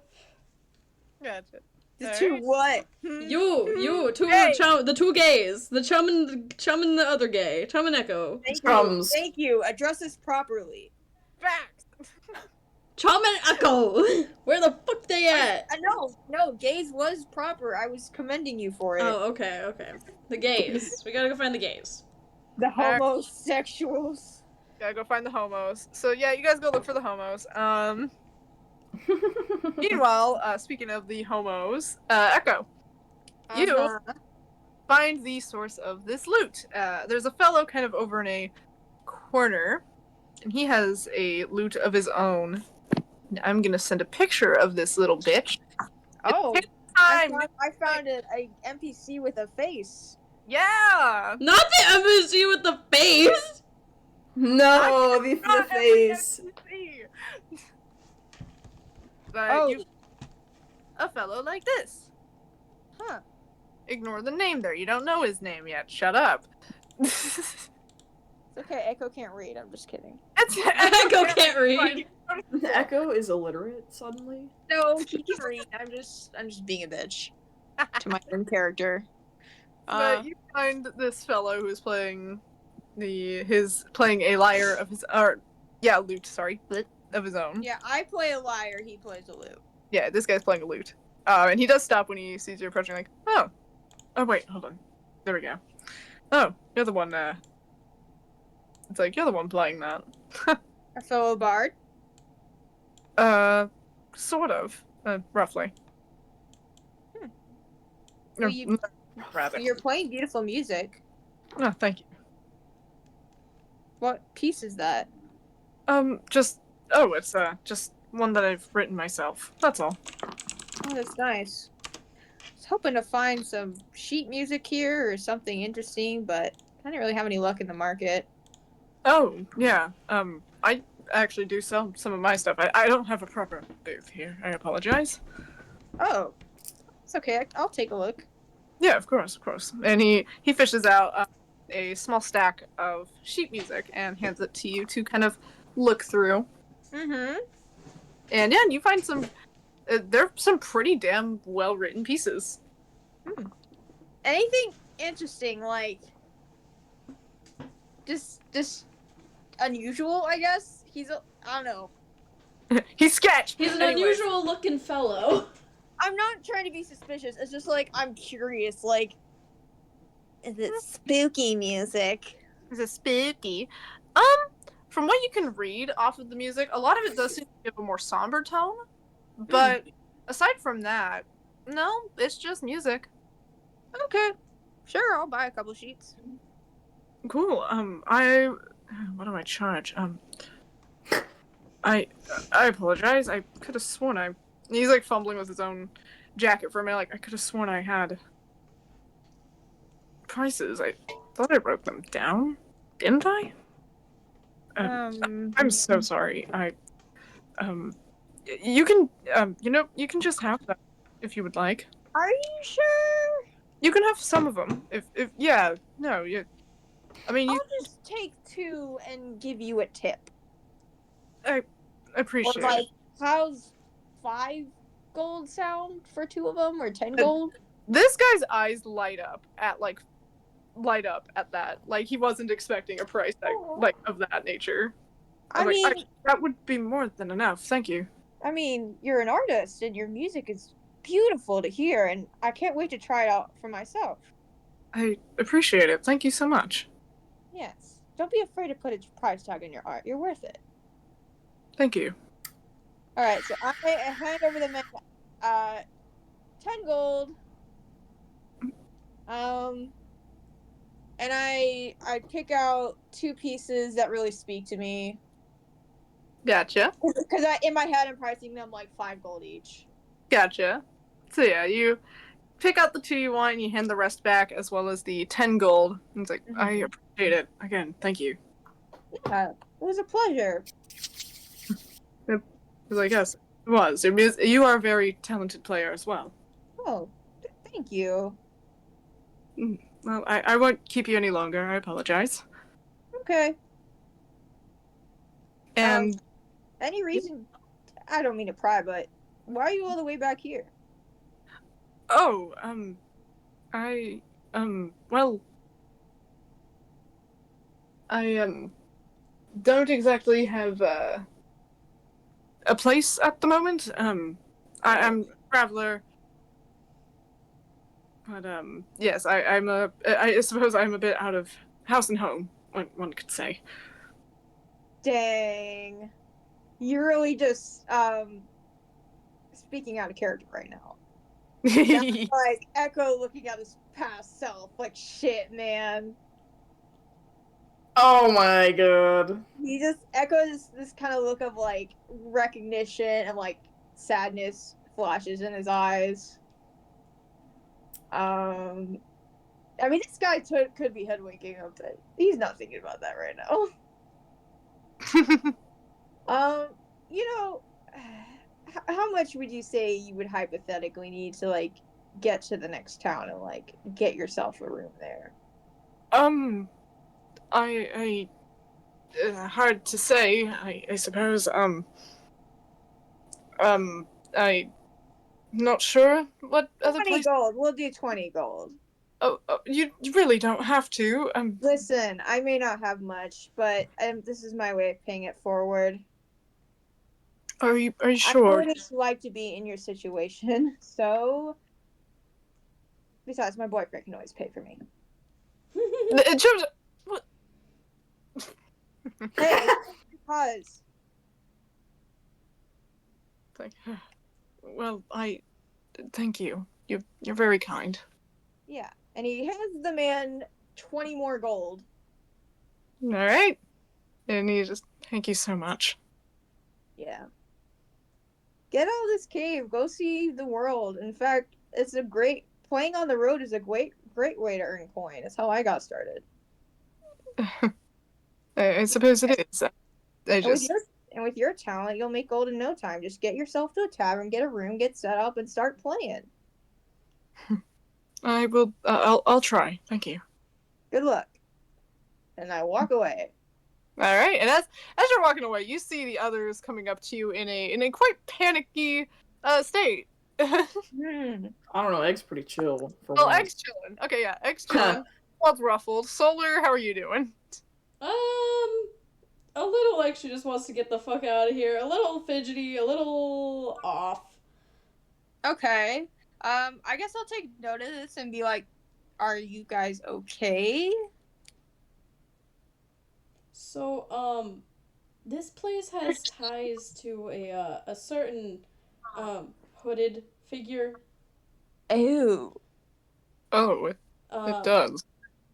C: Gotcha.
D: The two what?
A: Two chum, the two gays, the chum and the other gay, Chum and Echo.
D: Thank you.
G: Chums.
D: Thank you. Address this properly.
A: Chum and Echo. Where the fuck they at?
D: No, gays was proper. I was commending you for it.
A: Oh, okay. The gays. We gotta go find the gays.
D: The homosexuals.
C: Gotta go find the homos. So yeah, you guys go look for the homos. Meanwhile, speaking of the homos, Echo, you
D: Uh-huh.
C: find the source of this loot. There's a fellow kind of over in a corner, and he has a loot of his own. I'm gonna send a picture of this little bitch.
D: Oh,
C: Time.
D: I found a NPC with a face.
C: Yeah.
A: Not the MSG with the face.
G: No, the face.
C: But
D: Oh.
C: you, a fellow like this.
D: Huh.
C: Ignore the name there. You don't know his name yet. Shut up.
D: It's okay, Echo can't read. I'm just kidding.
A: Echo can't read.
G: Echo is illiterate suddenly.
D: No, he can read. I'm just being a bitch to my own character.
C: But you find this fellow who's playing playing a lyre of his lute, sorry, of his own.
D: Yeah, I play a lyre. He plays a lute.
C: Yeah, this guy's playing a lute. And he does stop when he sees you approaching, like, oh wait, hold on, there we go. Oh, you're the one. It's like you're the one playing that.
D: A fellow bard.
C: Sort of, roughly.
D: Well,
C: Rather.
D: You're playing beautiful music.
C: Oh, thank you.
D: What piece is that?
C: It's just one that I've written myself. That's all.
D: Oh, that's nice. I was hoping to find some sheet music here or something interesting, but I didn't really have any luck in the market.
C: Oh, yeah. I actually do sell some of my stuff. I don't have a proper booth here. I apologize.
D: Oh, it's okay. I'll take a look.
C: Yeah, of course. And he fishes out a small stack of sheet music and hands it to you to kind of look through.
D: Mm-hmm.
C: And yeah, you find some. They're some pretty damn well-written pieces.
D: Anything interesting, like just unusual, I guess? I don't know.
C: He's sketched.
A: He's an
C: Anyways.
A: unusual looking fellow.
D: I'm not trying to be suspicious. It's just like I'm curious. Like, is it spooky music?
C: Is it spooky? From what you can read off of the music, a lot of it does seem to give a more somber tone. But aside from that, no, it's just music.
D: Okay, sure. I'll buy a couple sheets.
C: Cool. What do I charge? I apologize. I could have sworn he's like fumbling with his own jacket for a minute. Like, I could have sworn I had prices. I thought I wrote them down. Didn't I? I'm so sorry. You can, you can just have them if you would like.
D: Are you sure?
C: You can have some of them. I mean,
D: I'll just take 2 and give you a tip.
C: I appreciate
D: Or like,
C: it.
D: how's 5 gold sound for 2 of them, or 10 gold?
C: This guy's eyes light up at that. Like he wasn't expecting a price like of that nature.
D: I mean,
C: that would be more than enough. Thank you.
D: I mean, you're an artist and your music is beautiful to hear, and I can't wait to try it out for myself.
C: I appreciate it. Thank you so much.
D: Yes. Don't be afraid to put a price tag on your art. You're worth it.
C: Thank you.
D: Alright, so I hand over the men 10 gold. And I pick out 2 pieces that really speak to me.
C: Gotcha.
D: Because in my head I'm pricing them like 5 gold each.
C: Gotcha. So yeah, you pick out the 2 you want and you hand the rest back, as well as the 10 gold. And it's like, I appreciate it. Again, thank you.
D: Yeah, it was a pleasure.
C: Because I guess it was. You are a very talented player as well.
D: Oh, thank you.
C: Well, I won't keep you any longer. I apologize.
D: Okay.
C: And
D: any reason? I don't mean to pry, but why are you all the way back here?
C: well, I don't exactly have a place at the moment. I'm a traveler. But yes, I suppose I'm a bit out of house and home, one could say.
D: Dang. You're really just speaking out of character right now. That's like Echo looking at his past self, like, shit, man.
B: Oh my god.
D: He just echoes this kind of look of like recognition and like sadness flashes in his eyes. I mean, this guy could be hoodwinking him, but he's not thinking about that right now. You know, how much would you say you would hypothetically need to like get to the next town and like get yourself a room there?
C: I hard to say. I suppose. I'm not sure what other
D: 20
C: place.
D: gold. We'll do 20 gold.
C: Oh, you really don't have to.
D: Listen, I may not have much, but this is my way of paying it forward.
C: Are you sure?
D: I would like to be in your situation, so. Besides, my boyfriend can always pay for me.
C: What?
D: Hey, pause.
C: Well, thank you. You're very kind.
D: Yeah, and he hands the man 20 more gold.
C: All right, and he just thank you so much.
D: Yeah. Get out of this cave. Go see the world. In fact, it's a great playing on the road is a great way to earn coin. That's how I got started.
C: I suppose it is.
D: And with your talent, you'll make gold in no time. Just get yourself to a tavern, get a room, get set up, and start playing.
C: I will. I'll try. Thank you.
D: Good luck. And I walk away.
C: All right, and as you're walking away, you see the others coming up to you in a quite panicky state.
B: I don't know. Egg's pretty chill.
C: Egg's chilling. Okay, yeah, Egg's chilling. World's ruffled. Solar, how are you doing?
A: A little like she just wants to get the fuck out of here. A little fidgety, a little off.
D: Okay. I guess I'll take note of this and be like, are you guys okay?
A: So, this place has ties to a certain, hooded figure.
D: Ew.
C: Oh, it does.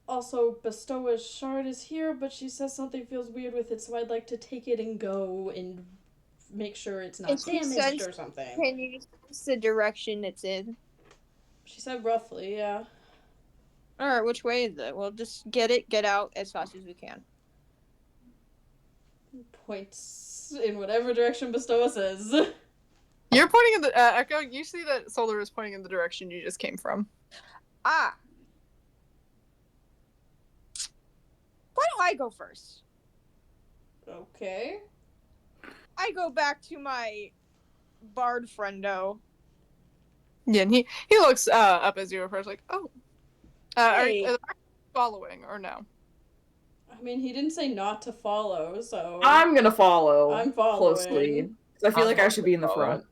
A: Also, Bestowa's shard is here, but she says something feels weird with it, so I'd like to take it and go and make sure it's not damaged or something.
D: Can you sense the direction it's in?
A: She said roughly, yeah.
D: Alright, which way is it? We'll just get out as fast as we can.
A: Points in whatever direction Bestowa says.
C: You're pointing in the Echo. You see that Solar is pointing in the direction you just came from.
D: Ah. Why don't I go first?
A: Okay.
D: I go back to my bard friendo
C: Yeah, and he looks up as you approach, like, oh,
D: Hey.
C: are you following or no?
A: I mean, he didn't say not to follow, so
B: I'm gonna follow
A: I'm
B: closely.
A: following.
B: 'Cause I feel like I
E: Oswald
B: should be in the
E: follow.
B: front.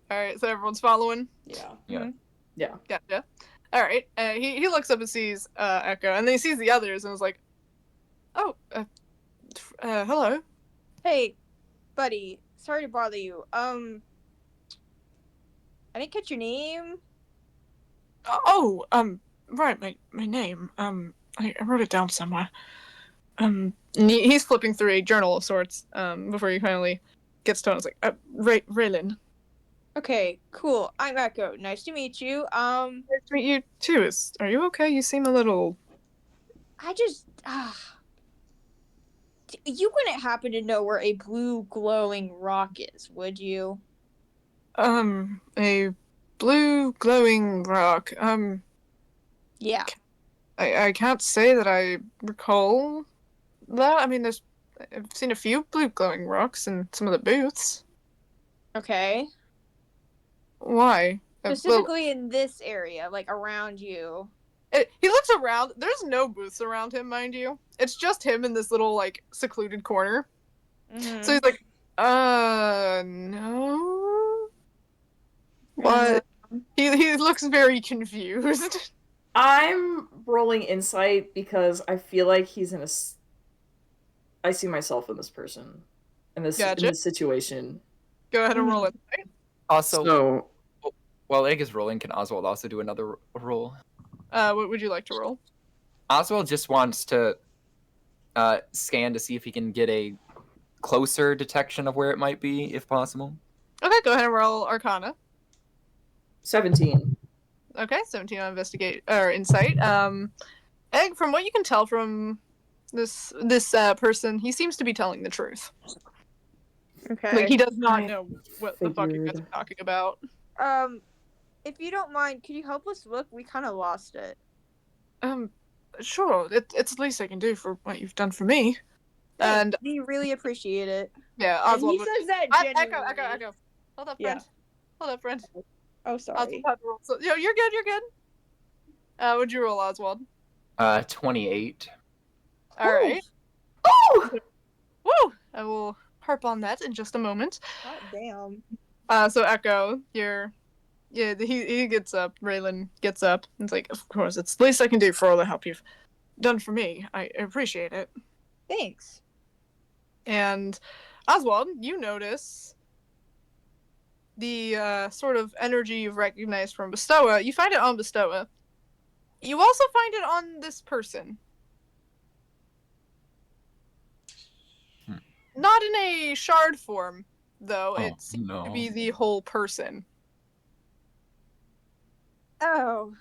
C: All right, so everyone's following.
A: Yeah.
E: Yeah.
B: Yeah.
C: Gotcha. All right, he looks up and sees Echo, and then he sees the others and is like, oh, hello.
D: Hey, buddy. Sorry to bother you. I didn't catch your name.
C: Oh, right, my name. I wrote it down somewhere. And he's flipping through a journal of sorts. Before he finally gets to it, it's like, Raylan.
D: Okay, cool. I'm Echo. Nice to meet you.
C: Nice to meet you too. Are you okay? You seem a little.
D: I just you wouldn't happen to know where a blue glowing rock is, would you?
C: A blue glowing rock.
D: Yeah.
C: I can't say that I recall that. I mean, I've seen a few blue glowing rocks in some of the booths.
D: Okay.
C: Why?
D: Specifically in this area, like around you.
C: He looks around. There's no booths around him, mind you. It's just him in this little, like, secluded corner.
D: Mm-hmm.
C: So he's like, no? What? He looks very confused.
B: I'm rolling insight because I feel like he's in a. I see myself in this person, in this situation.
C: Go ahead and roll it.
E: Also,
B: So
E: while Egg is rolling, can Oswald also do another roll?
C: What would you like to roll?
E: Oswald just wants to scan to see if he can get a closer detection of where it might be, if possible.
C: Okay, go ahead and roll Arcana.
B: 17.
C: Okay, 17 on investigate or insight. Egg, from what you can tell from this person, he seems to be telling the truth.
D: Okay.
C: Like, he does not know what the fuck you guys
B: figured.
C: are talking about.
D: If you don't mind, could you help us look? We kind of lost it.
C: Sure. It's the least I can do for what you've done for me.
D: Thanks.
C: And
D: We really appreciate it.
C: yeah,
D: And
C: Oswald.
D: he says that genuinely.
C: Echo. Hold up,
D: Yeah.
C: friend. Hold up, friend.
D: Oh, sorry.
C: Oswald had to roll. So, you're good. You're good. What'd you roll, Oswald?
E: 28.
C: All right.
B: Oh!
C: Woo! I will harp on that in just a moment.
D: God damn.
C: So Echo, he gets up. Raylan gets up. And it's like, of course, it's the least I can do for all the help you've done for me. I appreciate it.
D: Thanks.
C: And Oswald, you notice the sort of energy you've recognized from Bestoa. You find it on Bestoa. You also find it on this person. Not in a shard form, though.
E: Oh,
C: It seems
E: no.
C: to be the whole person.
D: Oh.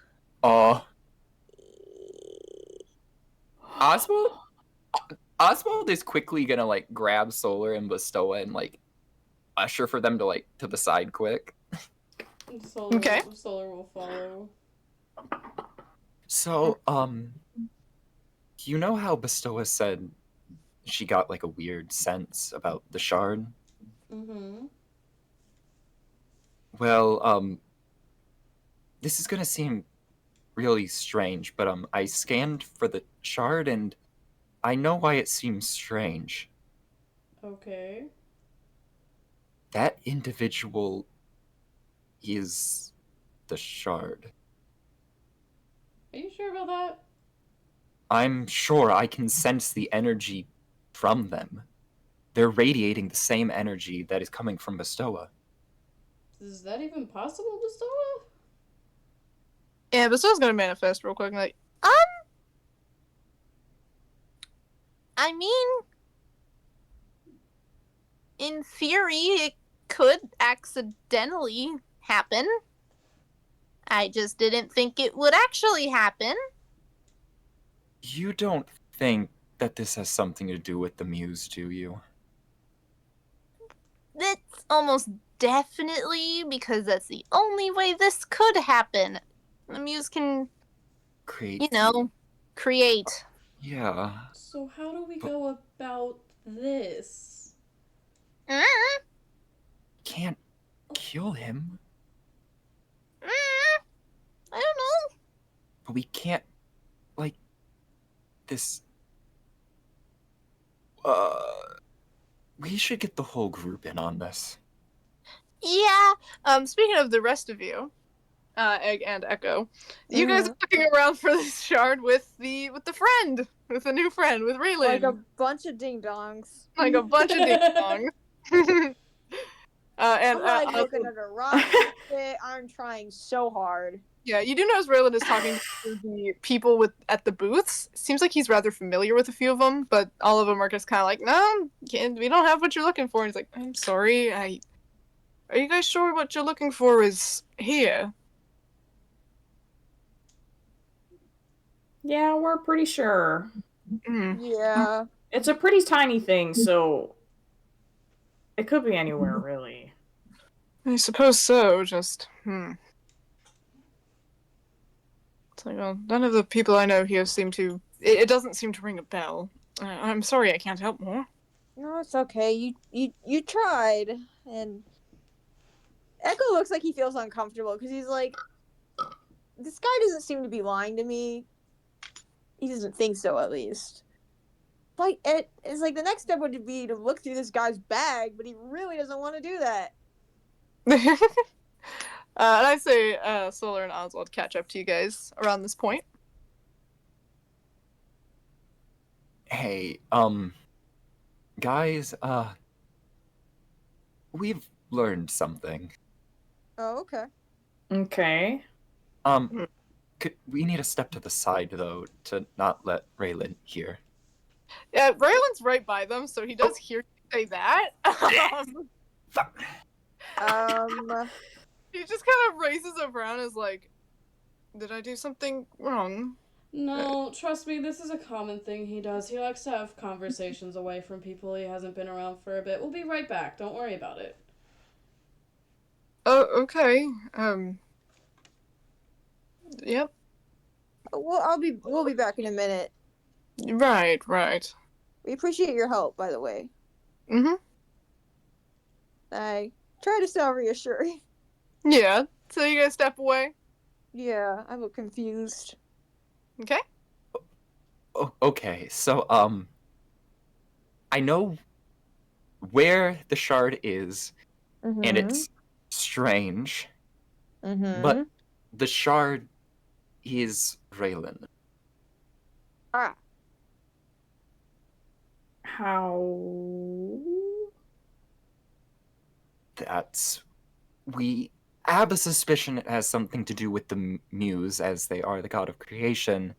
E: Oswald is quickly gonna like grab Solar and Bestoa and like usher for them to like to the side quick.
C: Okay.
A: Solar will follow.
E: So, you know how Bestoa said she got like a weird sense about the shard?
A: Mm-hmm.
E: Well, this is gonna seem really strange, but I scanned for the shard and I know why it seems strange.
A: Okay.
E: That individual is the shard.
A: Are you sure about that?
E: I'm sure I can sense the energy from them. They're radiating the same energy that is coming from Bestoa.
A: Is that even possible, Bestoa?
C: Yeah, Bestoa's gonna manifest real quick. Like,
F: I mean, in theory, it could accidentally happen. I just didn't think it would actually happen.
E: You don't think that this has something to do with the muse, do you?
F: It's almost definitely because that's the only way this could happen. The muse can,
E: Create.
F: create.
E: Yeah.
A: So how do we go about this?
E: Can't kill him. we can't, like, this. We should get the whole group in on this.
F: Yeah.
C: Speaking of the rest of you, Egg and Echo, you guys are looking around for this shard with the friend, with a new friend, with Raylan.
D: Like a bunch of ding dongs.
C: Like a bunch of ding dongs.
D: I'm like looking under rocks and shit. I'm trying so hard.
C: Yeah, you do notice Raylan is talking to the people at the booths. Seems like he's rather familiar with a few of them, but all of them are just kind of like, no, we don't have what you're looking for. And he's like, I'm sorry, are you guys sure what you're looking for is here?
B: Yeah, we're pretty sure.
D: Yeah.
B: It's a pretty tiny thing, so it could be anywhere, really.
C: I suppose so, just, It's like, well, none of the people I know here seem to... It doesn't seem to ring a bell. I'm sorry I can't help more.
D: No, it's okay. You tried. And Echo looks like he feels uncomfortable because he's like, this guy doesn't seem to be lying to me. He doesn't think so, at least. Like, it's like the next step would be to look through this guy's bag, but he really doesn't want to do that.
C: And I say Solar and Oswald catch up to you guys around this point.
E: Hey, guys, we've learned something.
D: Oh, okay.
B: Okay.
E: We need to step to the side, though, to not let Raylan hear.
C: Yeah, Raylan's right by them, so he does hear you say that. He just kind of raises a brow and is like, did I do something wrong?
A: No, trust me, this is a common thing he does. He likes to have conversations away from people he hasn't been around for a bit. We'll be right back. Don't worry about it.
C: Oh, okay. Yep.
D: Well, we'll be back in a minute.
C: Right.
D: We appreciate your help, by the way.
C: Mm-hmm.
D: I try to sound reassuring.
C: Yeah. So you guys step away?
D: Yeah, I look confused.
C: Okay.
E: Okay, so, I know where the shard is, and it's strange, but the shard is Raylan.
D: Ah.
B: How?
E: We have a suspicion it has something to do with the Muse, as they are the god of creation,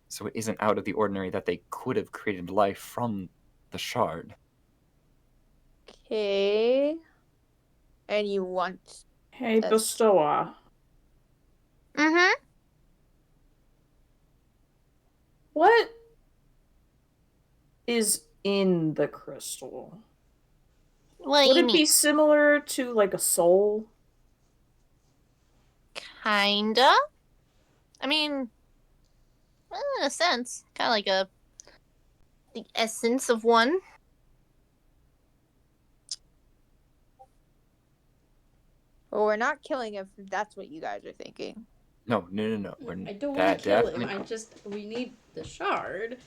E: so it isn't out of the ordinary that they could have created life from the shard.
D: Okay. And you want...
B: Hey, Bestoa.
F: Mm-hmm.
B: What is in the crystal?
F: What
B: Would
F: do you
B: it be
F: mean?
B: similar to, like, a soul?
F: Kinda. I mean, in a sense, kind of like the essence of one.
D: Well, we're not killing him if that's what you guys are thinking.
E: No.
A: I don't want to kill him. We need the shard.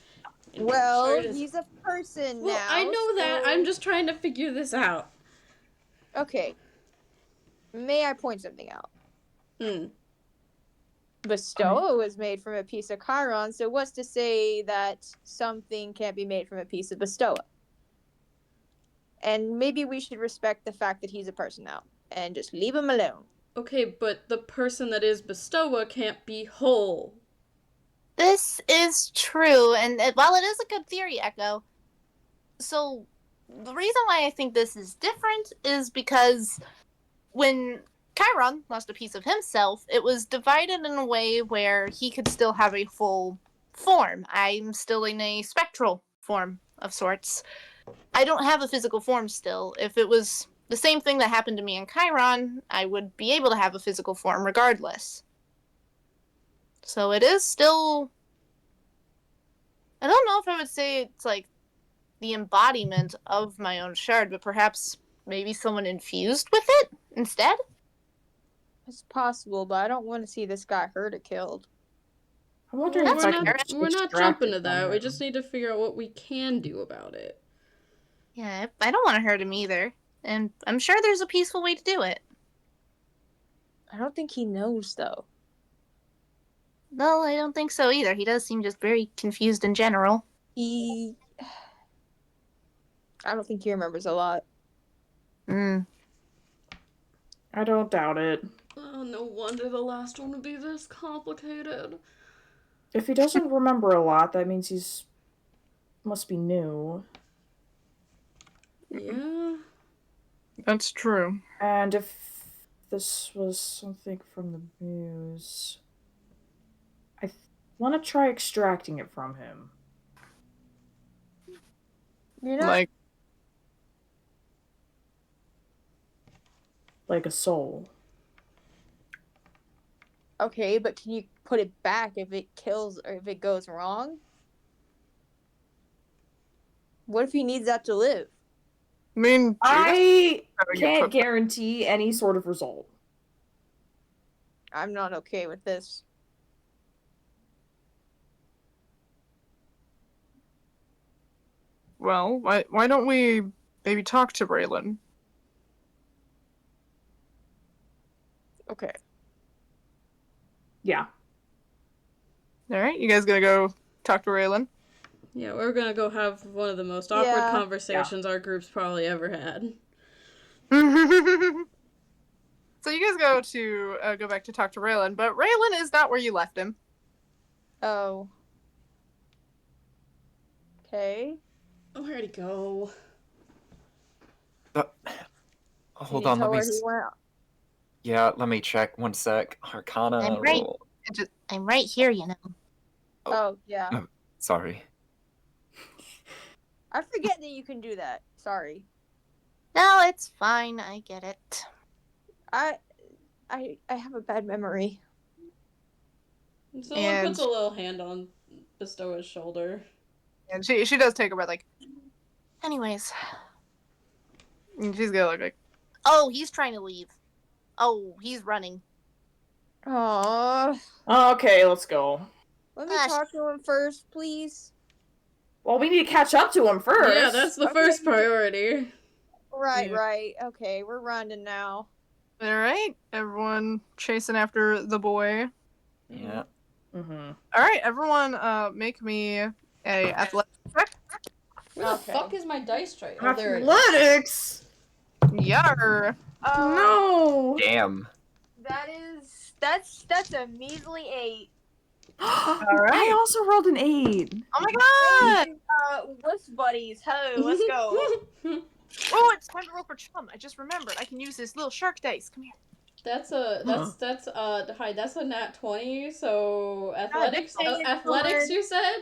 D: Well, he's a person now.
A: I know that. I'm just trying to figure this out.
D: Okay. May I point something out? Bestoa was made from a piece of Chiron, so what's to say that something can't be made from a piece of Bestoa? And maybe we should respect the fact that he's a person now, and just leave him alone.
A: Okay, but the person that is Bestoa can't be whole.
F: This is true, and while it is a good theory, Echo, so the reason why I think this is different is because when Chiron lost a piece of himself, it was divided in a way where he could still have a full form. I'm still in a spectral form of sorts. I don't have a physical form still. If it was the same thing that happened to me in Chiron, I would be able to have a physical form regardless. So it is still... I don't know if I would say it's like the embodiment of my own shard, but perhaps maybe someone infused with it instead?
D: It's possible, but I don't want to see this guy hurt or killed.
B: I'm wondering if I can
A: We're not
B: extract
A: jumping
B: it
A: to
B: from
A: that. We
B: him.
A: just need to figure out what we can do about it.
F: Yeah, I don't want to hurt him either. And I'm sure there's a peaceful way to do it.
D: I don't think he knows though.
F: No, I don't think so either. He does seem just very confused in general.
D: I don't think he remembers a lot.
F: Hmm.
B: I don't doubt it.
A: Oh, no wonder the last one would be this complicated.
B: If he doesn't remember a lot, that means he's must be new.
A: Yeah.
C: That's true.
B: And if this was something from the muse, I want to try extracting it from him.
D: You're not
B: Like a soul.
D: okay, but can you put it back if it kills or if it goes wrong? What if he needs that to live?
C: I mean,
B: I
C: gotta get
B: can't
C: put-
B: guarantee any sort of result.
D: I'm not okay with this.
C: Well, why don't we maybe talk to Braylon?
D: Okay.
B: Yeah.
C: All right, you guys gonna go talk to Braylon?
A: Yeah, we're gonna go have one of the most awkward
D: Yeah.
A: conversations our group's probably ever had.
C: So you guys go back to talk to Raylan, but Raylan is not where you left him.
D: Oh. Okay.
A: Where'd he go?
E: Hold
D: Can you
E: on,
D: tell
E: let me.
D: where he went?
E: Yeah, let me check. One sec. Arcana.
F: I'm right.
E: roll.
F: I'm right here, you know.
D: Oh, yeah.
E: Oh. Sorry.
D: I forget that you can do that. Sorry.
F: No, it's fine. I get it.
D: I have a bad memory.
A: Someone
C: And-
A: puts a little hand on Bestowa's shoulder.
C: And she does take a breath, like,
F: Anyways.
C: and she's gonna look like,
F: Oh, he's trying to leave. Oh, he's running.
D: Aww.
B: Okay, let's go.
D: Let me
F: Gosh.
D: talk to him first, please.
B: Well, we need to catch up to him first.
A: Yeah, that's the
D: Okay.
A: first priority.
D: Right,
C: Yeah.
D: right. Okay, we're running now.
C: all right, everyone chasing after the boy.
E: Yeah.
B: Mm-hmm.
C: All right, everyone, make me a athletic check.
A: Where the
D: Okay.
A: fuck is my dice tray? Oh, there it is.
B: Athletics.
C: Yar.
B: No.
E: Damn.
D: That's a measly 8.
C: right.
B: I also rolled an 8.
C: Oh my god!
D: What's buddies? Ho, let's go.
C: Oh, it's time to roll for chum. I just remembered. I can use this little shark dice. Come here.
A: That's a nat 20, so athletics
D: dang it,
A: athletics
D: Lauren.
A: you said?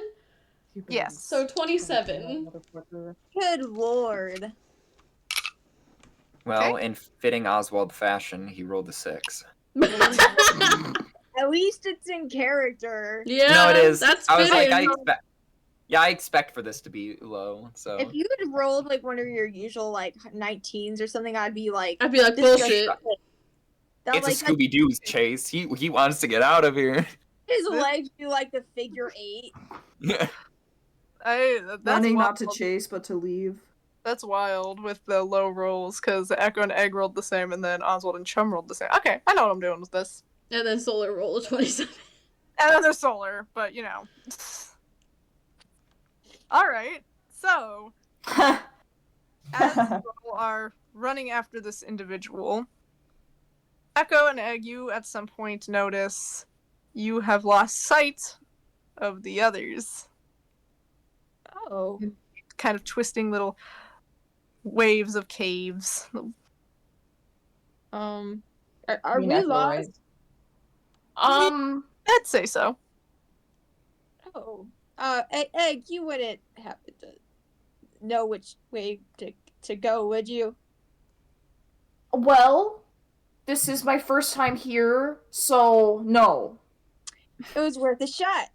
C: Yes.
A: So 27.
D: Good lord.
E: Well, in fitting Oswald fashion, he rolled a 6.
D: At least it's in character.
A: Yeah,
E: No, it is.
A: That's
E: I was like,
A: fitting.
E: I expect for this to be low. So
D: If you had rolled like one of your usual like 19s or something, I'd be like,
A: I'd be like,
D: this is
A: bullshit.
D: that,
E: it's
D: like,
E: a Scooby Doo's chase. He wants to get out of here.
D: his legs do like the figure 8.
E: Yeah.
C: That's
B: Running
C: wild.
B: not to chase, but to leave.
C: That's wild with the low rolls, because Echo and Egg rolled the same, and then Oswald and Chum rolled the same. Okay, I know what I'm doing with this.
A: And then Solar roll a 27.
C: And then there's Solar, but you know. Alright, so, as you are running after this individual, Echo and Egg, you at some point notice you have lost sight of the others.
D: Oh.
C: Kind of twisting little waves of caves.
D: Are
B: I mean,
D: we
B: Echo,
D: lost?
B: right?
C: I'd say so.
D: Oh. Egg, you wouldn't happen to know which way to go, would you?
B: Well, this is my first time here, so no.
D: It was worth a shot.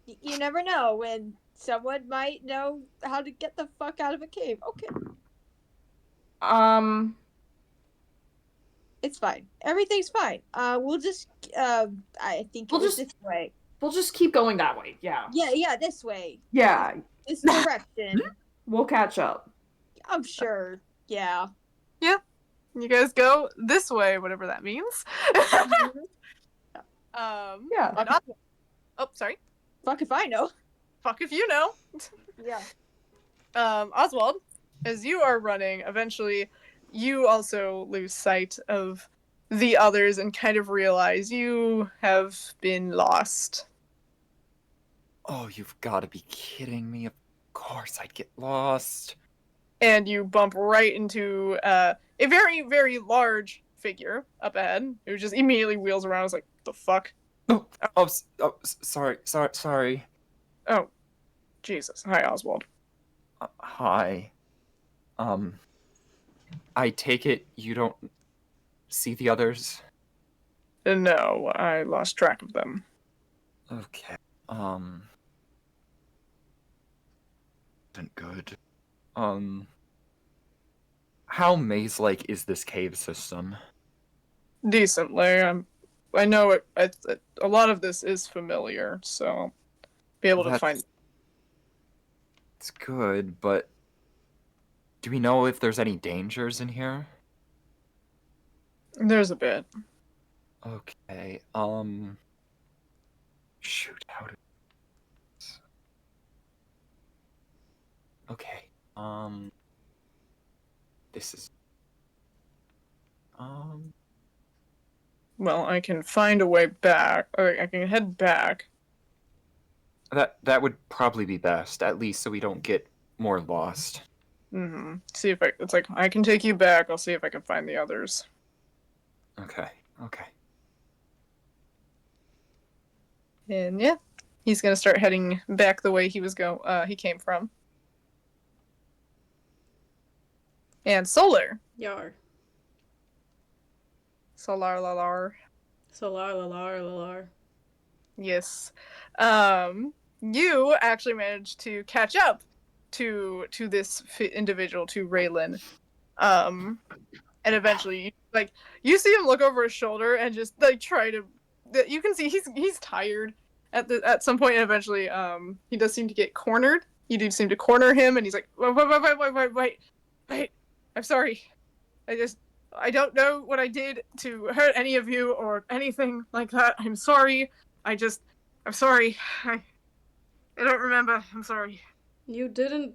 D: You never know when someone might know how to get the fuck out of a cave. Okay. It's fine. Everything's fine. We'll just I think
B: We'll
D: it was
B: just-
D: this way.
B: We'll just keep going that way. Yeah.
D: Yeah, this way.
B: Yeah.
D: This direction.
B: We'll catch up.
D: I'm sure. Yeah.
C: You guys go this way, whatever that means.
B: Yeah.
C: and Oswald- oh, sorry.
D: Fuck if I know.
C: Fuck if you know.
D: Yeah.
C: Oswald, as you are running, eventually you also lose sight of the others and kind of realize you have been lost.
E: Oh, you've got to be kidding me. Of course I'd get lost.
C: And you bump right into a very, very large figure up ahead who just immediately wheels around. Is like, the fuck?
E: Sorry.
C: Oh, Jesus. Hi, Oswald.
E: Hi. I take it you don't see the others?
C: No, I lost track of them.
E: Okay. Isn't good. How maze-like is this cave system?
C: Decently. I know a lot of this is familiar, so I'll be able to find.
E: It's good, but do we know if there's any dangers in here?
C: There's a bit.
E: Okay. Shoot, how do... Okay. This is...
C: Well, I can find a way back. Or I can head back.
E: That would probably be best, at least so we don't get more lost.
C: Mm-hmm. See if it's like, I can take you back. I'll see if I can find the others.
E: Okay.
C: And yeah, he's gonna start heading back the way he came from. And Solar.
A: Yar.
C: Solar Lalar.
A: Solar, lalar, lalar.
C: Yes. You actually managed to catch up to this individual, to Raylan. And eventually, you see him look over his shoulder and just try to. You can see he's tired at some point, and eventually, he does seem to get cornered. You do seem to corner him, and he's like, wait. I'm sorry. I don't know what I did to hurt any of you or anything like that. I'm sorry. I'm sorry. I don't remember. I'm sorry.
A: You didn't.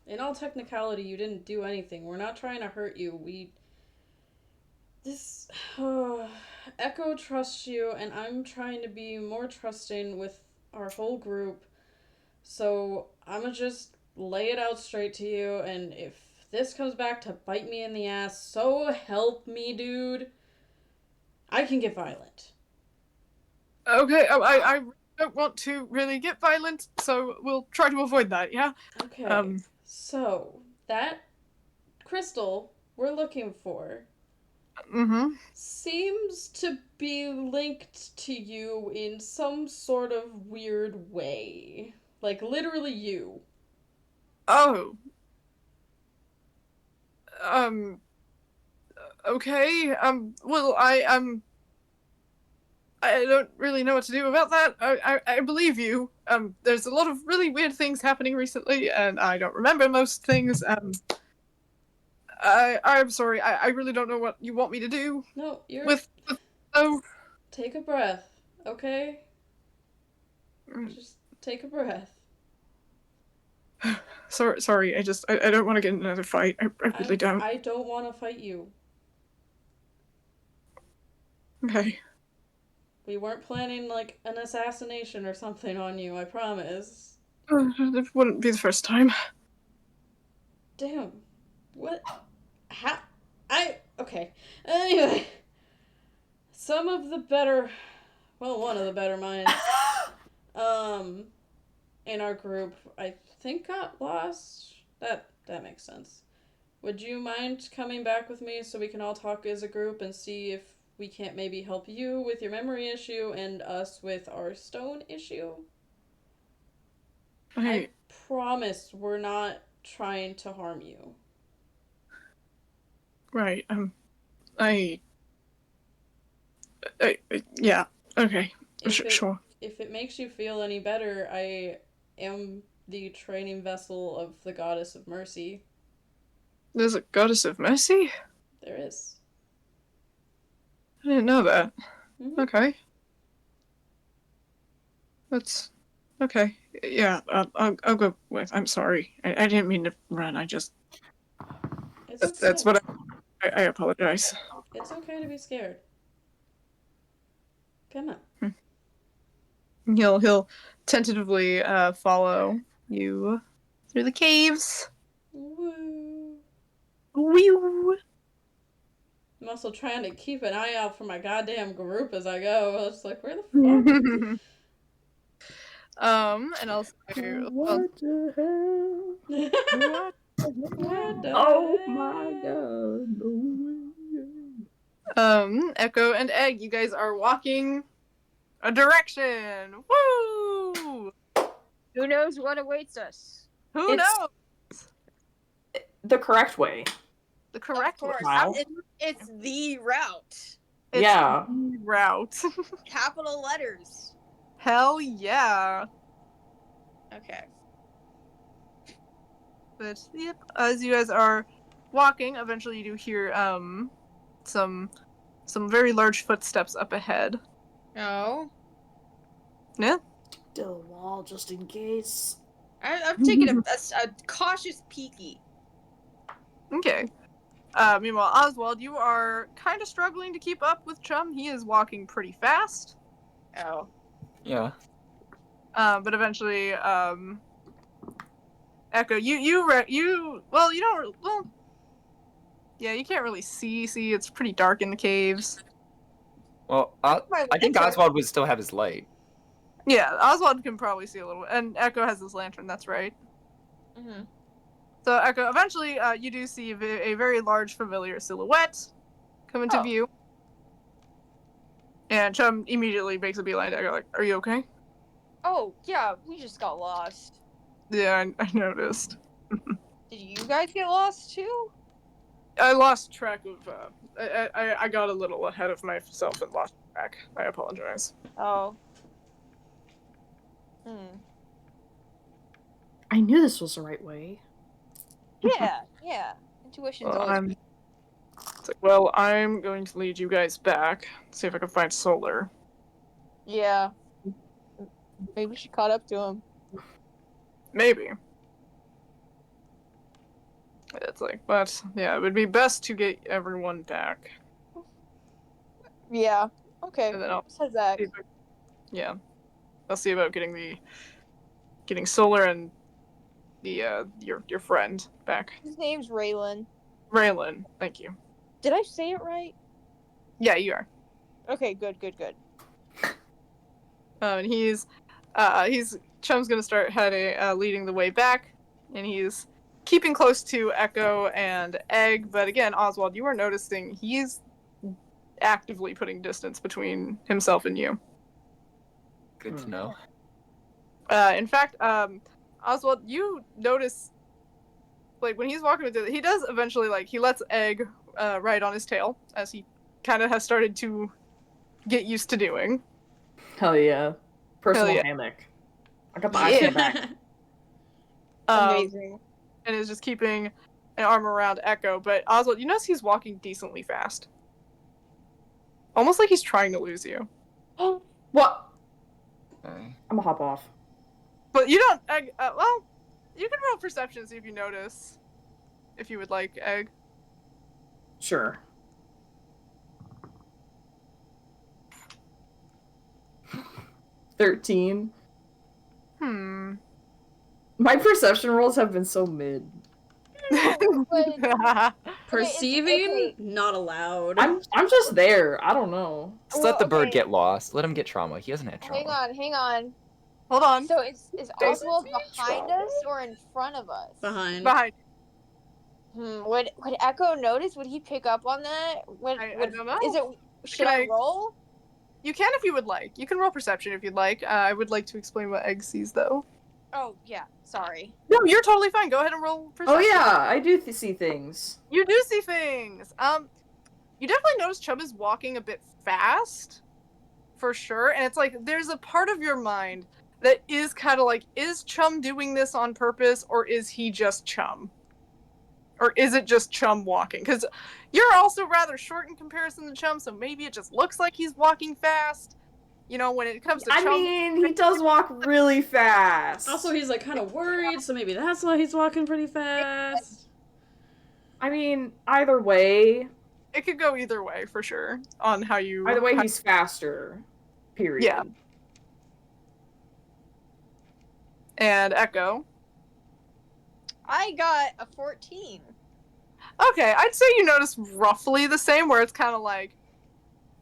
A: In all technicality, you didn't do anything. We're not trying to hurt you. Echo trusts you, and I'm trying to be more trusting with our whole group. So I'm gonna just lay it out straight to you, and if this comes back to bite me in the ass, so help me, dude, I can get violent.
C: Okay, I don't want to really get violent, so we'll try to avoid that, yeah?
A: Okay, so that crystal we're looking for seems to be linked to you in some sort of weird way. Like, literally you.
C: Oh. Okay, well, I don't really know what to do about that. I believe you. There's a lot of really weird things happening recently, and I don't remember most things. I'm sorry. I really don't know what you want me to do.
A: No, you're...
C: Oh.
A: Take a breath, okay? Just take a breath.
C: Sorry. I don't want to get in another fight. I really don't.
A: I don't want to fight you.
C: Okay.
A: We weren't planning, like, an assassination or something on you, I promise.
C: It wouldn't be the first time.
A: Damn. What? How? Okay. Anyway. Some of the better... Well, one of the better minds, in our group, I think got lost. That makes sense. Would you mind coming back with me so we can all talk as a group and see if we can't maybe help you with your memory issue and us with our stone issue? I promise we're not trying to harm you.
C: Right. Yeah. Okay.
A: If
C: Sure.
A: if it makes you feel any better, I am the training vessel of the goddess of mercy.
C: There's a goddess of mercy?
A: There is.
C: I didn't know that.
A: Mhm.
C: Okay. That's okay. Yeah, I'll go with. I'm sorry. I didn't mean to run. I just
A: It's okay.
C: that's what I apologize.
A: It's okay to be scared. Come on.
C: He'll tentatively follow you through the caves.
A: Woo.
C: Woo.
A: I'm also trying to keep an eye out for my goddamn group as I go. It's like, where the fuck?
C: And I'll say,
B: What the hell?
C: what?
A: What the
B: Oh
A: heck?
B: my god.
C: Echo and Egg, you guys are walking a direction. Woo!
D: Who knows what awaits us?
C: Who
B: It's-
C: knows?
B: The correct way.
C: The correct
D: Of course.
B: Wow.
D: It's the route.
C: It's
B: Yeah.
C: the route.
D: Capital letters.
C: Hell yeah.
D: Okay.
C: But yep, as you guys are walking, eventually you do hear some very large footsteps up ahead.
D: Oh.
C: Yeah.
B: Still a wall just in case.
D: I'm taking a cautious peeky.
C: Okay. Meanwhile, Oswald, you are kind of struggling to keep up with Chum. He is walking pretty fast.
D: Oh.
E: Yeah.
C: But eventually, Echo, you don't, yeah, you can't really see, it's pretty dark in the caves.
E: Well, I think Oswald would still have his light.
C: Yeah, Oswald can probably see a little, and Echo has his lantern, that's right.
D: Mm-hmm.
C: So, Echo, eventually, you do see a very large familiar silhouette come into view. And Chum immediately makes a beeline to Echo, like, are you okay?
D: Oh, yeah, we just got lost.
C: Yeah, I noticed.
D: Did you guys get lost too?
C: I lost track of, I got a little ahead of myself and lost track. I apologize.
D: Oh.
B: I knew this was the right way.
D: Yeah. Intuition's always.
C: It's like, well, I'm going to lead you guys back. See if I can find Solar.
D: Yeah. Maybe she caught up to him.
C: Maybe. It's like, but yeah, it would be best to get everyone back.
D: Yeah. Okay.
C: And then I'll
D: Says that.
C: yeah, I'll see about getting Solar and the your friend back.
D: His name's Raylan.
C: Raylan, thank you.
D: Did I say it right?
C: Yeah, you are.
D: Okay, good.
C: And he's Chum's gonna start leading the way back, and he's keeping close to Echo and Egg. But again, Oswald, you are noticing he's actively putting distance between himself and you.
E: Good to know.
C: In fact, Oswald, you notice, like, when he's walking with it, he does eventually, like, he lets Egg ride on his tail, as he kind of has started to get used to doing.
B: Hell yeah. Personal
C: yeah.
B: hammock. I got the ice in the back.
D: Amazing.
C: And is just keeping an arm around Echo. But Oswald, you notice he's walking decently fast. Almost like he's trying to lose you.
B: What?
E: Okay.
B: I'm gonna hop off.
C: But you don't, Egg, well, you can roll perception, see if you notice. If you would like, Egg.
B: Sure. $13. My perception rolls have been so mid.
A: Perceiving? Not allowed.
B: I'm just there. I don't know.
E: Just let the bird get lost. Let him get trauma. He hasn't had trauma.
D: Hang on.
C: Hold on.
D: So is Oswald behind us or in front of us?
A: Behind.
D: Would Echo notice? Would he pick up on that?
C: I don't know.
D: Should I roll?
C: You can if you would like. You can roll perception if you'd like. I would like to explain what Egg sees, though.
D: Oh, yeah. Sorry.
C: No, you're totally fine. Go ahead and roll perception.
B: Oh yeah, I do see things.
C: You do see things. you definitely notice Chum is walking a bit fast, for sure. And it's like there's a part of your mind that is kind of like, is Chum doing this on purpose, or is he just Chum? Or is it just Chum walking? Because you're also rather short in comparison to Chum, so maybe it just looks like he's walking fast. You know, when it comes to
B: I
C: Chum,
B: mean, he does walk really fast.
A: Also, he's like kind of worried, so maybe that's why he's walking pretty fast.
B: I mean, either way,
C: it could go either way for sure on how you.
B: either way, he's faster. Period.
C: Yeah. And Echo.
D: I got a 14.
C: Okay, I'd say you notice roughly the same, where it's kind of like,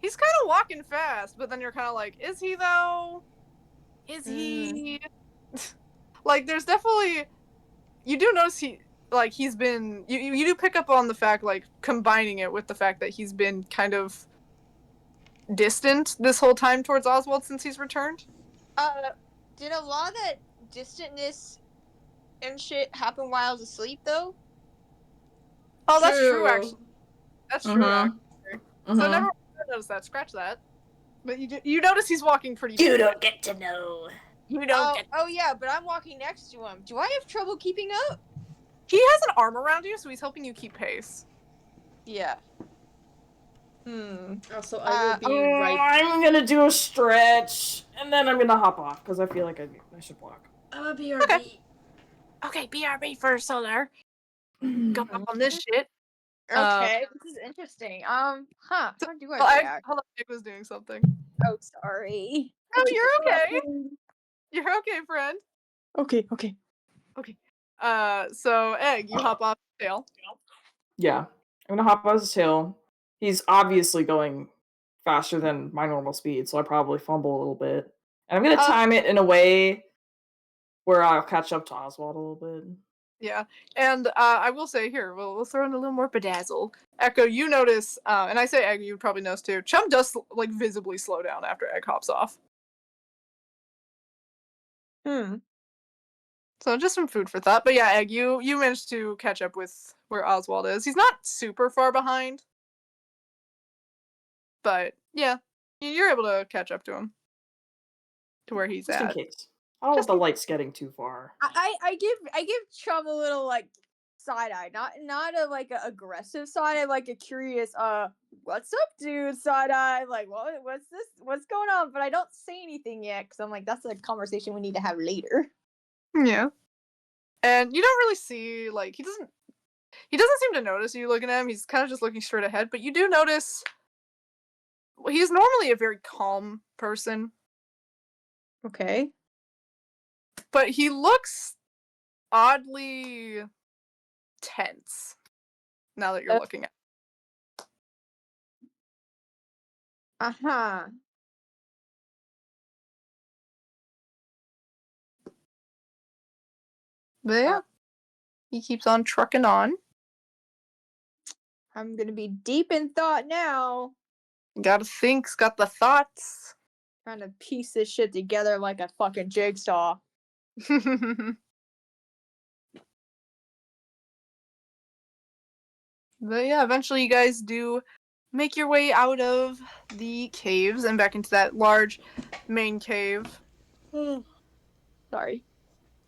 C: he's kind of walking fast, but then you're kind of like, is he though? Is he? Like, there's definitely, you do notice he's been, you do pick up on the fact, like, combining it with the fact that he's been kind of distant this whole time towards Oswald since he's returned.
D: Did a lot of that distantness and shit happen while I was asleep, though?
C: Oh, that's true, actually. That's true, actually.
B: Mm-hmm.
C: So never noticed that. Scratch that. But you notice he's walking pretty
F: You
C: fast.
F: don't get to know. You don't get.
D: Oh yeah, but I'm walking next to him. Do I have trouble keeping up?
C: He has an arm around you, so he's helping you keep pace.
D: Yeah.
A: Also, I will be right.
B: I'm gonna do a stretch, and then I'm gonna hop off because I feel like I should walk.
A: I'm a BRB.
F: Okay, BRB for Solar.
C: Go up on this shit.
D: Okay, this is interesting. How do I react?
C: Hold on, Nick was doing something.
D: Oh, sorry.
C: Oh, you're okay. You're okay, friend.
D: Okay.
C: So Egg, you hop off the tail.
B: Yeah, I'm gonna hop on his tail. He's obviously going faster than my normal speed, so I probably fumble a little bit. And I'm gonna time it in a way where I'll catch up to Oswald a little bit.
C: Yeah, and I will say here, we'll throw in a little more bedazzle. Echo, you notice, and I say Egg, you probably notice too. Chum does like visibly slow down after Egg hops off. So just some food for thought. But yeah, Egg, you managed to catch up with where Oswald is. He's not super far behind, but yeah, you're able to catch up to him, to where he's
B: Just
C: at.
B: in case. I don't want the lights getting too far.
D: I give Chum a little like side eye, not a like a aggressive side eye, like a curious what's up, dude side eye, like what's this, what's going on? But I don't say anything yet because I'm like, that's a conversation we need to have later.
C: Yeah, and you don't really see like he doesn't seem to notice you looking at him. He's kind of just looking straight ahead. But you do notice he's normally a very calm person.
D: Okay.
C: But he looks oddly tense now that you're looking at
D: him.
C: But yeah, he keeps on trucking on.
D: I'm gonna be deep in thought now.
C: Gotta think, got the thoughts.
D: Trying to piece this shit together like a fucking jigsaw.
C: But yeah, eventually you guys do make your way out of the caves and back into that large main cave.
D: Sorry.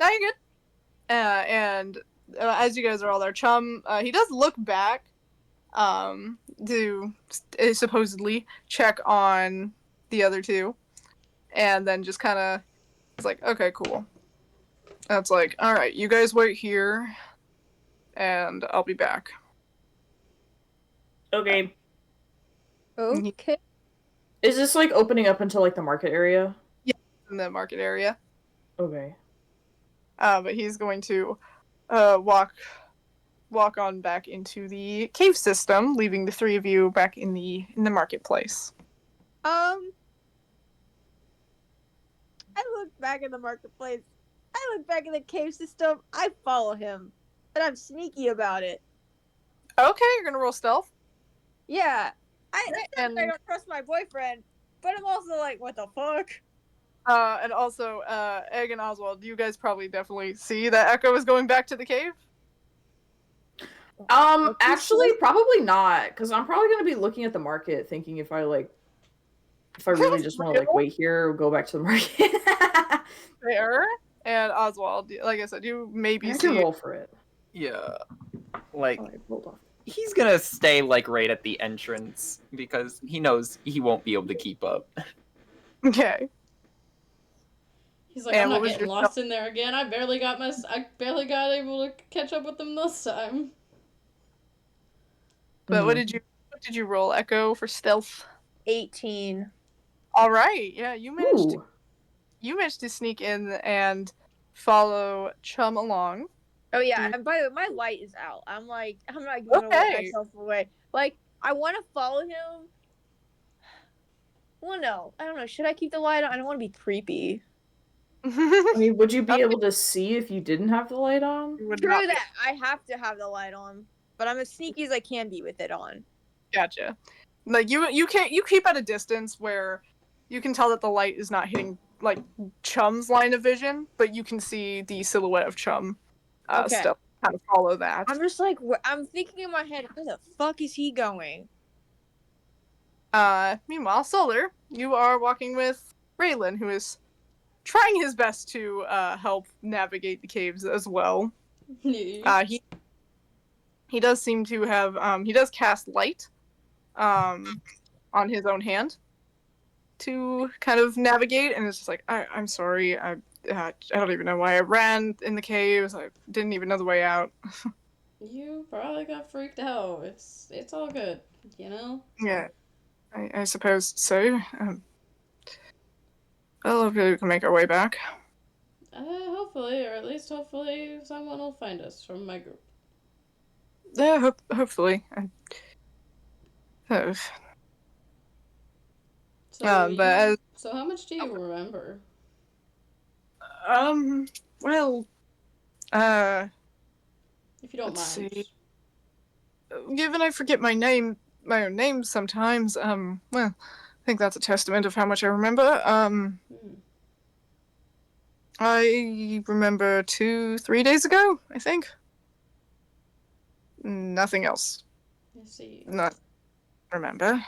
C: No, you're good. And as you guys are all there, Chum, he does look back to supposedly check on the other two. And then just kind of, it's like, okay, cool. That's like, all right, you guys wait here, and I'll be back.
B: Okay.
D: Okay.
B: Is this like opening up into like the market area?
C: Yeah, in the market area.
B: Okay.
C: But he's going to walk on back into the cave system, leaving the three of you back in the marketplace.
D: I look back in the marketplace. I look back in the cave system. I follow him, and I'm sneaky about it.
C: Okay, you're gonna roll stealth.
D: Yeah, I don't trust my boyfriend, but I'm also like, what the fuck?
C: And also, Egg and Oswald, you guys probably definitely see that Echo is going back to the cave.
B: Actually, probably not, because I'm probably gonna be looking at the market, thinking if I really just want to wait here or go back to the market.
C: Fair. And Oswald, like I said, you maybe
B: I can
C: see.
B: roll for it.
E: Yeah. Like,
B: Oh, I rolled off.
E: he's gonna stay, like, right at the entrance because he knows he won't be able to keep up.
C: Okay.
A: He's like,
C: And
A: I'm
C: what
A: not
C: was
A: getting
C: your
A: lost in there again. I barely got able to catch up with them this time.
C: But what did you roll, Echo, for stealth?
D: 18.
C: All right. Yeah, you managed
B: Ooh.
C: to sneak in and follow Chum along.
D: Oh yeah, and by the way, my light is out. I'm not gonna let myself away. Like, I want to follow him. Well, no, I don't know. Should I keep the light on? I don't want to be creepy.
B: I mean, would you be able to see if you didn't have the light on?
C: You would
D: True
C: not be-
D: that. I have to have the light on, but I'm as sneaky as I can be with it on.
C: Gotcha. Like you keep at a distance where you can tell that the light is not hitting like Chum's line of vision, but you can see the silhouette of Chum.
D: Okay.
C: Still kind of follow that.
D: I'm just like, I'm thinking in my head, where the fuck is he going?
C: Meanwhile, Solar, you are walking with Raylan, who is trying his best to help navigate the caves as well. He does seem to have he does cast light on his own hand to kind of navigate, and it's just like I'm sorry, I don't even know why I ran in the caves. I didn't even know the way out.
A: You probably got freaked out. It's all good, you know?
C: Yeah, I suppose so. Well, hopefully we can make our way back.
A: Hopefully, or at least hopefully someone will find us from my group.
C: Yeah, hopefully.
A: So, so how much do you remember?
C: Well,
A: If you don't
C: let's
A: mind.
C: see. Given I forget my own name sometimes, well, I think that's a testament of how much I remember. I remember 2-3 days ago, I think. Nothing else.
A: I see.
C: Not remember.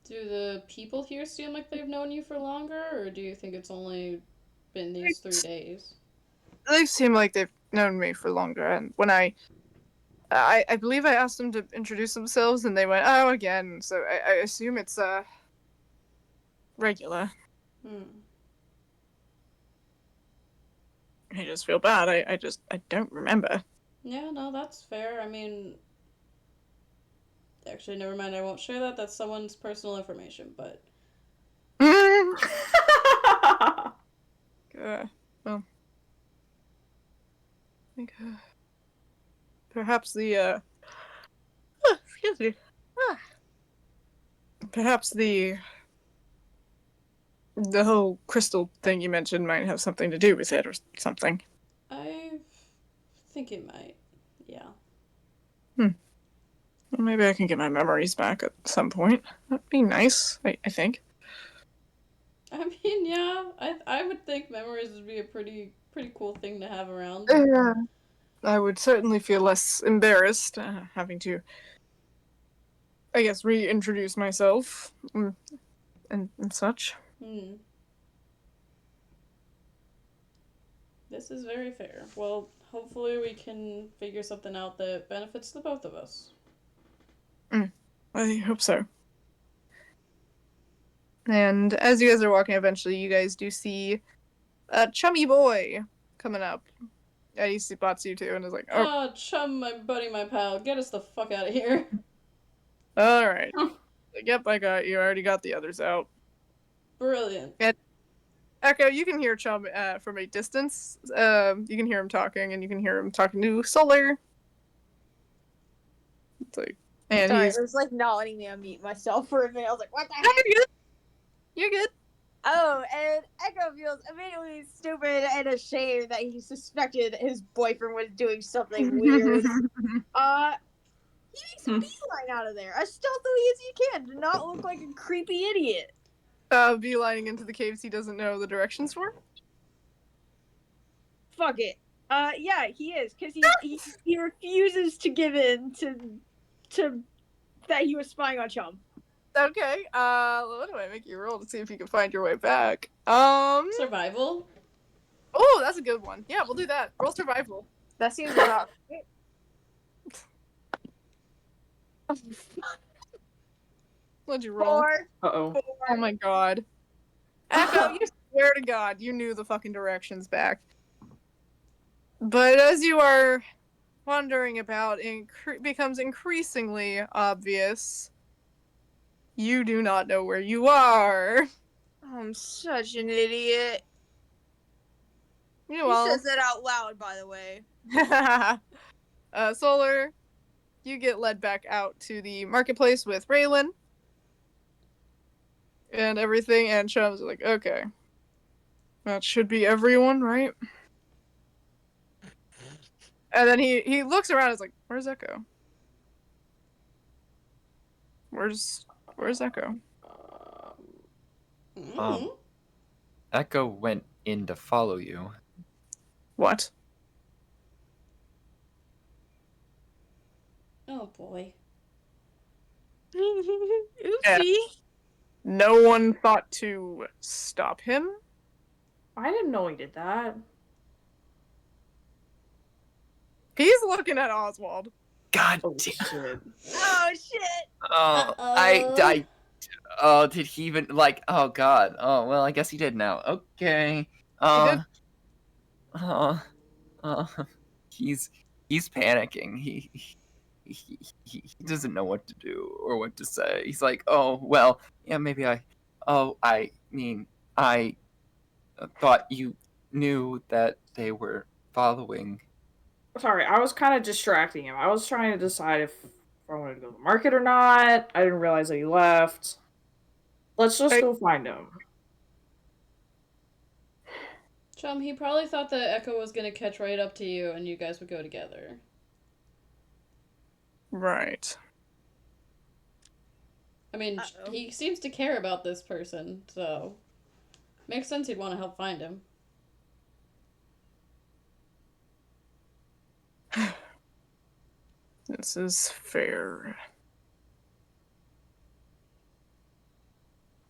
A: Do the people here seem like they've known you for longer, or do you think it's only been these 3 days?
C: They seem like they've known me for longer, and when I believe I asked them to introduce themselves, and they went, "Oh, again." So I assume it's regular. I just feel bad. I don't remember.
A: Yeah, no, that's fair. I mean, actually, never mind. I won't share that. That's someone's personal information, but.
C: Well, I think perhaps the excuse me. Perhaps the whole crystal thing you mentioned might have something to do with it or something.
A: I think it might. Yeah.
C: Well, maybe I can get my memories back at some point. That'd be nice, I think.
A: I mean, yeah, I would think memories would be a pretty cool thing to have around.
C: Yeah. I would certainly feel less embarrassed having to, I guess, reintroduce myself and such.
A: This is very fair. Well, hopefully we can figure something out that benefits the both of us.
C: I hope so. And as you guys are walking, eventually you guys do see a chummy boy coming up. And he spots you too and is like,
A: "Oh, Chum, my buddy, my pal, get us the fuck out of here."
C: Alright. Yep, I got you. I already got the others out.
A: Brilliant.
C: And Echo, you can hear Chum from a distance. You can hear him talking, and you can hear him talking to Solar. It's like, and
D: Sorry,
C: he's...
D: it was like not letting me unmute myself for a minute. I was like, what the
C: No,
D: heck?
C: you're good. You're good.
D: Oh, and Echo feels immediately stupid and ashamed that he suspected his boyfriend was doing something weird. He makes a beeline out of there, as stealthily as he can, to not look like a creepy idiot.
C: Beelining into the caves he doesn't know the directions for?
D: Fuck it. Yeah, he is, because he refuses to give in to that he was spying on Chum.
C: Okay. What do I make you roll to see if you can find your way back?
A: Survival.
C: Oh, that's a good one. Yeah, we'll do that. Roll survival.
D: That seems rough.
C: What'd you roll?
D: 4.
B: Uh-oh.
C: Oh my god. Echo, you swear to God, you knew the fucking directions back. But as you are wondering about, becomes increasingly obvious, you do not know where you are.
D: I'm such an idiot.
C: Meanwhile,
D: He says that out loud, by the way.
C: Solar, you get led back out to the marketplace with Raylan. And everything, and Chum's like, okay. That should be everyone, right? And then he looks around and is like, where's Echo? Where's Echo?
E: Echo went in to follow you.
C: What?
A: Oh boy.
D: Oopsie.
C: No one thought to stop him?
B: I didn't know he did that.
C: He's looking at Oswald.
E: God
B: Oh,
E: damn.
B: shit.
D: Oh shit.
E: Oh, did he even, like, oh god. Oh, well, I guess he did now. Okay. He's panicking. He doesn't know what to do or what to say. He's like, oh, well, yeah, maybe I mean, I thought you knew that they were following.
B: Sorry, I was kind of distracting him. I was trying to decide if I wanted to go to the market or not. I didn't realize that he left. Let's just go find him.
A: Chum, he probably thought that Echo was gonna catch right up to you and you guys would go together.
C: Right.
A: I mean, he seems to care about this person, so makes sense he'd want to help find him.
C: This is fair.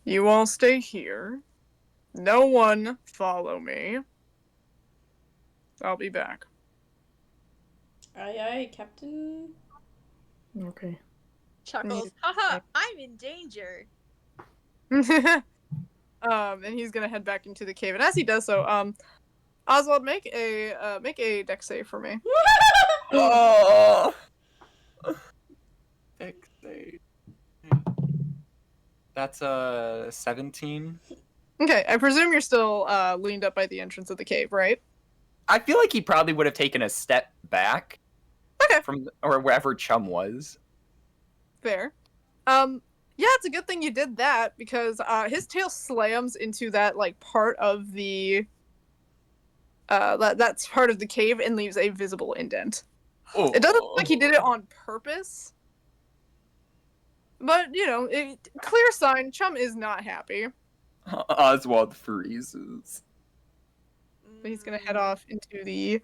C: You all stay here. No one follow me. I'll be back.
A: Aye, aye, Captain.
B: Okay.
D: Chuckles. Haha, I'm in danger.
C: And he's gonna head back into the cave. And as he does so, Oswald, make a dex save for me.
E: Oh! Dex save. That's a 17.
C: Okay, I presume you're still leaned up by the entrance of the cave, right?
E: I feel like he probably would have taken a step back.
C: Okay.
E: From or wherever Chum was.
C: Fair. Yeah, it's a good thing you did that because his tail slams into that like part of the that's part of the cave and leaves a visible indent.
E: Oh.
C: It doesn't look like he did it on purpose. But, you know, clear sign, Chum is not happy.
E: Oswald freezes.
C: But he's gonna head off into the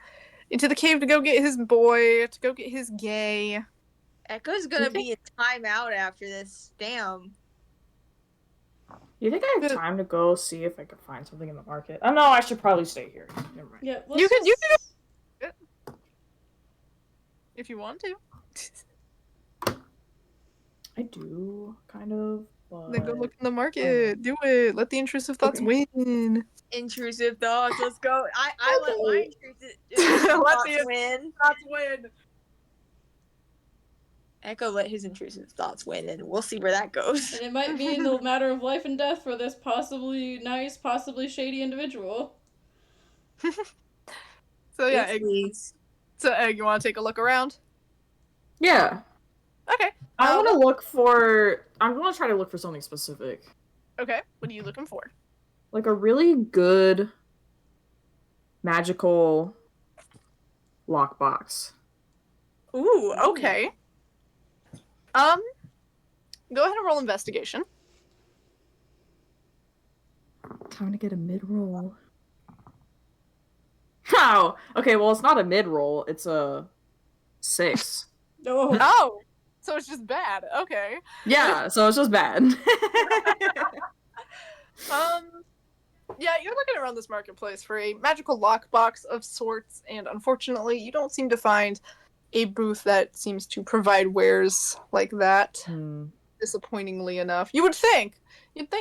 C: cave to go get his boy, to go get his gay.
D: Echo's gonna be a timeout after this. Damn.
B: You think I have time to go see if I can find something in the market? Oh no, I should probably stay here. Never mind.
A: Yeah,
C: You can if you want to.
B: I do, kind of, but...
C: Then go look in the market. Do it. Let the intrusive thoughts win.
D: Intrusive thoughts. Let's go. I let my intrusive
C: Let
D: thoughts
C: the
D: win.
C: thoughts win.
D: Echo let his intrusive thoughts win, and we'll see where that goes.
A: And it might be a matter of life and death for this possibly nice, possibly shady individual.
C: So yeah, Egg, you want to take a look around?
B: Yeah.
C: Okay.
B: I'm gonna try to look for something specific.
C: Okay. What are you looking for?
B: Like a really good magical lockbox.
C: Ooh, okay. Go ahead and roll investigation.
B: Time to get a mid-roll. Ha! Wow. Okay, well, it's not a mid-roll. It's a 6.
A: Oh.
C: Oh, so it's just bad. Okay.
B: Yeah, so it's just bad.
C: Yeah, you're looking around this marketplace for a magical lockbox of sorts, and unfortunately, you don't seem to find a booth that seems to provide wares like that. Disappointingly enough, you'd think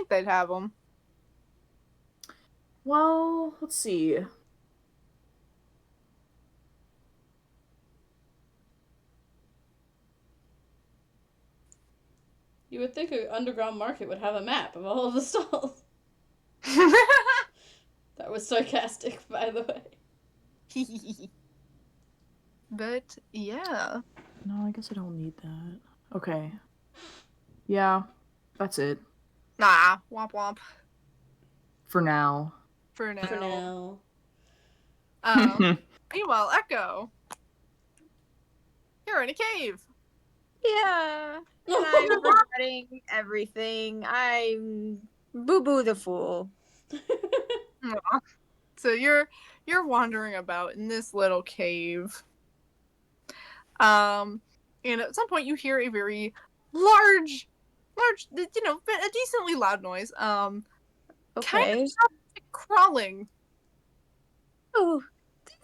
C: they'd have them.
B: Well, let's see.
A: You would think an underground market would have a map of all of the stalls. That was sarcastic, by the way.
C: But yeah.
B: No, I guess I don't need that. Okay. Yeah, that's it.
C: Nah, womp womp.
B: For now.
C: For now.
A: For now.
C: Meanwhile, Echo. You're in a cave.
D: Yeah. And I'm regretting everything. I'm Boo-Boo the Fool.
C: Aw. So you're wandering about in this little cave. And at some point you hear a very large, a decently loud noise. Kind
D: Okay.
C: of sounds like crawling,
D: Oh,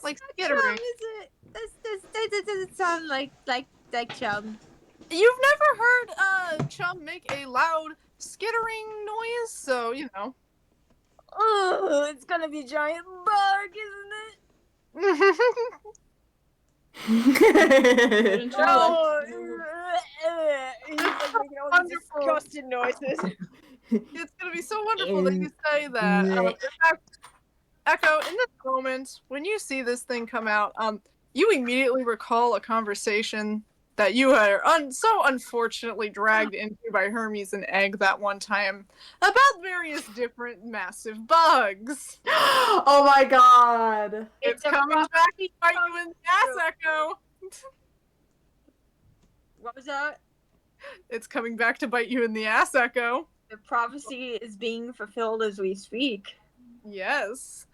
C: like
D: Chum,
C: skittering.
D: is it? That doesn't sound like Chum.
C: You've never heard Chum make a loud skittering noise, so
D: Oh, it's gonna be a giant bug, isn't it?
A: Wouldn't you
D: Oh,
A: like-
D: he's like making all these disgusting noises.
C: It's gonna be so wonderful that you say that. In fact, Echo, in this moment, when you see this thing come out, you immediately recall a conversation that you are so unfortunately dragged into by Hermes and Egg that one time about various different massive bugs.
B: Oh my god.
C: It's coming back to bite you in the ass, Echo.
D: What was that?
C: It's coming back to bite you in the ass, Echo.
D: The prophecy is being fulfilled as we speak.
C: Yes.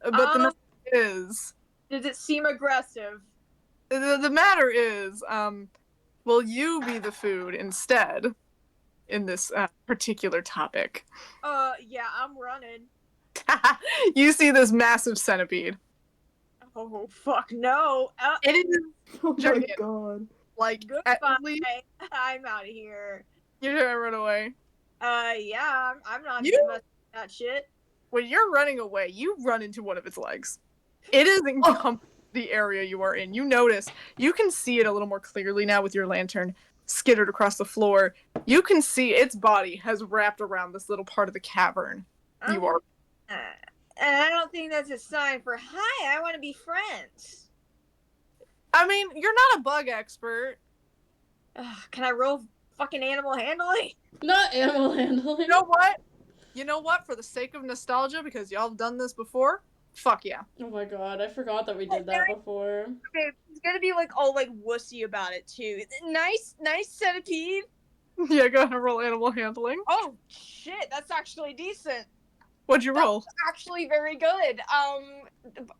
C: But the matter is...
D: Does it seem aggressive?
C: The matter is, will you be the food instead in this particular topic?
D: Yeah, I'm running.
C: You see this massive centipede.
D: Oh, fuck no.
C: It is
B: Oh my
C: gigantic.
B: god.
C: Like,
D: Goodbye.
C: at least
D: I'm out of here.
C: you're trying to run away.
D: Yeah, I'm not
C: You-
D: doing that shit.
C: When you're running away, you run into one of its legs. It is encompassed the area you are in. You notice, you can see it a little more clearly now with your lantern skittered across the floor. You can see its body has wrapped around this little part of the cavern you are.
D: And I don't think that's a sign for, hi, I want to be friends.
C: I mean, you're not a bug expert.
D: Can I roll fucking animal handling?
A: Not animal handling.
C: You know what? For the sake of nostalgia, because y'all have done this before, fuck yeah.
A: Oh my god, I forgot that we did that before.
D: Okay, it's gonna be like all like wussy about it too. Nice centipede.
C: Yeah, go ahead and roll animal handling.
D: Oh shit, that's actually decent.
C: What'd you roll?
D: That's actually very good.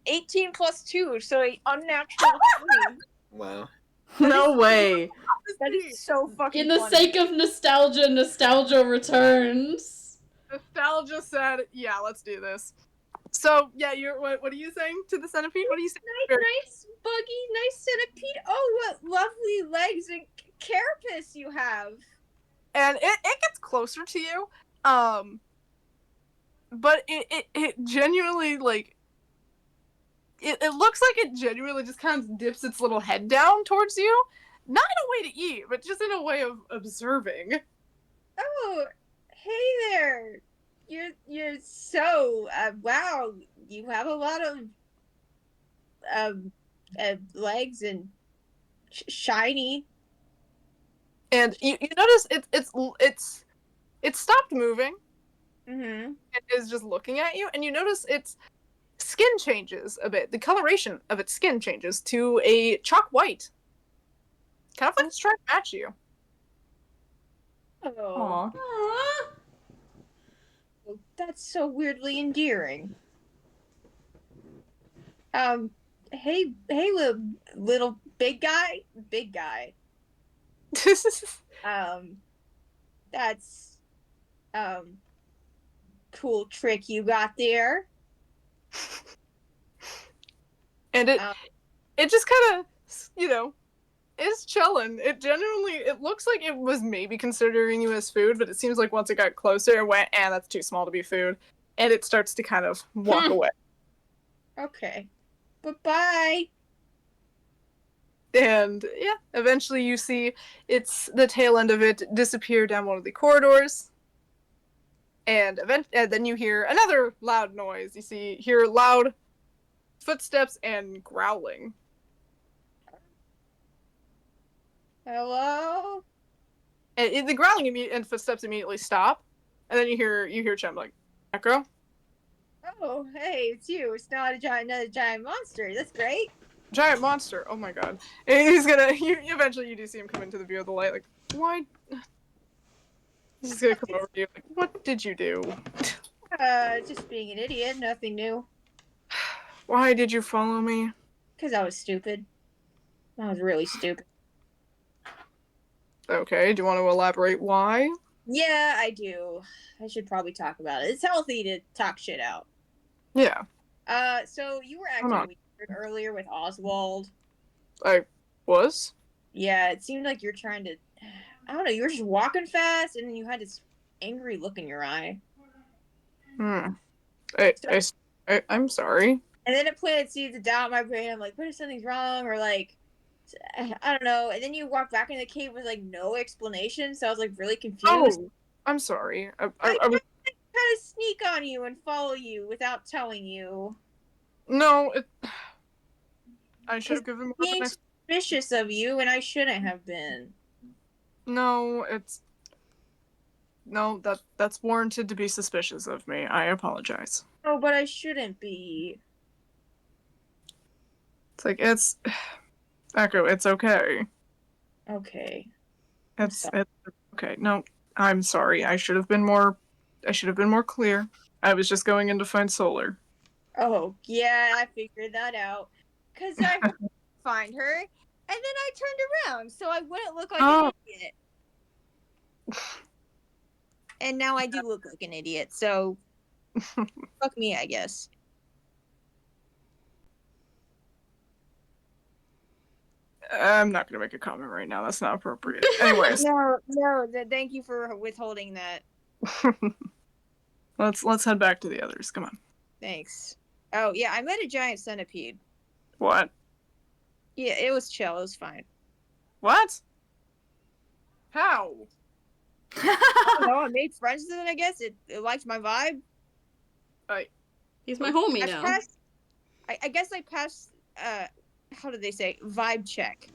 D: 18 plus 2, so an unnatural 3.
E: Wow.
B: No way.
D: That is so fucking
A: In the
D: funny.
A: sake of nostalgia returns.
C: Nostalgia said, yeah, let's do this. So, yeah, what are you saying to the centipede? What are you saying?
D: Nice buggy, nice centipede. Oh, what lovely legs and carapace you have.
C: And it gets closer to you. But it genuinely, like, it looks like it genuinely just kind of dips its little head down towards you. Not in a way to eat, but just in a way of observing.
D: Oh, hey there. You're so wow. You have a lot of legs and shiny.
C: And you notice it's stopped moving.
D: Mm-hmm.
C: It is just looking at you, and you notice its skin changes a bit. The coloration of its skin changes to a chalk white. Kind of like it's trying to match you.
D: Oh,
B: Aw.
D: that's so weirdly endearing. Hey, little big guy. That's cool trick you got there.
C: And it just kind of, is chilling. It looks like it was maybe considering you as food, but it seems like once it got closer, it went, that's too small to be food. And it starts to kind of walk away.
D: Okay. Bye-bye.
C: And yeah, eventually you see it's the tail end of it disappear down one of the corridors. And then you hear another loud noise. You hear loud footsteps and growling.
D: Hello?
C: And the growling and footsteps immediately stop. And then you hear Chem like, Echo?
D: Oh, hey, it's you. It's not another giant monster. That's great.
C: Giant monster. Oh my god. And he's gonna eventually you do see him come into the view of the light, like, why? He's gonna come over to you like, what did you do?
D: Just being an idiot, nothing new.
C: Why did you follow me?
D: Because I was stupid. I was really stupid.
C: Okay, do you want to elaborate why?
D: Yeah, I do. I should probably talk about it. It's healthy to talk shit out.
C: Yeah.
D: So you were acting weird earlier with Oswald.
C: I was?
D: Yeah, it seemed like you're trying to... I don't know, you were just walking fast, and then you had this angry look in your eye.
C: I'm sorry.
D: And then it planted seeds of doubt in my brain. I'm like, what if something's wrong? Or like, I don't know. And then you walk back in the cave with like no explanation. So I was like really confused.
C: Oh, I'm sorry. I
D: was trying to sneak on you and follow you without telling you.
C: No, I should have given more
D: being suspicious of you, and I shouldn't have been.
C: No, that's warranted to be suspicious of me. I apologize.
D: Oh, but I shouldn't be.
C: It's like Echo. It's okay.
D: Okay.
C: It's okay. No, I'm sorry. I should have been more clear. I was just going in to find Solar.
D: Oh yeah, I figured that out. Cause I find her, and then I turned around so I wouldn't look like an idiot. And now I do look like an idiot. So fuck me, I guess.
C: I'm not gonna make a comment right now. That's not appropriate. Anyways.
D: No. Thank you for withholding that.
C: Let's head back to the others. Come on.
D: Thanks. Oh yeah, I met a giant centipede.
C: What?
D: Yeah, it was chill. It was fine.
C: What? How?
D: I don't know. I made friends with it. I guess it liked my vibe.
A: He's my homie now.
D: I guess I passed. How do they say vibe check?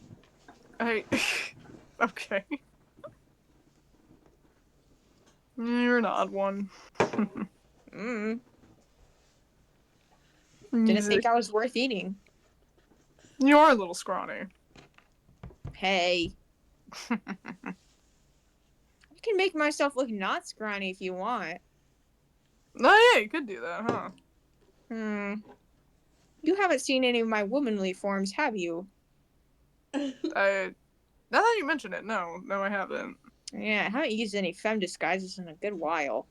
C: Okay. You're an odd one.
D: Didn't think I was worth eating.
C: You're a little scrawny.
D: Hey. I can make myself look not scrawny if you want.
C: Oh yeah, you could do that, huh?
D: You haven't seen any of my womanly forms, have you?
C: Now that you mention it, no, I haven't.
D: Yeah, I haven't used any femme disguises in a good while.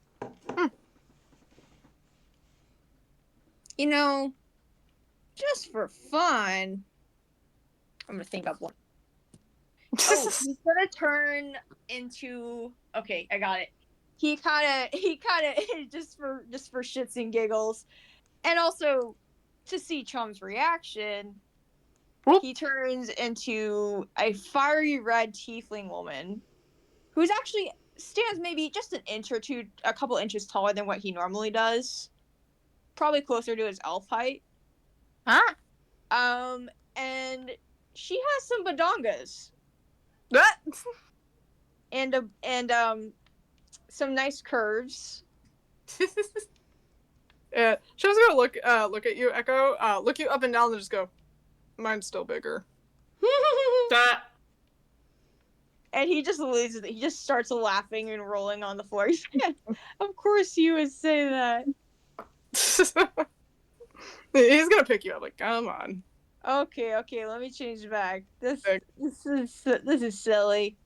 D: You know, just for fun, I'm gonna think up one. Oh, he's gonna turn into. Okay, I got it. He kind of just for shits and giggles, and also to see Chum's reaction. He turns into a fiery red tiefling woman, who's actually stands maybe just an inch or two, a couple inches taller than what he normally does. Probably closer to his elf height.
F: Huh?
D: And she has some badongas.
C: What?
D: And some nice curves.
C: Yeah, she was gonna look at you, Echo. Look you up and down, and just go. Mine's still bigger.
D: And he just loses it. He just starts laughing and rolling on the floor. He's like, of course you would say that.
C: He's gonna pick you up. Like, come on.
D: Okay, let me change back. This
C: Okay.
D: this is silly.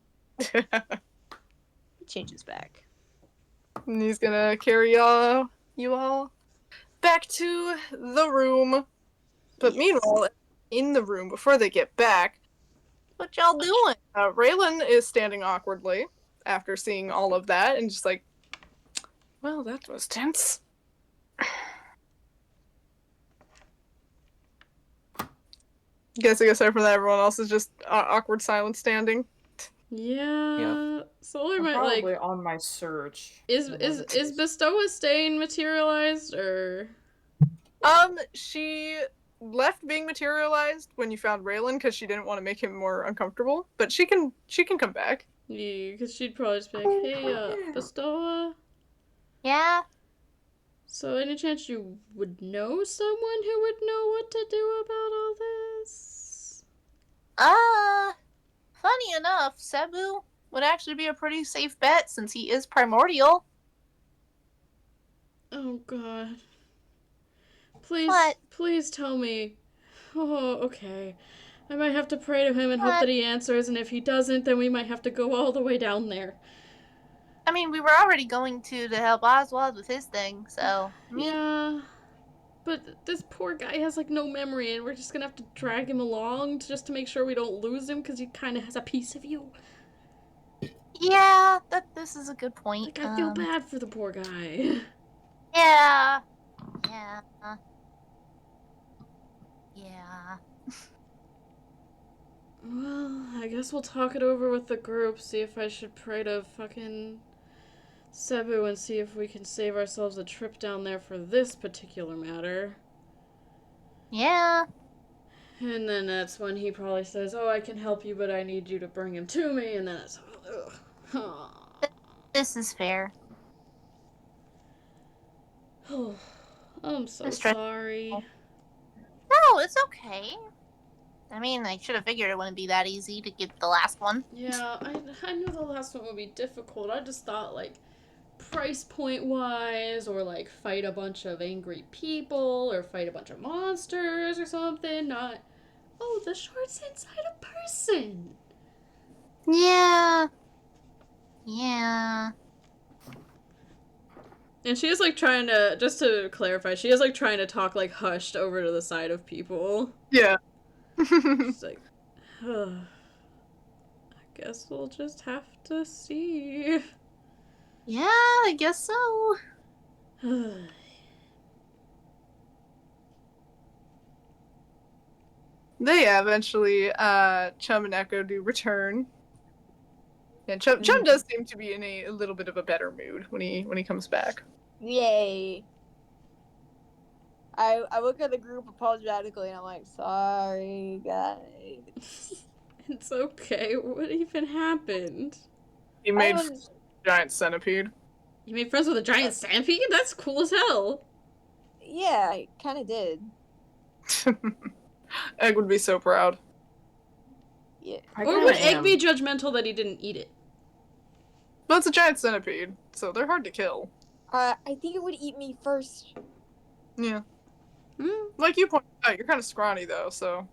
D: Changes back.
C: And he's gonna carry you all back to the room. But
D: Yes.
C: meanwhile, in the room, before they get back,
F: What y'all doing?
C: Raylan is standing awkwardly after seeing all of that and just like, well, that was tense. Guess aside from that, everyone else is just awkward silent standing.
A: Yeah. Solar
B: I'm
A: might
B: probably
A: like.
B: on my search.
A: Is
B: in
A: is
B: one of
A: is
B: these.
A: Bestowa staying materialized or?
C: She left being materialized when you found Raylan because she didn't want to make him more uncomfortable. But she can come back.
A: Yeah, because she'd probably just be like, "Hey, Bestowa.
F: Yeah.
A: So any chance you would know someone who would know what to do about all this?"
F: Funny enough, Cebu would actually be a pretty safe bet since he is primordial.
A: Oh God. Please,
F: What?
A: please tell me. Oh, okay. I might have to pray to him and hope
F: What?
A: that he answers, and if he doesn't, then we might have to go all the way down there.
F: I mean, we were already going to help Oswald with his thing, so.
A: Yeah. But this poor guy has like no memory, and we're just gonna have to drag him along just to make sure we don't lose him because he kind of has a piece of you.
F: Yeah, this is a good point.
A: Like, I feel bad for the poor guy.
F: Yeah. Yeah. Yeah.
A: Well, I guess we'll talk it over with the group, see if I should pray to fucking Cebu and see if we can save ourselves a trip down there for this particular matter.
F: Yeah.
A: And then that's when he probably says, "Oh, I can help you, but I need you to bring him to me," and then it's, ugh.
F: This is fair.
A: I'm so
F: It's stressful.
A: sorry.
F: No, it's okay. I mean, I should have figured it wouldn't be that easy to get the last one.
A: Yeah, I knew the last one would be difficult. I just thought, like, price point wise, or like fight a bunch of angry people, or fight a bunch of monsters or something. Not, oh, the shard's inside a person.
F: Yeah. Yeah.
A: And she is like trying to, just to clarify, she is like trying to talk like hushed over to the side of people.
C: Yeah.
A: She's like, I guess we'll just have to see.
F: Yeah, I guess so.
C: They eventually, Chum and Echo do return. And Chum does seem to be in a little bit of a better mood when he comes back.
D: Yay. I look at the group apologetically and I'm like, sorry, guys.
A: It's okay. What even happened?
C: He made a giant centipede.
A: You made friends with a giant centipede? That's cool as hell.
D: Yeah, I kind of did.
C: Egg would be so proud.
D: Yeah.
A: Or would Egg be judgmental that he didn't eat it?
C: But it's a giant centipede, so they're hard to kill.
D: I think it would eat me first.
C: Yeah. Like you pointed out, you're kind of scrawny though, so.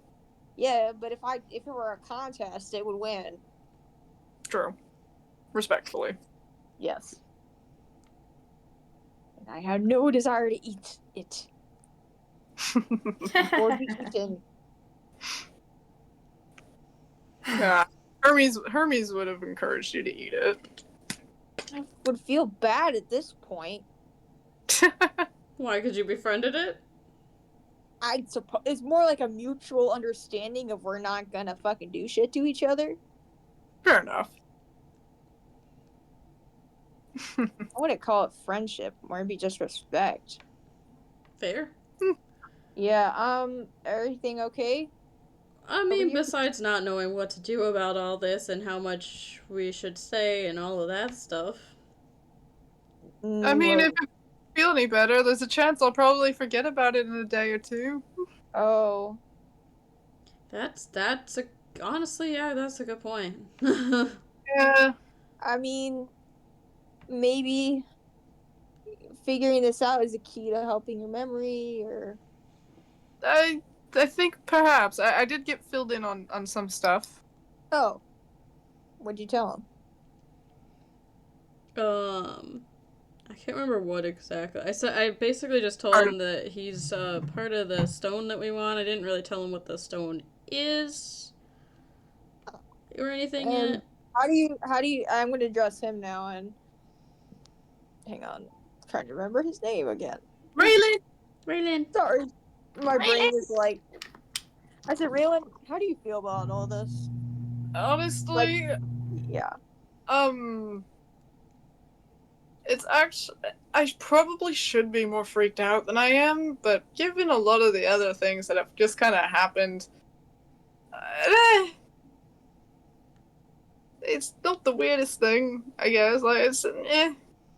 D: Yeah, but if it were a contest, it would win.
C: True. Respectfully.
D: Yes. And I have no desire to eat it. Or be eaten.
C: Yeah. Hermes would have encouraged you to eat it.
D: I would feel bad at this point.
A: Why? Because you befriended it?
D: I suppose it's more like a mutual understanding of we're not gonna fucking do shit to each other.
C: Fair enough.
D: I wouldn't call it friendship, more it'd be just respect.
A: Fair.
D: Yeah, everything okay?
A: I mean, besides not knowing what to do about all this and how much we should say and all of that stuff.
C: I mean, if it feel any better, there's a chance I'll probably forget about it in a day or two.
D: Oh.
A: That's honestly, yeah, that's a good point.
C: Yeah.
D: I mean, maybe figuring this out is a key to helping your memory, or
C: I think perhaps I did get filled in on some stuff.
D: Oh. What'd you tell him?
A: I can't remember what exactly. I basically just told him that he's part of the stone that we want. I didn't really tell him what the stone is or anything yet.
D: How do you I'm gonna address him now and hang on. I'm trying to remember his name again.
A: Raylan.
D: Sorry. My brain is like I said, Raylan, how do you feel about all this?
C: Honestly,
D: Yeah.
C: It's actually, I probably should be more freaked out than I am, but given a lot of the other things that have just kind of happened, it's not the weirdest thing, I guess. Like, it's,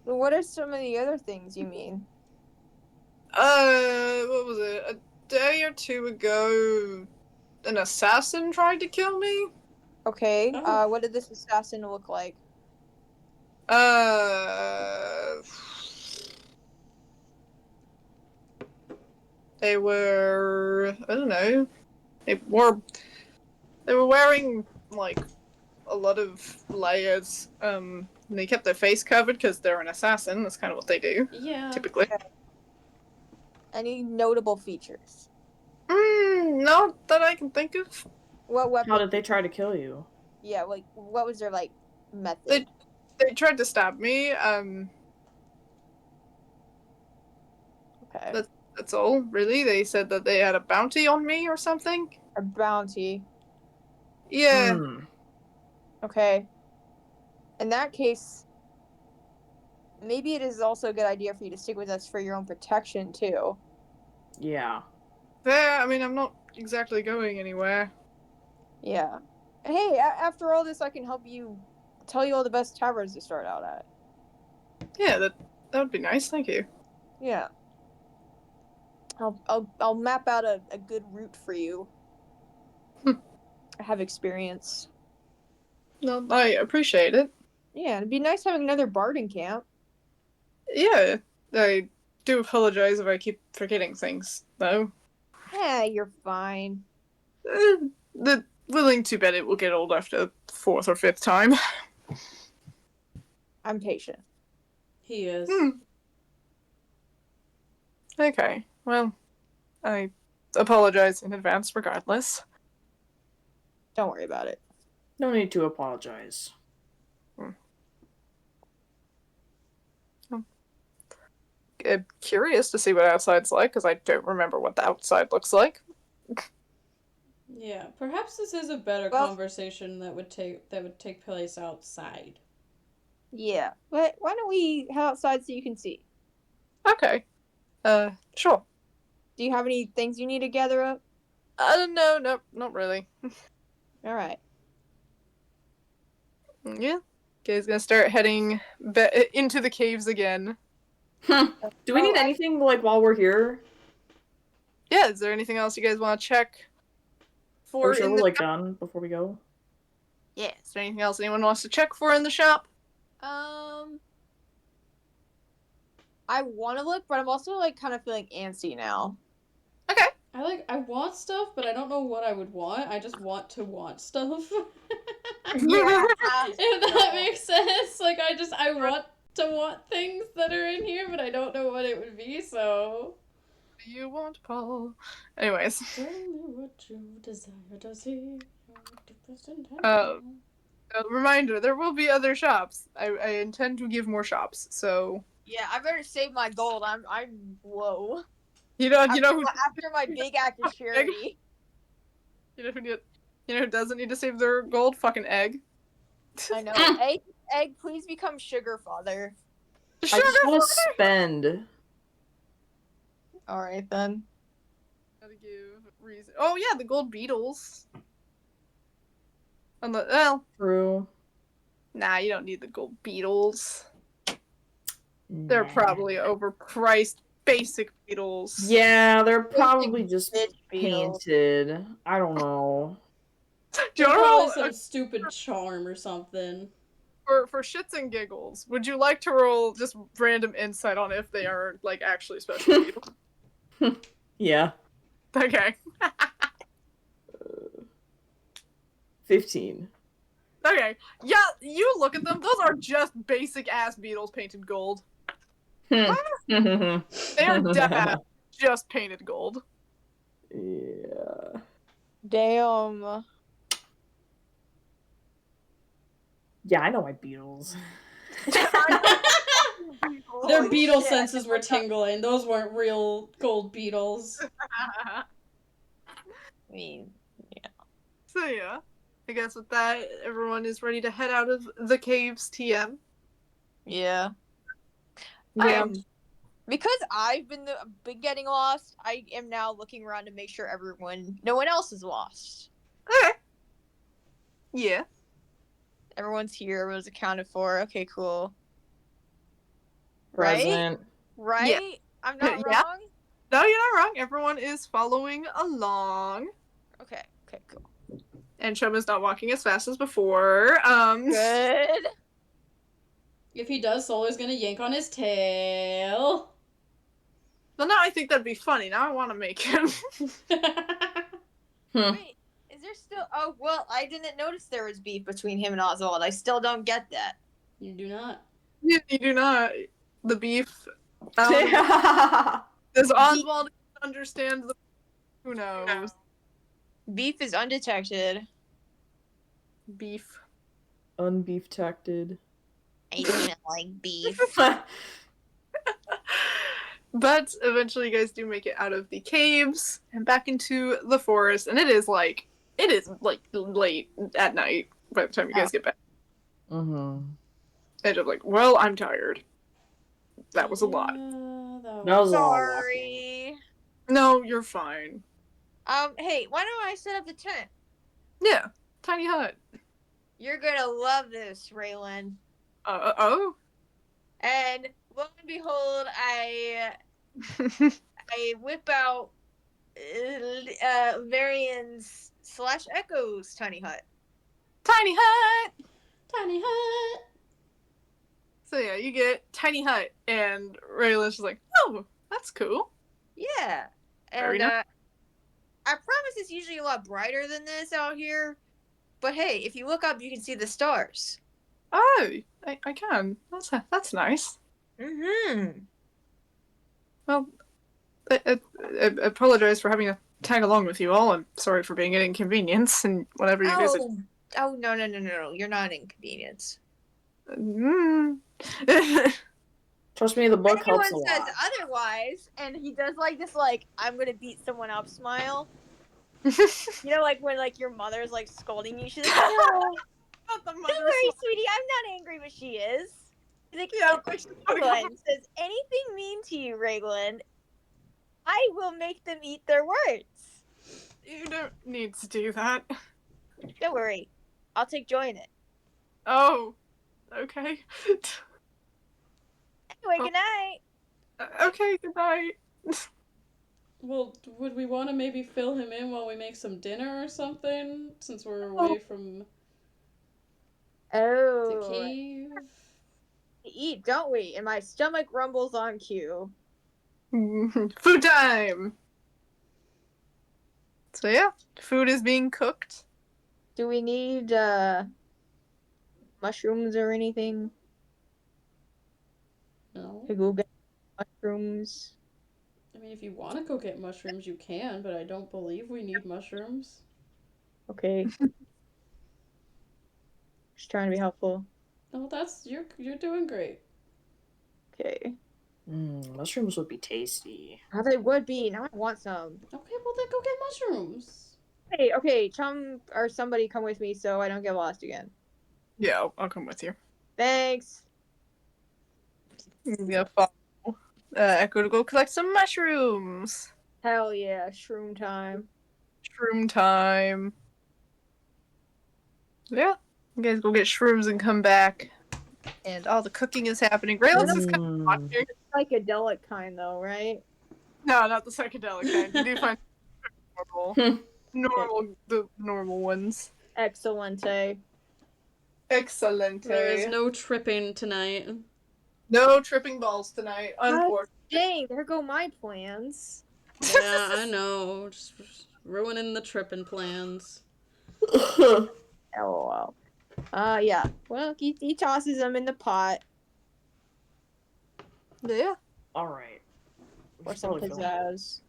D: What are some of the other things you mean?
C: What was it? A day or two ago, an assassin tried to kill me?
D: Okay.
A: Oh.
D: What did this assassin look like?
C: They were, I don't know, they were wearing, like, a lot of layers, and they kept their face covered because they're an assassin. That's kind of what they do, typically.
D: Okay. Any notable features?
C: Not that I can think of.
D: What weapon?
B: How did they try to kill you?
D: Yeah, like what was their like method?
C: They tried to stab me.
D: Okay.
C: That's all, really. They said that they had a bounty on me or something.
D: A bounty.
C: Yeah.
D: Okay. In that case, maybe it is also a good idea for you to stick with us for your own protection too.
B: Yeah.
C: I mean, I'm not exactly going anywhere.
D: Yeah. Hey, after all this, I can help you tell you all the best taverns to start out at.
C: Yeah, that would be nice. Thank you.
D: Yeah. I'll map out a good route for you. I have experience.
C: No, I appreciate it.
D: Yeah, it'd be nice having another bard in camp.
C: Yeah, I do apologize if I keep forgetting things, though.
D: Yeah, you're fine.
C: The willing to bet it will get old after the fourth or fifth time.
D: I'm patient.
A: He is.
C: Okay, well, I apologize in advance regardless.
D: Don't worry about it.
B: No need to apologize.
C: I'm curious to see what outside's like, because I don't remember what the outside looks like.
A: Yeah, perhaps this is a better conversation that would take place outside.
D: Yeah, but why don't we head outside so you can see?
C: Okay. Sure.
D: Do you have any things you need to gather up?
C: No, not really.
D: All right.
C: Yeah. Okay, gonna start heading into the caves again.
B: Do we need anything, like, while we're here?
C: Yeah, is there anything else you guys want to check for?
B: Or sure, we're, like, done before we go?
C: Yeah, is there anything else anyone wants to check for in the shop?
D: I want to look, but I'm also, like, kind of feeling antsy now.
C: Okay.
A: I want stuff, but I don't know what I would want. I just want to want stuff.
D: Yeah.
A: If that makes sense. Like, I want to want things that are in here, but I don't know what it would be, so...
C: What do you want, Paul? Anyways.
A: Tell me what you desire to see.
C: Reminder, there will be other shops. I intend to give more shops, so...
D: Yeah, I better save my gold. I'm low.
C: You know
D: After my big act of charity.
C: You know who doesn't need to save their gold? Fucking Egg.
D: I know. Egg, please become sugar father.
B: I just want to spend.
D: All right then.
C: Gotta give reason. Oh yeah, the gold beetles.
B: True.
C: Nah, you don't need the gold beetles. They're probably overpriced basic beetles.
B: Yeah, they're probably just
D: beetles.
B: painted. I don't know.
C: Do you want to
A: Probably
C: roll
A: some stupid charm or something.
C: for shits and giggles? Would you like to roll just random insight on if they are like actually special beetles?
B: Yeah.
C: Okay.
B: 15.
C: Okay. Yeah, you look at them. Those are just basic ass beetles painted gold.
B: Hmm.
C: They are dead ass just painted gold.
B: Yeah.
D: Damn.
B: Yeah, I know my beetles.
A: Their
D: Holy
A: beetle
D: shit.
A: senses were tingling. Those weren't real gold beetles.
D: I mean,
C: So yeah, I guess with that, everyone is ready to head out of the caves. TM.
D: yeah.
C: Yeah.
D: Because I've been getting lost, I am now looking around to make sure no one else is lost.
C: Okay. Yeah.
D: Everyone's here. Everyone's accounted for. Okay, cool.
B: Present.
D: Right?
C: Yeah.
D: I'm not
C: Yeah.
D: wrong?
C: No, you're not wrong. Everyone is following along.
D: Okay, cool.
C: And Chum is not walking as fast as before.
D: Good.
A: If he does, Solar's gonna yank on his tail.
C: Well, now I think that'd be funny. Now I want to make him.
D: Wait, is there still... Oh, well, I didn't notice there was beef between him and Oswald. I still don't get that.
A: You do not.
C: You do not. The beef. Does Oswald understand the... Who knows?
D: Beef is undetected.
C: Beef.
B: Unbeef-tacted.
D: I do not like beef.
C: But eventually you guys do make it out of the caves and back into the forest, and it is like late at night by the time you guys get back.
B: Mm-hmm.
C: And I'm like, well, I'm tired. That was a lot.
A: That
B: That was a lot.
D: Sorry.
C: No, you're fine.
D: Hey, why don't I set up the tent?
C: Yeah, tiny hut.
D: You're gonna love this, Raylan.
C: Oh?
D: And lo and behold, I whip out Varian's / Echo's tiny hut.
C: Tiny hut!
A: Tiny hut.
C: So yeah, you get tiny hut, and Rayla's just like, oh, that's cool.
D: Yeah.
C: Very
D: And
C: nice.
D: I promise it's usually a lot brighter than this out here. But hey, if you look up, you can see the stars.
C: Oh, I can. That's nice.
D: Mm-hmm.
C: Well, I apologize for having to tag along with you all. I'm sorry for being an inconvenience, and whatever you guys...
D: Oh, no. You're not an inconvenience.
B: Trust me, the book
D: Anyone
B: helps a
D: says
B: lot.
D: otherwise, and he does like this, like, I'm gonna beat someone up smile. You know, like when like your mother's like scolding you, she's like, no,
C: Not the
D: don't
C: mother
D: worry, sweetie, I'm not angry, but she is. She's like,
C: Yeah,
D: if anyone says anything mean to you, Raglan, I will make them eat their words.
C: You don't need to do that.
D: Don't worry, I'll take joy in it.
C: Oh, okay.
D: Anyway, good night.
C: Okay, good night.
A: Well, would we want to maybe fill him in while we make some dinner or something? Since we're away from the cave?
D: Eat, don't we? And my stomach rumbles on cue.
C: Food time! So yeah, food is being cooked.
D: Do we need mushrooms or anything?
A: No.
D: To go get mushrooms?
A: I mean, if you want to go get mushrooms, you can, but I don't believe we need mushrooms.
D: Okay. Just trying to be helpful.
A: No, you're doing great.
D: Okay.
B: Mushrooms would be tasty.
D: How they would be. Now I want some.
A: Okay, well then go get mushrooms.
D: Hey, okay, Chum or somebody come with me so I don't get lost again.
C: Yeah, I'll come with you.
D: Thanks.
C: Yeah, follow Echo to go collect some mushrooms.
D: Hell yeah, shroom time.
C: Shroom time. Yeah, you guys go get shrooms and come back. And all the cooking is happening. Raylan's is kind of watching.
D: Psychedelic kind though, right?
C: No, not the psychedelic kind. You do find the normal ones.
D: Excellente.
C: Excellent.
A: There is no tripping tonight.
C: No tripping balls tonight, unfortunately.
D: Dang, there go my plans.
A: Yeah, I know. Just ruining the tripping plans.
D: LOL. Yeah. Well, he tosses them in the pot
C: Yeah.
G: All right.
D: for some pizzazz.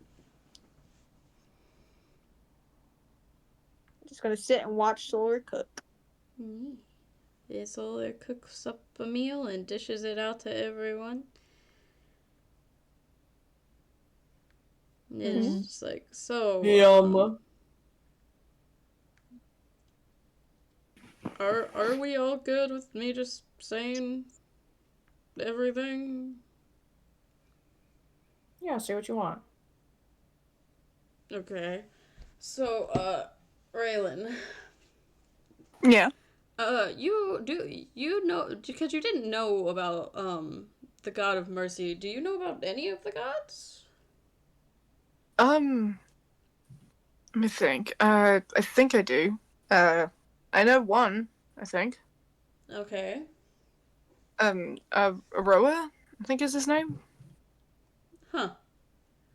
D: Just gonna sit and watch Solar cook.
A: Mm. Solar cooks up a meal and dishes it out to everyone. And it's just like, so,
G: Yum.
A: are we all good with me just saying everything?
G: Yeah, say what you want.
A: Okay. So, Raylan.
C: Yeah.
A: You know, because you didn't know about, the God of Mercy. Do you know about any of the gods?
C: Let me think. I think I do. I know one, I think.
A: Okay.
C: Aroa, I think is his name.
A: Huh.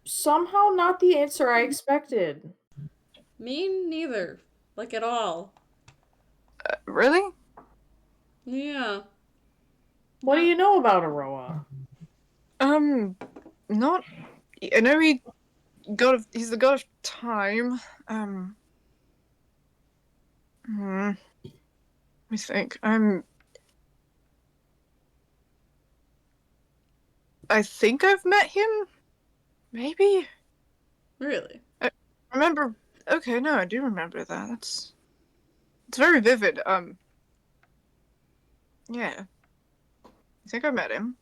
G: Somehow not the answer I expected.
A: Me neither. Like, at all.
C: Really?
A: Yeah.
G: What do you know about Aroa?
C: Not. I know he's the god of time. Let me think. I think I've met him. Maybe.
A: Really?
C: Remember? Okay, no, I do remember that. It's very vivid. Yeah. I think I met him.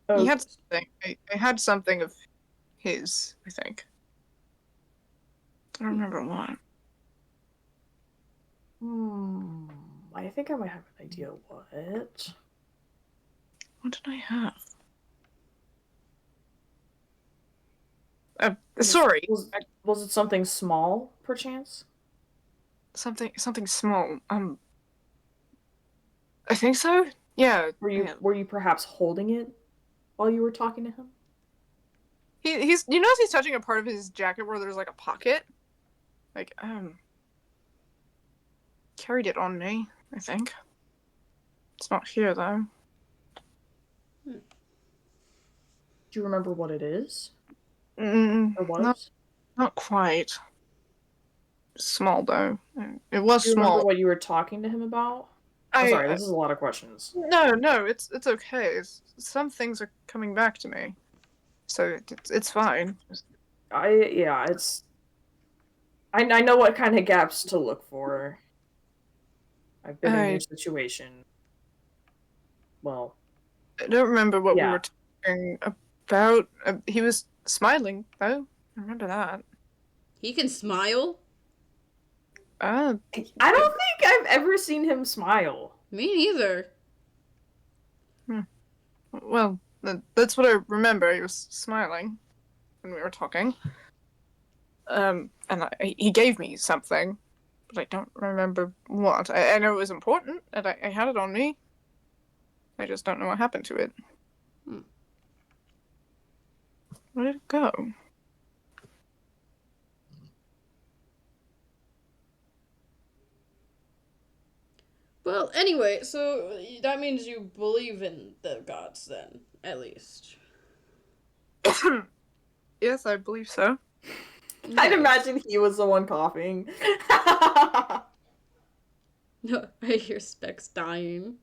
G: Oh,
C: He had something. I had something of his, I think. I don't remember what.
G: I think I might have an idea what.
C: What did I have? Sorry.
G: Was it something small, perchance?
C: Something small. I think so. Yeah.
G: Were you perhaps holding it while you were talking to him?
C: He's you notice he's touching a part of his jacket where there's like a pocket. Like carried it on me, I think. It's not here though.
G: Do you remember what it is? Or
C: Not
G: was?
C: not quite. Small though. It was
G: Do you remember
C: small.
G: what you were talking to him about? I'm sorry, this is a lot of questions.
C: No, it's okay. Some things are coming back to me, so it's fine.
G: I know what kind of gaps to look for. I've been in your situation. Well,
C: I don't remember what we were talking about. He was smiling though. I remember that.
A: He can smile?
G: I don't think I've ever seen him smile.
A: Me neither.
C: Well, that's what I remember. He was smiling when we were talking. And he gave me something, but I don't remember what. I know it was important, and I had it on me. I just don't know what happened to it. Where did it go?
A: Well, anyway, so that means you believe in the gods then, at least.
C: Yes, I believe so.
A: Nice.
G: I'd imagine he was the one coughing.
A: No, I hear Spex dying.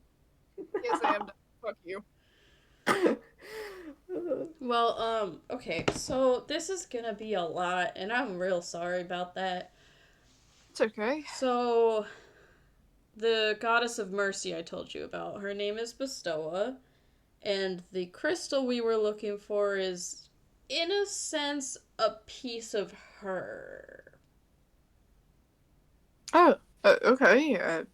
C: Yes, I am. Fuck you.
A: Well, okay, so this is gonna be a lot, and I'm real sorry about that.
C: It's okay.
A: So, the goddess of mercy I told you about, her name is Bestoa, and the crystal we were looking for is, in a sense, a piece of her.
C: Oh, okay.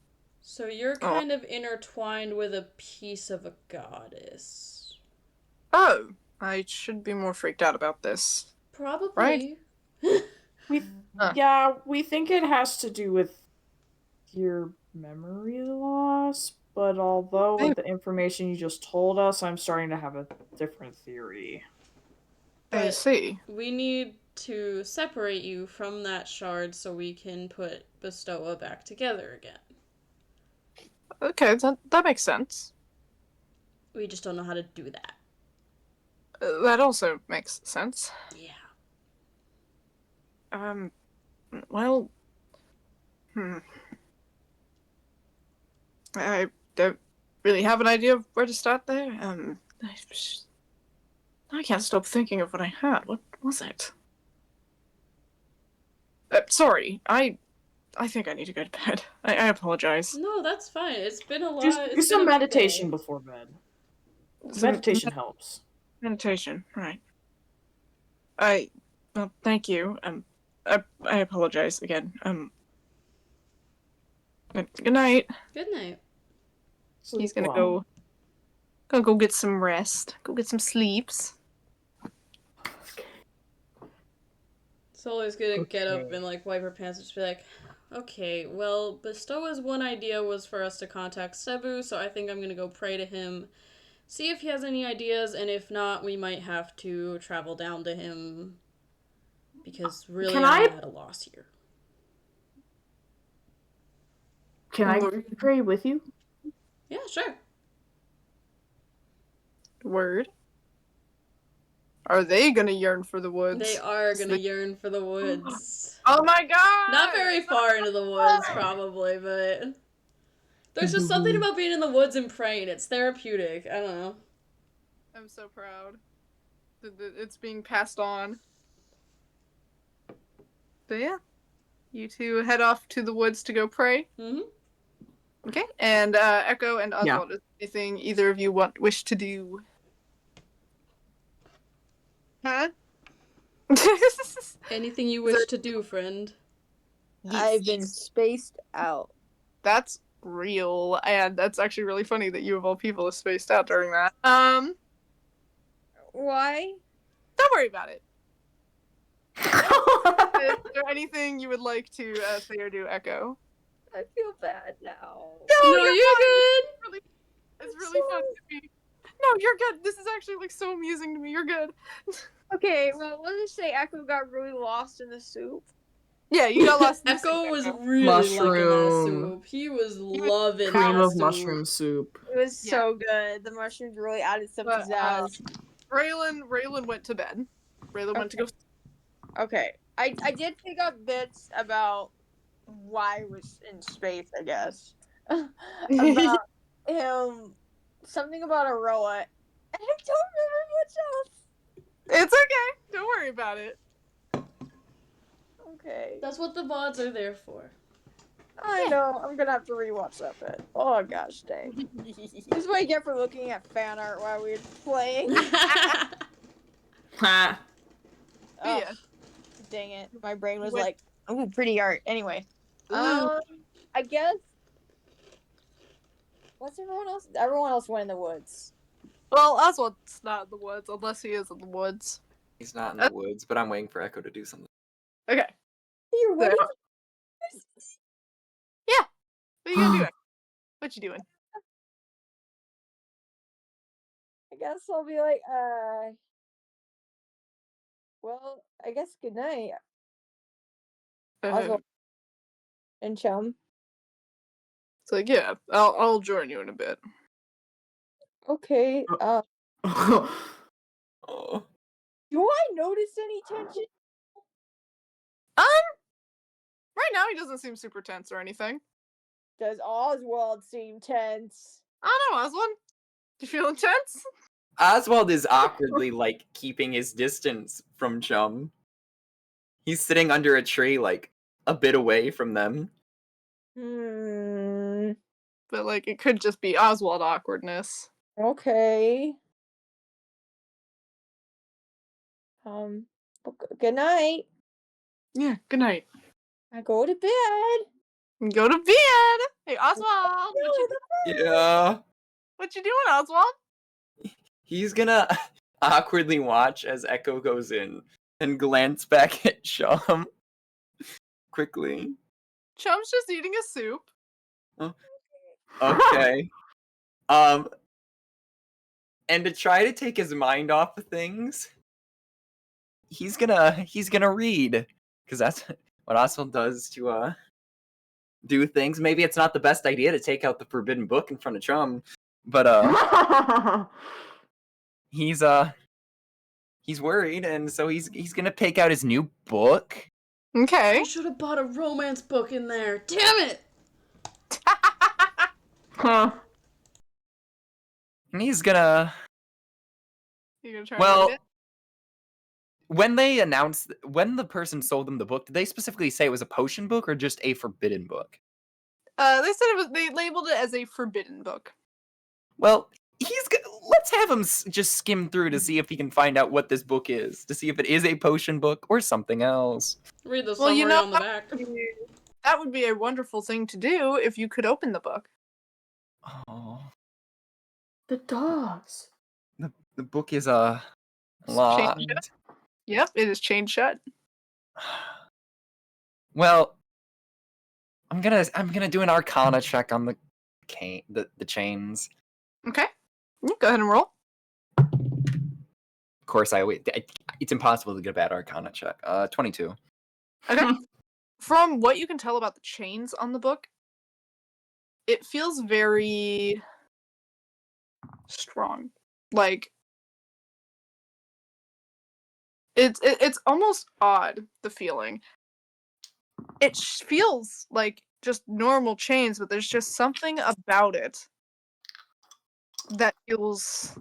A: So you're kind of intertwined with a piece of a goddess.
C: Oh, I should be more freaked out about this.
A: Probably.
C: Right?
G: we think it has to do with your memory loss, but although with the information you just told us, I'm starting to have a different theory.
C: I see.
A: We need to separate you from that shard so we can put Bestoa back together again.
C: Okay, that makes sense.
A: We just don't know how to do that.
C: That also makes sense.
A: Yeah.
C: Well, I don't really have an idea of where to start there. I can't stop thinking of what I had. What was it? Sorry, I think I need to go to bed. I apologize.
A: No, that's fine. It's been a lot.
G: Just do
A: It's been
G: some
A: a big
G: meditation
A: day.
G: before bed.
C: Some
G: Meditation helps.
C: Meditation, right. Well, thank you. I apologize again. Good night.
A: Good night.
C: He's gonna
G: Well,
C: go get some rest. Go get some sleeps.
A: Sully's gonna get up
G: Okay.
A: and like wipe her pants and just be like, okay, well, Bestoa's one idea was for us to contact Cebu, so I think I'm gonna go pray to him, see if he has any ideas, and if not, we might have to travel down to him because really
G: Can
A: I'm
G: I-
A: at a loss here.
G: Can I pray with you?
A: Yeah, sure.
C: Word. Are they gonna yearn for the woods?
A: They are gonna yearn for the woods.
C: Oh my god!
A: Not very far into the woods, probably, but there's just something about being in the woods and praying. It's therapeutic. I don't know.
C: I'm so proud that it's being passed on. But yeah, you two head off to the woods to go pray.
A: Mm-hmm.
C: Okay, and Echo and Oswald, is there anything either of you wish to do?
D: Huh?
A: Anything you wish to do, friend?
D: I've been spaced out.
C: That's real, and that's actually really funny that you of all people have spaced out during that.
D: Why?
C: Don't worry about it. Is there anything you would like to say or do, Echo?
D: I feel bad now.
A: No, you're good.
C: It's really fun to be. No, you're good. This is actually like so amusing to me. You're good.
D: Okay, well, let's just say Echo got really lost in the soup.
C: Yeah, you got lost. In the
A: Echo
C: soup,
A: was
C: Echo.
A: really liking that
G: Mushroom.
A: soup. He was loving
G: Cream
A: that
G: of
A: soup.
G: mushroom soup.
D: It was so good. The mushrooms really added some
C: But,
D: pizzazz.
C: Raylan went to bed. Raylan went to go.
D: Okay, I did pick up bits about why he was in space, I guess. About him, something about Aroa, and I don't remember much else.
C: It's okay. Don't worry about it.
D: Okay.
A: That's what the VODs are there for.
D: I know. I'm gonna have to rewatch that bit. Oh gosh, dang. This is what I get for looking at fan art while we were playing.
G: Ha.
D: Oh,
C: Yeah.
D: dang it. My brain was
C: What-
D: like, ooh, pretty art. Anyway.
C: Ooh.
D: I guess. What's everyone else? Everyone else went in the woods.
C: Well, Oswald's not in the woods, unless he is in the woods.
E: He's not in the woods, but I'm waiting for Echo to do something.
C: Okay.
D: You're waiting.
C: What are you gonna do? Echo? What you doing?
D: I guess I'll be like, well, I guess good night, Oswald and Chum.
C: It's like, yeah, I'll join you in a bit.
D: Okay.
E: Oh.
D: Do I notice any tension?
C: Right now he doesn't seem super tense or anything.
D: Does Oswald seem tense?
C: I don't know, Oswald. You feeling tense?
E: Oswald is awkwardly like keeping his distance from Chum. He's sitting under a tree, like a bit away from them.
C: But like, it could just be Oswald awkwardness.
D: Okay. Good night.
C: Yeah. Good night.
D: I go to bed.
C: Go to bed. Hey, Oswald.
E: Yeah.
C: What you doing, Oswald?
E: He's gonna awkwardly watch as Echo goes in and glance back at Chum quickly.
C: Chum's just eating a soup.
E: Okay. And to try to take his mind off of things, he's gonna read, because that's what Oswald does to do things. Maybe it's not the best idea to take out the forbidden book in front of Chum, but he's worried, and so he's gonna pick out his new book.
C: Okay.
A: I should have bought a romance book in there. Damn it!
B: Huh.
E: And he's gonna.
C: You gonna try
E: Well,
C: and read it?
E: when the person sold them the book, did they specifically say it was a potion book or just a forbidden book?
C: They said they labeled it as a forbidden book.
E: Well, let's have him just skim through to see if he can find out what this book is, to see if it is a potion book or something else.
A: Read the summary on the back.
C: That would be a wonderful thing to do if you could open the book.
E: Oh,
G: The dogs.
E: the book is
C: Chained
E: locked.
C: shut? Yep, it is chained shut.
E: Well, I'm gonna do an Arcana check on the chains.
C: Okay. Go ahead and roll.
E: Of course, it's impossible to get a bad Arcana check. 22.
C: Okay. From what you can tell about the chains on the book, it feels very strong. Like it's almost odd, the feeling. It feels like just normal chains, but there's just something about it that feels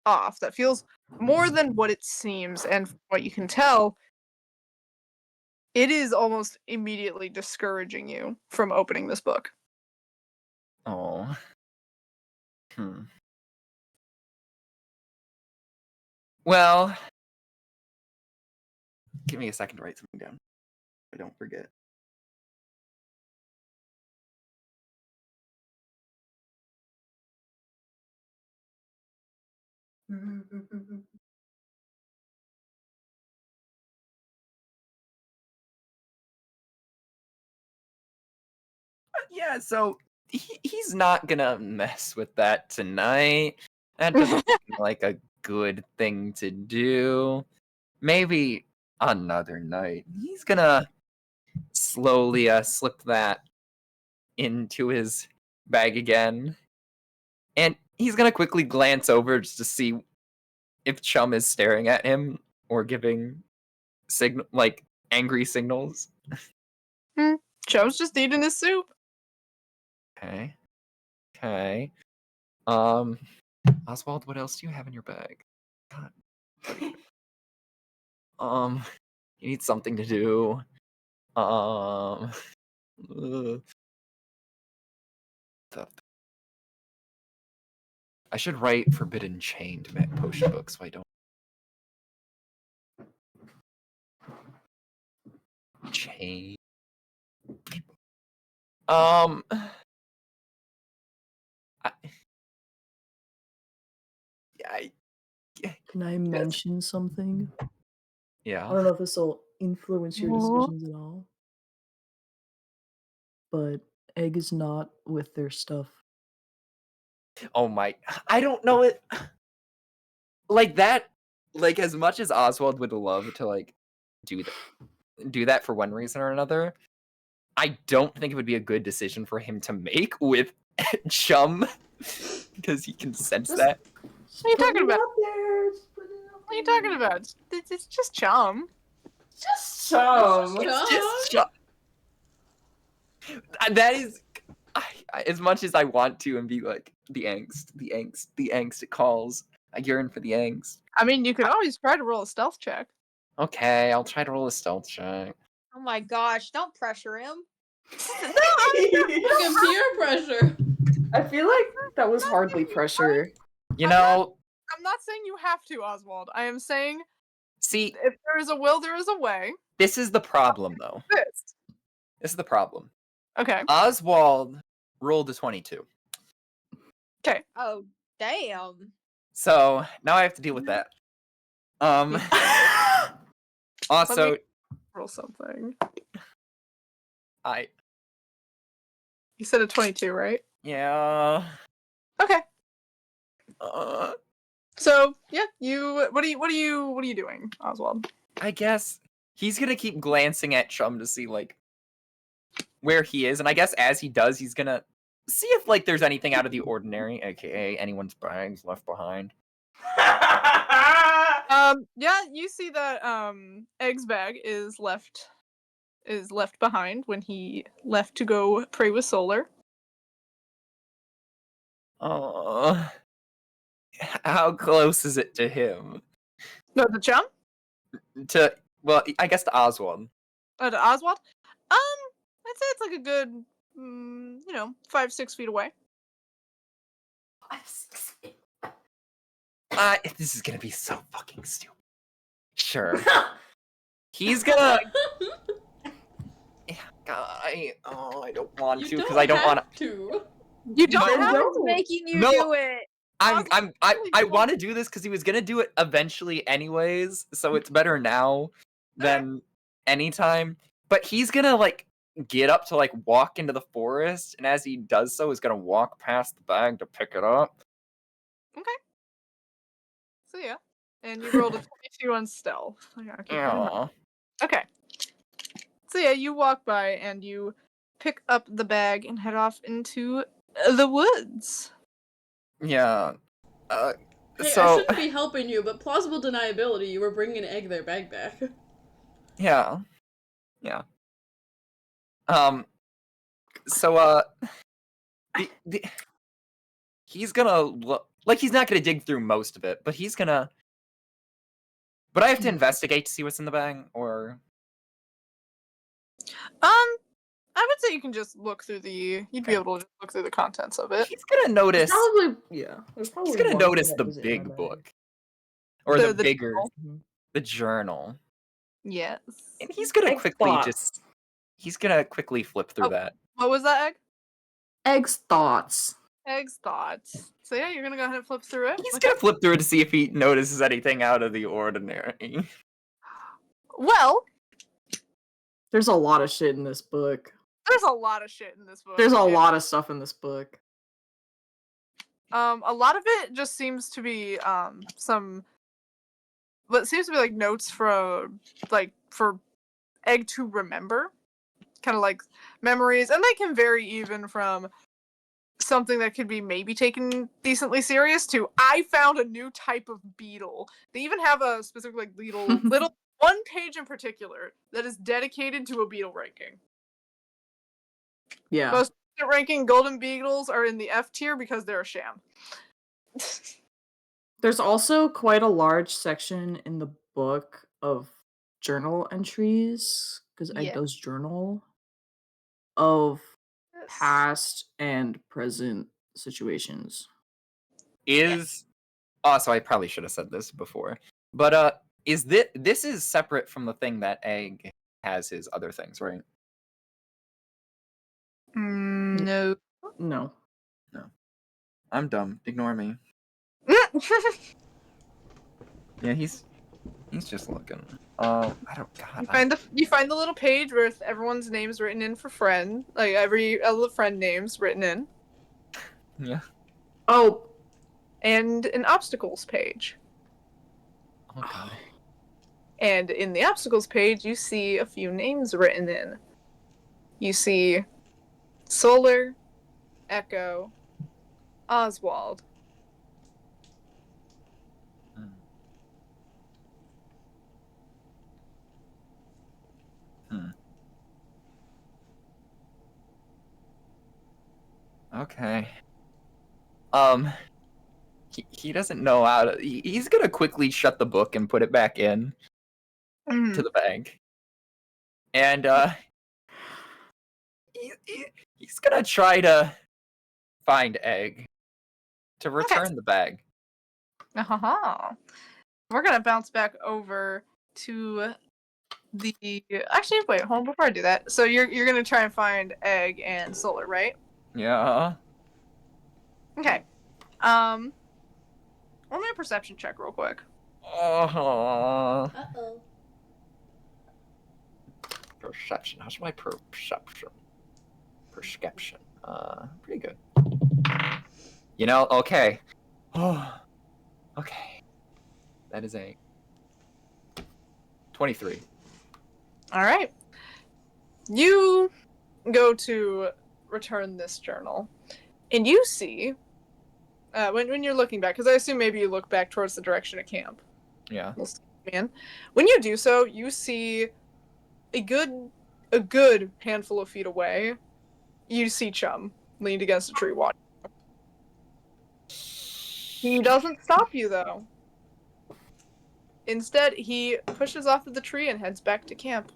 C: off, that feels more than what it seems, and from what you can tell, it is almost immediately discouraging you from opening this book.
E: Oh. Well, give me a second to write something down. I don't forget. Yeah, so he's not gonna mess with that tonight. That doesn't seem like a good thing to do. Maybe another night. He's gonna slowly slip that into his bag again. And he's gonna quickly glance over just to see if Chum is staring at him or giving angry signals.
C: Chum's just eating his soup.
E: Okay. Oswald, what else do you have in your bag? God. You need something to do. I should write Forbidden Chain to make potion books so I don't. Chain.
G: Can I mention something?
E: Yeah.
G: I don't know if this will influence your decisions at all. But Egg is not with their stuff.
E: Oh my! I don't know it. Like that. Like as much as Oswald would love to do that for one reason or another, I don't think it would be a good decision for him to make with Chum because he can sense that.
C: What are you talking about? What are you talking about? It's just Chum.
G: Just Chum.
E: It's just Chum. That is, as much as I want to and be like the angst it calls. I yearn for the angst.
C: I mean, you could always try to roll a stealth check.
E: Okay, I'll try to roll a stealth check.
D: Oh my gosh, don't pressure him.
A: Fucking peer pressure.
G: I feel like that was hardly pressure.
E: You know,
C: I'm not saying you have to, Oswald. I am saying,
E: see,
C: if there is a will, there is a way.
E: this is the problem, though. This is the problem.
C: Okay.
E: Oswald rolled a 22.
C: Okay.
D: Oh, damn.
E: So now I have to deal with that. Also,
C: Roll something.
E: You
C: said a 22, right?
E: Yeah.
C: Okay. So yeah, what are you doing, Oswald?
E: I guess he's gonna keep glancing at Chum to see like where he is, and I guess as he does, he's gonna see if like there's anything out of the ordinary, aka anyone's bags left behind.
C: Yeah, you see that Egg's bag is left behind when he left to go pray with Solar.
E: Oh, how close is it to him?
C: No, the Chum?
E: Well, I guess to Oswald.
C: To Oswald? I'd say it's like a good 5-6 feet away.
E: This is gonna be so fucking stupid. Sure. He's gonna. I don't want to because I don't want
A: to.
C: You don't have
D: Someone's making you
E: No.
D: do it.
E: I want to do this because he was gonna do it eventually anyways, so it's better now than anytime. But he's gonna like get up to like walk into the forest, and as he does so, he's gonna walk past the bag to pick it up.
C: Okay. So yeah, and you rolled a 22 on stealth.
E: Yeah.
C: Okay. So yeah, you walk by and you pick up the bag and head off into the woods.
E: Yeah.
A: Hey, I shouldn't be helping you, but plausible deniability, you were bringing an egg their bag back.
E: Yeah. So he's gonna look like he's not gonna dig through most of it, but he's gonna. But I have to investigate to see what's in the bag, or.
C: I would say you can just look through the. You'd be able to just look through the contents of it.
E: He's gonna notice.
G: There's probably
E: He's gonna
G: one
E: notice
G: thing
E: the
G: that isn't in
E: big
G: my bag.
E: book, or the bigger,
C: journal.
E: the journal,
C: Yes.
E: and he's gonna
G: Egg
E: quickly
G: thoughts.
E: He's gonna quickly flip through
C: Oh.
E: that.
C: What was that, Egg?
G: Egg's thoughts.
C: Egg's thoughts. So yeah, you're gonna go ahead and flip through it.
E: He's gonna flip through it to see if he notices anything out of the ordinary.
C: Well,
G: There's a lot of shit in this book.
C: there's a lot of shit in this book.
G: There's a
C: and,
G: lot of stuff in this book.
C: A lot of it just seems to be what seems to be like notes for Egg to remember, kind of like memories, and they can vary even from something that could be maybe taken decently serious to I found a new type of beetle. They even have a specific like little one page in particular that is dedicated to a beetle ranking.
G: Yeah.
C: Most ranking golden beetles are in the F tier because they're a sham.
G: There's also quite a large section in the book of journal entries, because Egg
C: Yeah.
G: does journal, of past and present situations.
E: Also, I probably should have said this before, but is this is separate from the thing that Egg has his other things, right?
C: No.
G: No.
E: I'm dumb. Ignore me. Yeah, he's just looking. I don't. God.
C: You find the little page with everyone's names written in for friend, like all the friend names written in,
E: Yeah.
G: Oh.
C: and an obstacles page.
E: Oh God.
C: And in the obstacles page, you see a few names written in. You see Solar, Echo, Oswald.
E: Okay. He doesn't know how to. He's gonna quickly shut the book and put it back in to the bag, and he's gonna try to find Egg to return the bag.
C: We're gonna bounce back over to the. Actually, wait, hold on before I do that. So you're gonna try and find Egg and Solar, right?
E: Yeah.
C: Okay. Roll me a perception check real quick.
E: Oh.
A: Uh-oh.
E: Perception. How's my perception? Perception. Pretty good. You know, okay. Oh. Okay. That is a 23.
C: All right. You go to return this journal, and you see, when you're looking back, because I assume maybe you look back towards the direction of camp.
E: Yeah.
C: Man, when you do so, you see a good handful of feet away. You see Chum leaned against a tree watching. He doesn't stop you though. Instead, he pushes off of the tree and heads back to camp.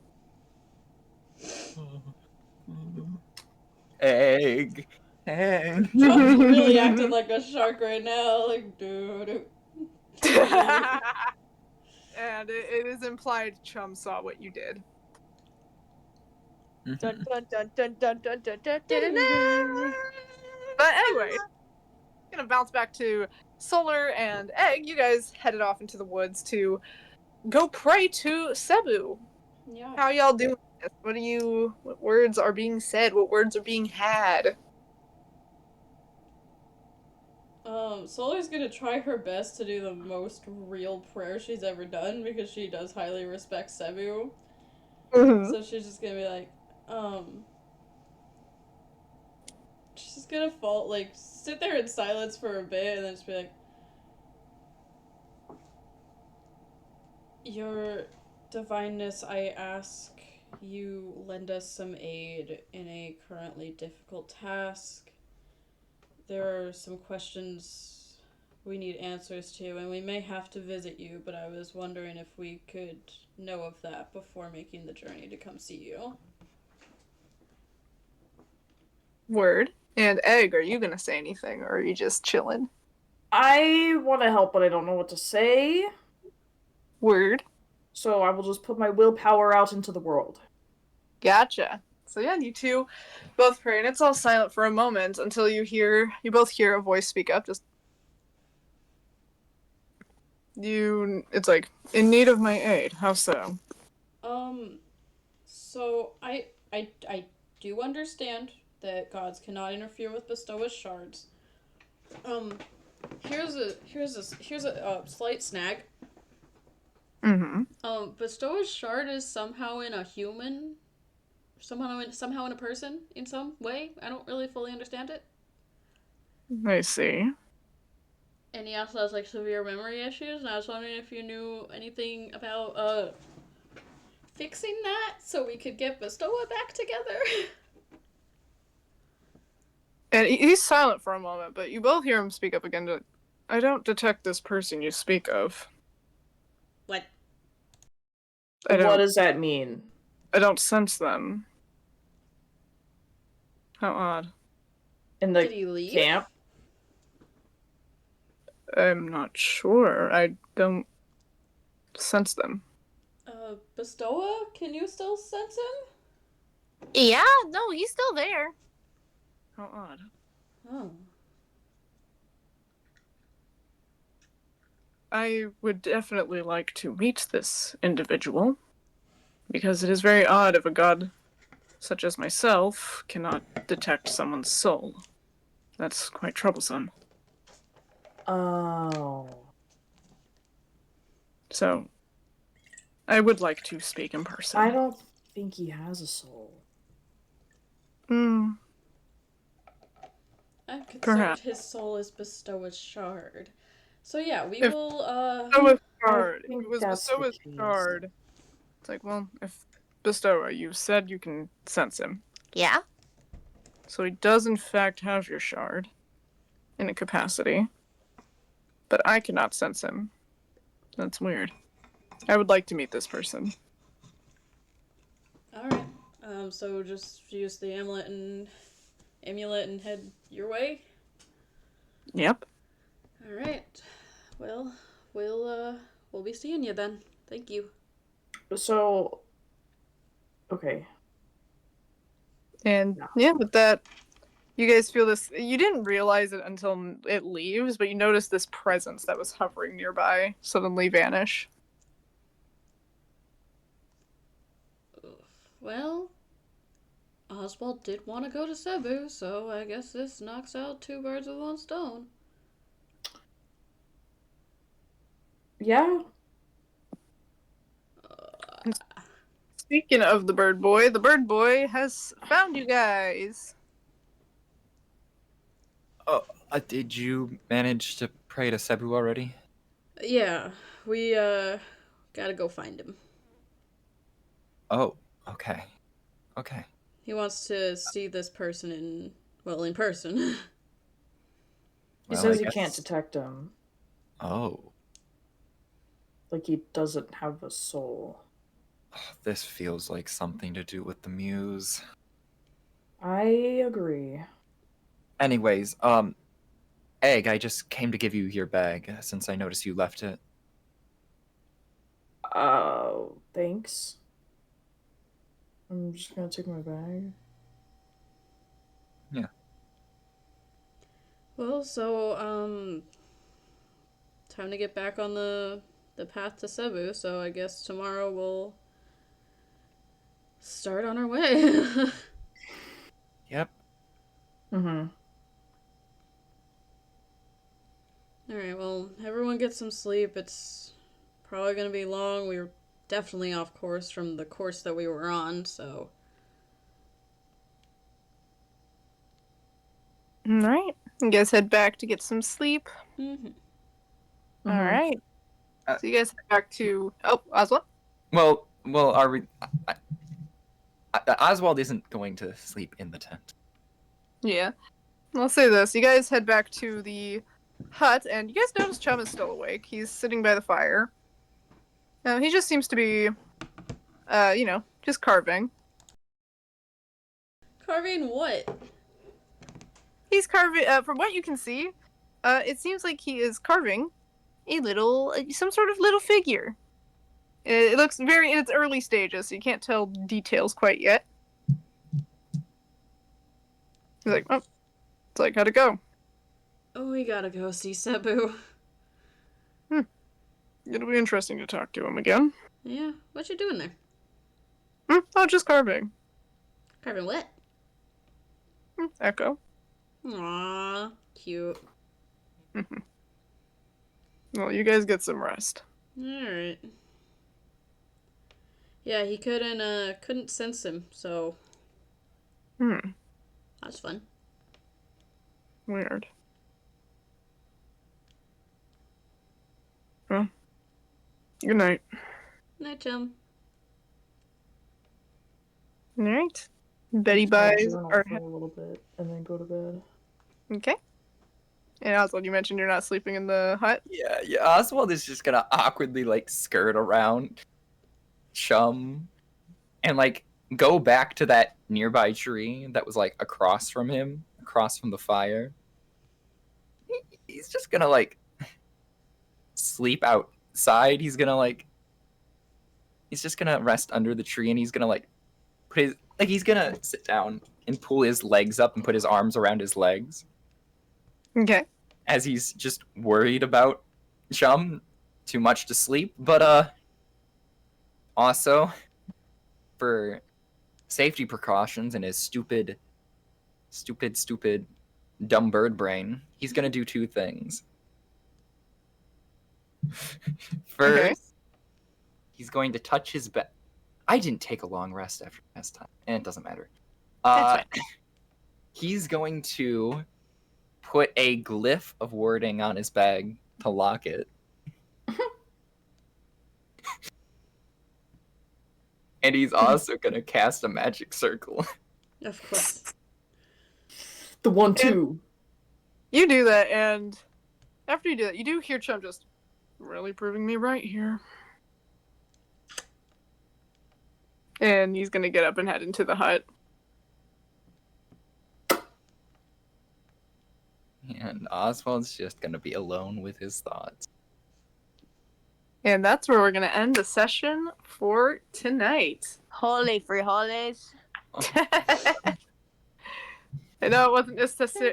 E: Egg.
A: Chum's really acting like a shark right now. Like, dude.
C: And it is implied Chum saw what you did.
D: Dun dun dun dun dun dun dun dun dun.
C: But anyway, gonna bounce back to Solar and Egg. You guys headed off into the woods to go pray to Cebu.
A: Yeah.
C: How y'all doing? What words are being said? What words are being had?
A: Solar's gonna try her best to do the most real prayer she's ever done because she does highly respect Cebu.
C: Mm-hmm.
A: So she's just gonna be like, she's just gonna sit there in silence for a bit and then just be like, Your Divineness, I ask you lend us some aid in a currently difficult task. There are some questions we need answers to, and we may have to visit you, but I was wondering if we could know of that before making the journey to come see you.
C: Word. And Egg, are you gonna say anything, or are you just chilling?
G: I want to help, but I don't know what to say.
C: Word.
G: So I will just put my willpower out into the world.
C: Gotcha. So yeah, you two both pray, and it's all silent for a moment until you both hear a voice speak up. It's like, in need of my aid. How so?
A: So I do understand that gods cannot interfere with Bestowa's shards. Here's a slight snag.
C: Mm-hmm.
A: Bestowa's shard is somehow in a human, somehow in a person in some way. I don't really fully understand it.
C: I see.
A: And he also has severe memory issues, and I was wondering if you knew anything about fixing that so we could get Bestowa back together.
C: And he's silent for a moment, but you both hear him speak up again. I don't detect this person you speak of.
A: What?
G: What does that mean?
C: I don't sense them. How odd.
G: In the
A: Did he leave?
G: camp?
C: I'm not sure. I don't sense them.
A: Bestowa? Can you still sense him?
F: Yeah, no, he's still there.
C: How odd.
A: Oh.
C: I would definitely like to meet this individual, because it is very odd if a god such as myself cannot detect someone's soul. That's quite troublesome.
G: Oh.
C: So, I would like to speak in person.
G: I don't think he has a soul.
C: Hmm.
A: I'm concerned
C: Perhaps.
A: his soul is Bestowa's shard. So yeah, we
C: If
A: will
C: Bestowa's shard.
G: I think
C: It was
G: that's the
C: Bestowa's
G: case.
C: shard. It's like, well, if Bestowa, you said you can sense him.
F: Yeah?
C: So he does in fact have your shard. In a capacity. But I cannot sense him. That's weird. I would like to meet this person.
A: Alright. So just use the amulet and head your way?
C: Yep.
A: Alright. Well, we'll be seeing you then. Thank you.
G: So, okay.
C: And yeah, with that, you guys feel this. You didn't realize it until it leaves, but you notice this presence that was hovering nearby suddenly vanish.
A: Well, Oswald did want to go to Cebu, so I guess this knocks out 2 birds with 1 stone.
G: Yeah.
C: Speaking of the bird boy has found you guys.
E: Oh, did you manage to pray to Cebu already?
A: Yeah, we gotta go find him.
E: Oh, okay. Okay.
A: He wants to see this person in person.
G: He
E: Well,
G: says
E: I
G: he
E: guess-
G: can't detect him.
E: Oh,
G: Like he doesn't have a soul.
E: this feels like something to do with the muse.
G: I agree.
E: Anyways, Egg, I just came to give you your bag since I noticed you left it.
G: Oh, thanks. I'm just gonna take my bag.
E: Yeah.
A: Well, so time to get back on the path to Cebu. So I guess tomorrow we'll start on our way.
E: Yep.
G: Mm-hmm.
A: All right. Well, everyone get some sleep. It's probably gonna be long. We were definitely off course from the course that we were on. So.
C: All right. You guys head back to get some sleep.
A: Mm-hmm.
C: All right.
E: Uh,
C: So you guys head back to Oswald.
E: Well, are we? Oswald isn't going to sleep in the tent.
C: Yeah. I'll say this. You guys head back to the hut, and you guys notice Chum is still awake. He's sitting by the fire. He just seems to be, just carving.
A: Carving what?
C: He's carving, from what you can see, it seems like he is carving a little, some sort of little figure. It looks very in its early stages, so you can't tell details quite yet. He's like, oh, it's like, how'd it go?
A: Oh, we gotta go see Cebu.
C: It'll be interesting to talk to him again.
A: Yeah, what you doing there?
C: Oh, just carving.
A: Carving what?
C: Echo.
A: Aww, cute.
C: Well, you guys get some rest.
A: Alright. Yeah, he couldn't sense him, so that's fun.
C: Weird. Well, good night.
A: Night, chum.
C: All right. Betty
G: I'll
C: buys.
G: journal for a little bit and then go to bed.
C: Okay. And Oswald, you mentioned you're not sleeping in the hut.
E: Yeah. Oswald is just gonna awkwardly skirt around Chum and go back to that nearby tree that was across from him, across from the fire. He's just gonna sleep outside. He's just gonna rest under the tree, and he's gonna he's gonna sit down and pull his legs up and put his arms around his legs.
C: Okay.
E: As he's just worried about Chum too much to sleep, but also for safety precautions and his stupid dumb bird brain, he's gonna do two things. First, he's going to touch his back. I didn't take a long rest after last time, and it doesn't matter.
C: That's fine.
E: He's going to put a glyph of wording on his bag to lock it. And he's also going to cast a magic circle.
A: Of course.
G: The 1-2.
C: You do that, and after you do that, you do hear Chum just really proving me right here. And he's gonna get up and head into the hut.
E: And Oswald's just going to be alone with his thoughts.
C: And that's where we're gonna end the session for tonight.
D: Holy frijoles.
C: I know it wasn't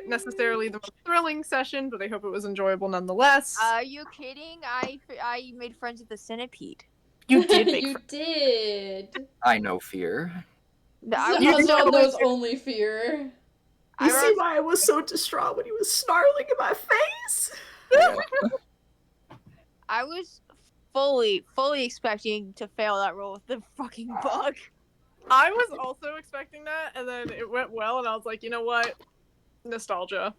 C: necessarily the most thrilling session, but I hope it was enjoyable nonetheless.
D: Are you kidding? I made friends with the centipede.
C: You did make
A: You
C: friends.
A: did.
E: I know fear.
A: Oswald knows only fear.
G: You see why I was so distraught when he was snarling in my face?
D: I was fully expecting to fail that roll with the fucking bug.
C: I was also expecting that, and then it went well, and I was like, you know what? Nostalgia.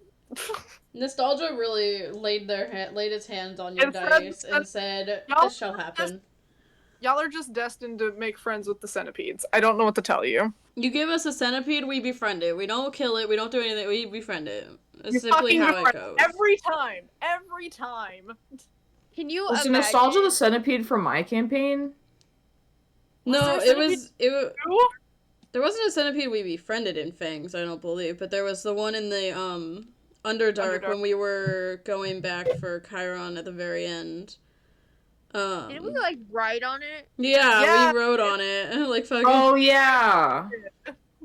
A: Nostalgia really laid its hands on your
C: And
A: dice
C: friends-
A: and said,
C: Y'all
A: "This shall happen."
C: Y'all are just destined to make friends with the centipedes. I don't know what to tell you.
A: You give us a centipede, we befriend it. We don't kill it. We don't do anything. We befriend it. It's
C: You
A: simply
C: fucking
A: how it
C: befriend-
A: goes.
C: Every time. Every time.
D: Can you
G: Was
D: imagine?
G: Nostalgia the centipede from my campaign?
A: No,
C: Was there a
A: it
C: Ooh.
A: there wasn't a centipede we befriended in Fangs, I don't believe, but there was the one in the Underdark when we were going back for Chiron at the very end.
D: Didn't we like write on it?
A: Yeah, we wrote on it. Like fucking.
G: Oh yeah.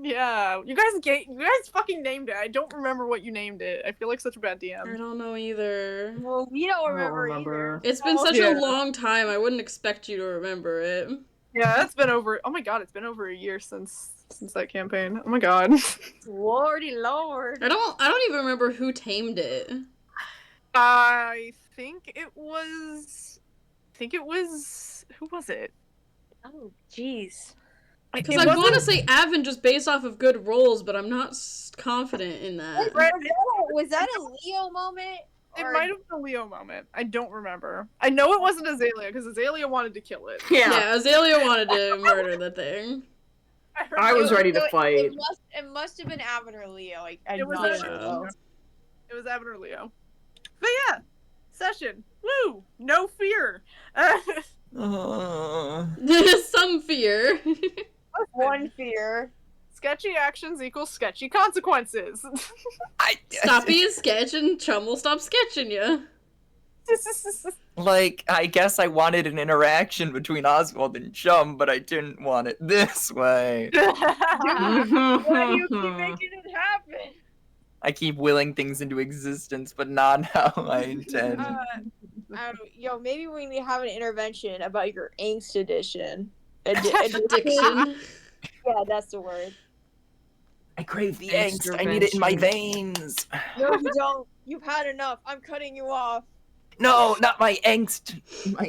C: Yeah, you guys fucking named it. I don't remember what you named it. I feel like such a bad
A: I
C: DM.
A: don't know either.
D: Well, we don't
G: I don't
D: remember
G: remember.
A: It's been such
C: Yeah.
A: a long time. I wouldn't expect you to remember it.
C: Yeah, it's been over. Oh my god, it's been over a year since that campaign. Oh my god.
D: Lordy Lord.
A: I don't even remember who tamed it.
C: I think it was. Who was it?
D: Oh, jeez.
A: Because I want to say Avon just based off of good rolls, but I'm not confident in that.
D: Was that a Leo moment?
C: It might have been a Leo moment. I don't remember. I know it wasn't Azalea because Azalea wanted to kill it.
A: Yeah, Azalea wanted to murder the thing.
G: I was ready to fight.
D: It must have been Avon or Leo.
C: It was
D: not
C: Avon
D: sure.
C: or Leo. It was Avon or Leo. But yeah, session. Woo! No fear.
A: Some fear.
D: One fear.
C: Sketchy actions equals sketchy consequences.
A: Stop being sketch and Chum will stop sketching you.
E: Like, I guess I wanted an interaction between Oswald and Chum, but I didn't want it this way.
D: Why do you keep making it happen?
E: I keep willing things into existence, but not how I intend.
D: Yo, maybe we need to have an intervention about your angst addiction.
A: Addiction.
D: Yeah, that's the word.
E: I crave the angst. I need it in my veins.
D: No, you don't. You've had enough. I'm cutting you off.
E: No, not my angst.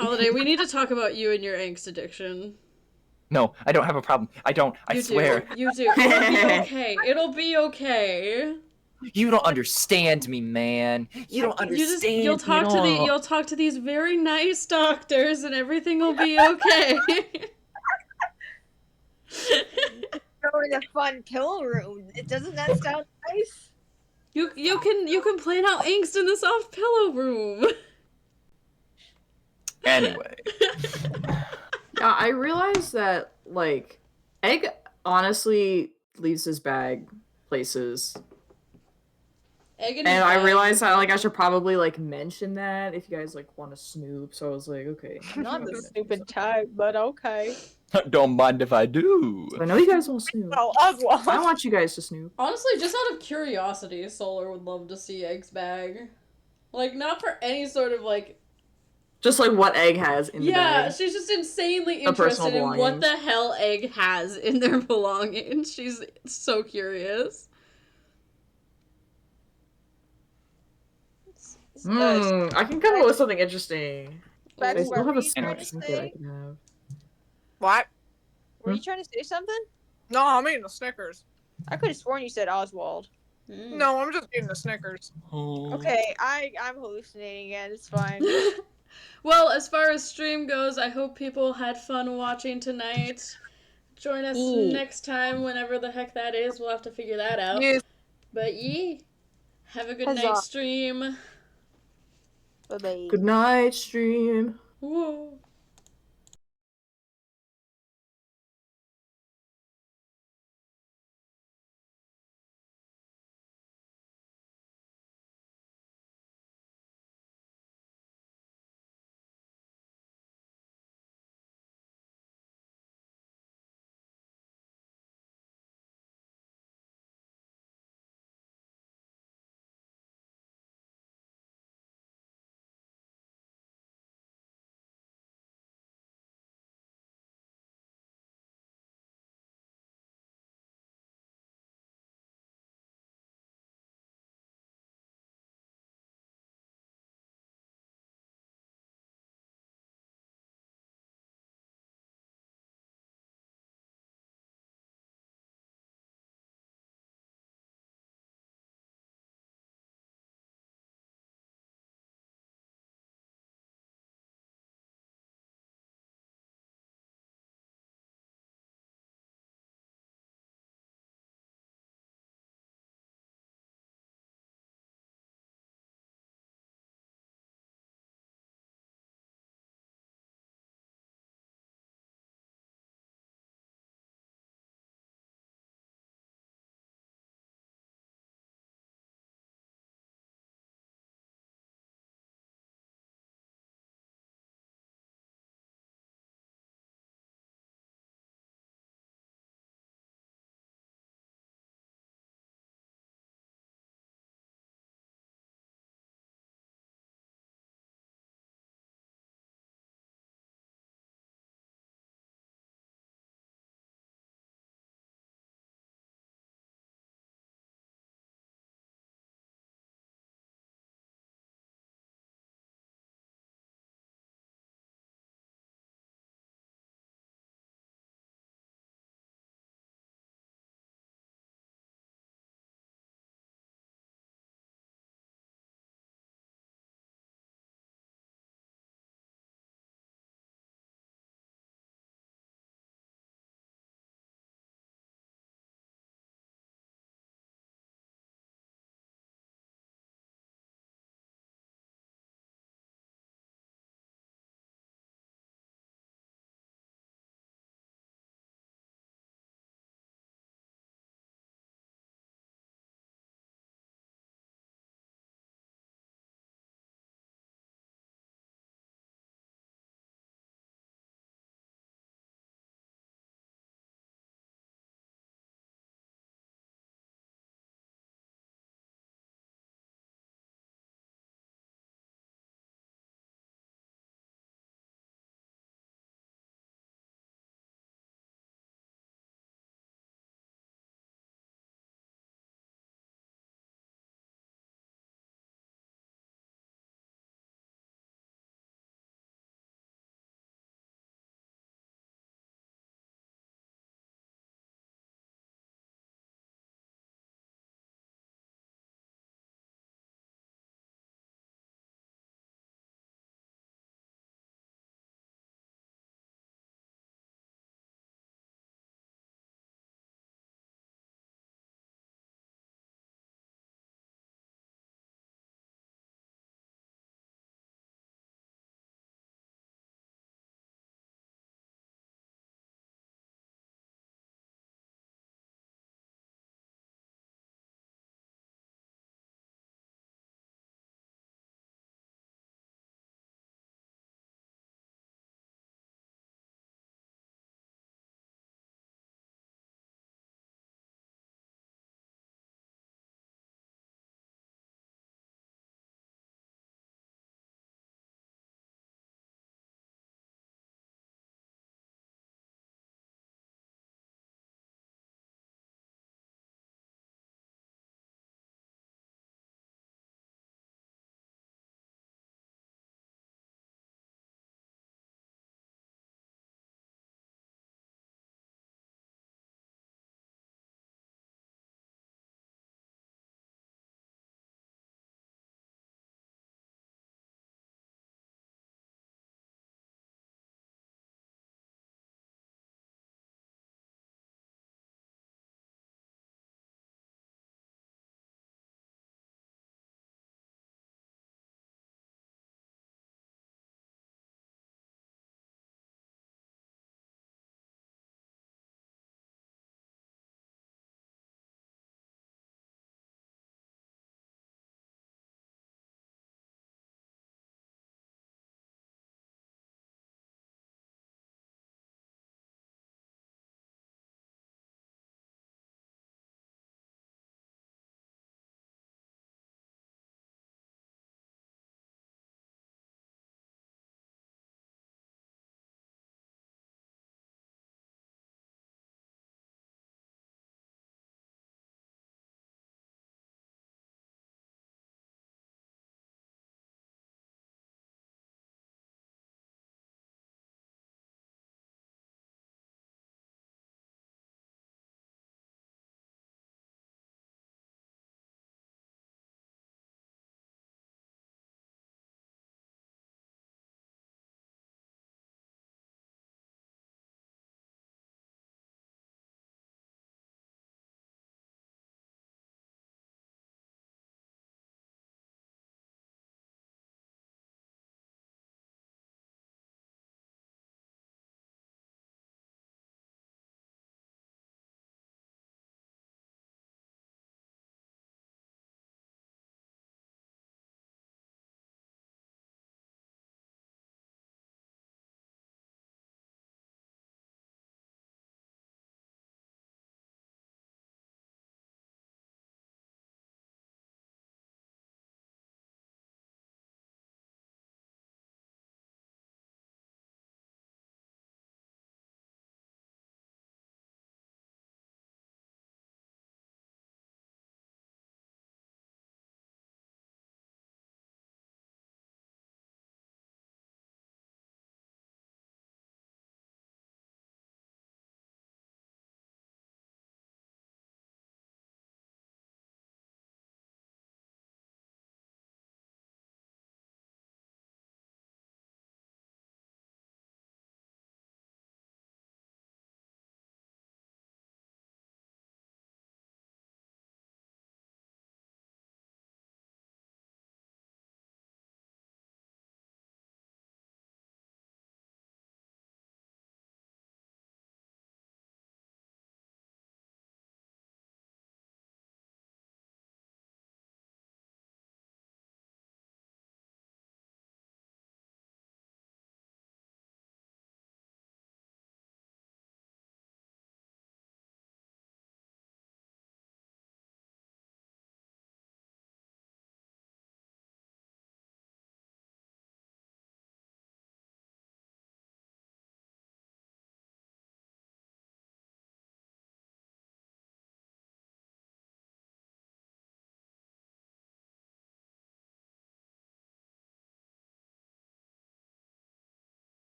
A: Holiday, we need to talk about you and your angst addiction.
E: No, I don't have a problem. I don't. I swear.
A: You do. It'll be okay. It'll be okay.
E: You don't understand me, man. You don't understand
A: You'll
E: me at all.
A: you'll talk to these very nice doctors and everything will be okay.
D: Go in a fun pill room. Doesn't that sound nice?
A: You can plan out angst in the soft pillow room.
E: Anyway.
G: Yeah, I realized that, like, Egg honestly leaves his bag places.
A: Egg
G: And I realized that, like, I should probably, like, mention that if you guys, like, want to snoop. So I was like, okay.
D: Not the stupid type, but okay.
E: Don't mind if I do.
G: I know you guys won't snoop.
C: Oh, Oswald.
G: I want you guys to snoop.
A: Honestly, just out of curiosity, Solar would love to see Egg's bag. Like, not for any sort of, like...
G: Just, like, what Egg has in the bag.
A: She's just insanely
G: Her personal
A: interested in what
G: belongings.
A: the hell Egg has in their belongings. She's so curious.
G: I can come up with something interesting.
D: Spex,
G: I still
D: what
G: have
D: were
G: a
D: you trying to
G: snack that I
D: say?
G: can have.
C: What?
D: Were you trying to say something?
C: No, I'm eating the Snickers.
D: I could have sworn you said Oswald.
C: No, I'm just eating the Snickers.
D: Okay, I'm hallucinating again. It's fine.
A: Well, as far as stream goes, I hope people had fun watching tonight. Join us next time, whenever the heck that is. We'll have to figure that out.
C: Yes.
A: But have a good
D: Huzzah.
A: night stream.
D: Bye-bye.
G: Good night, stream.
A: Whoa.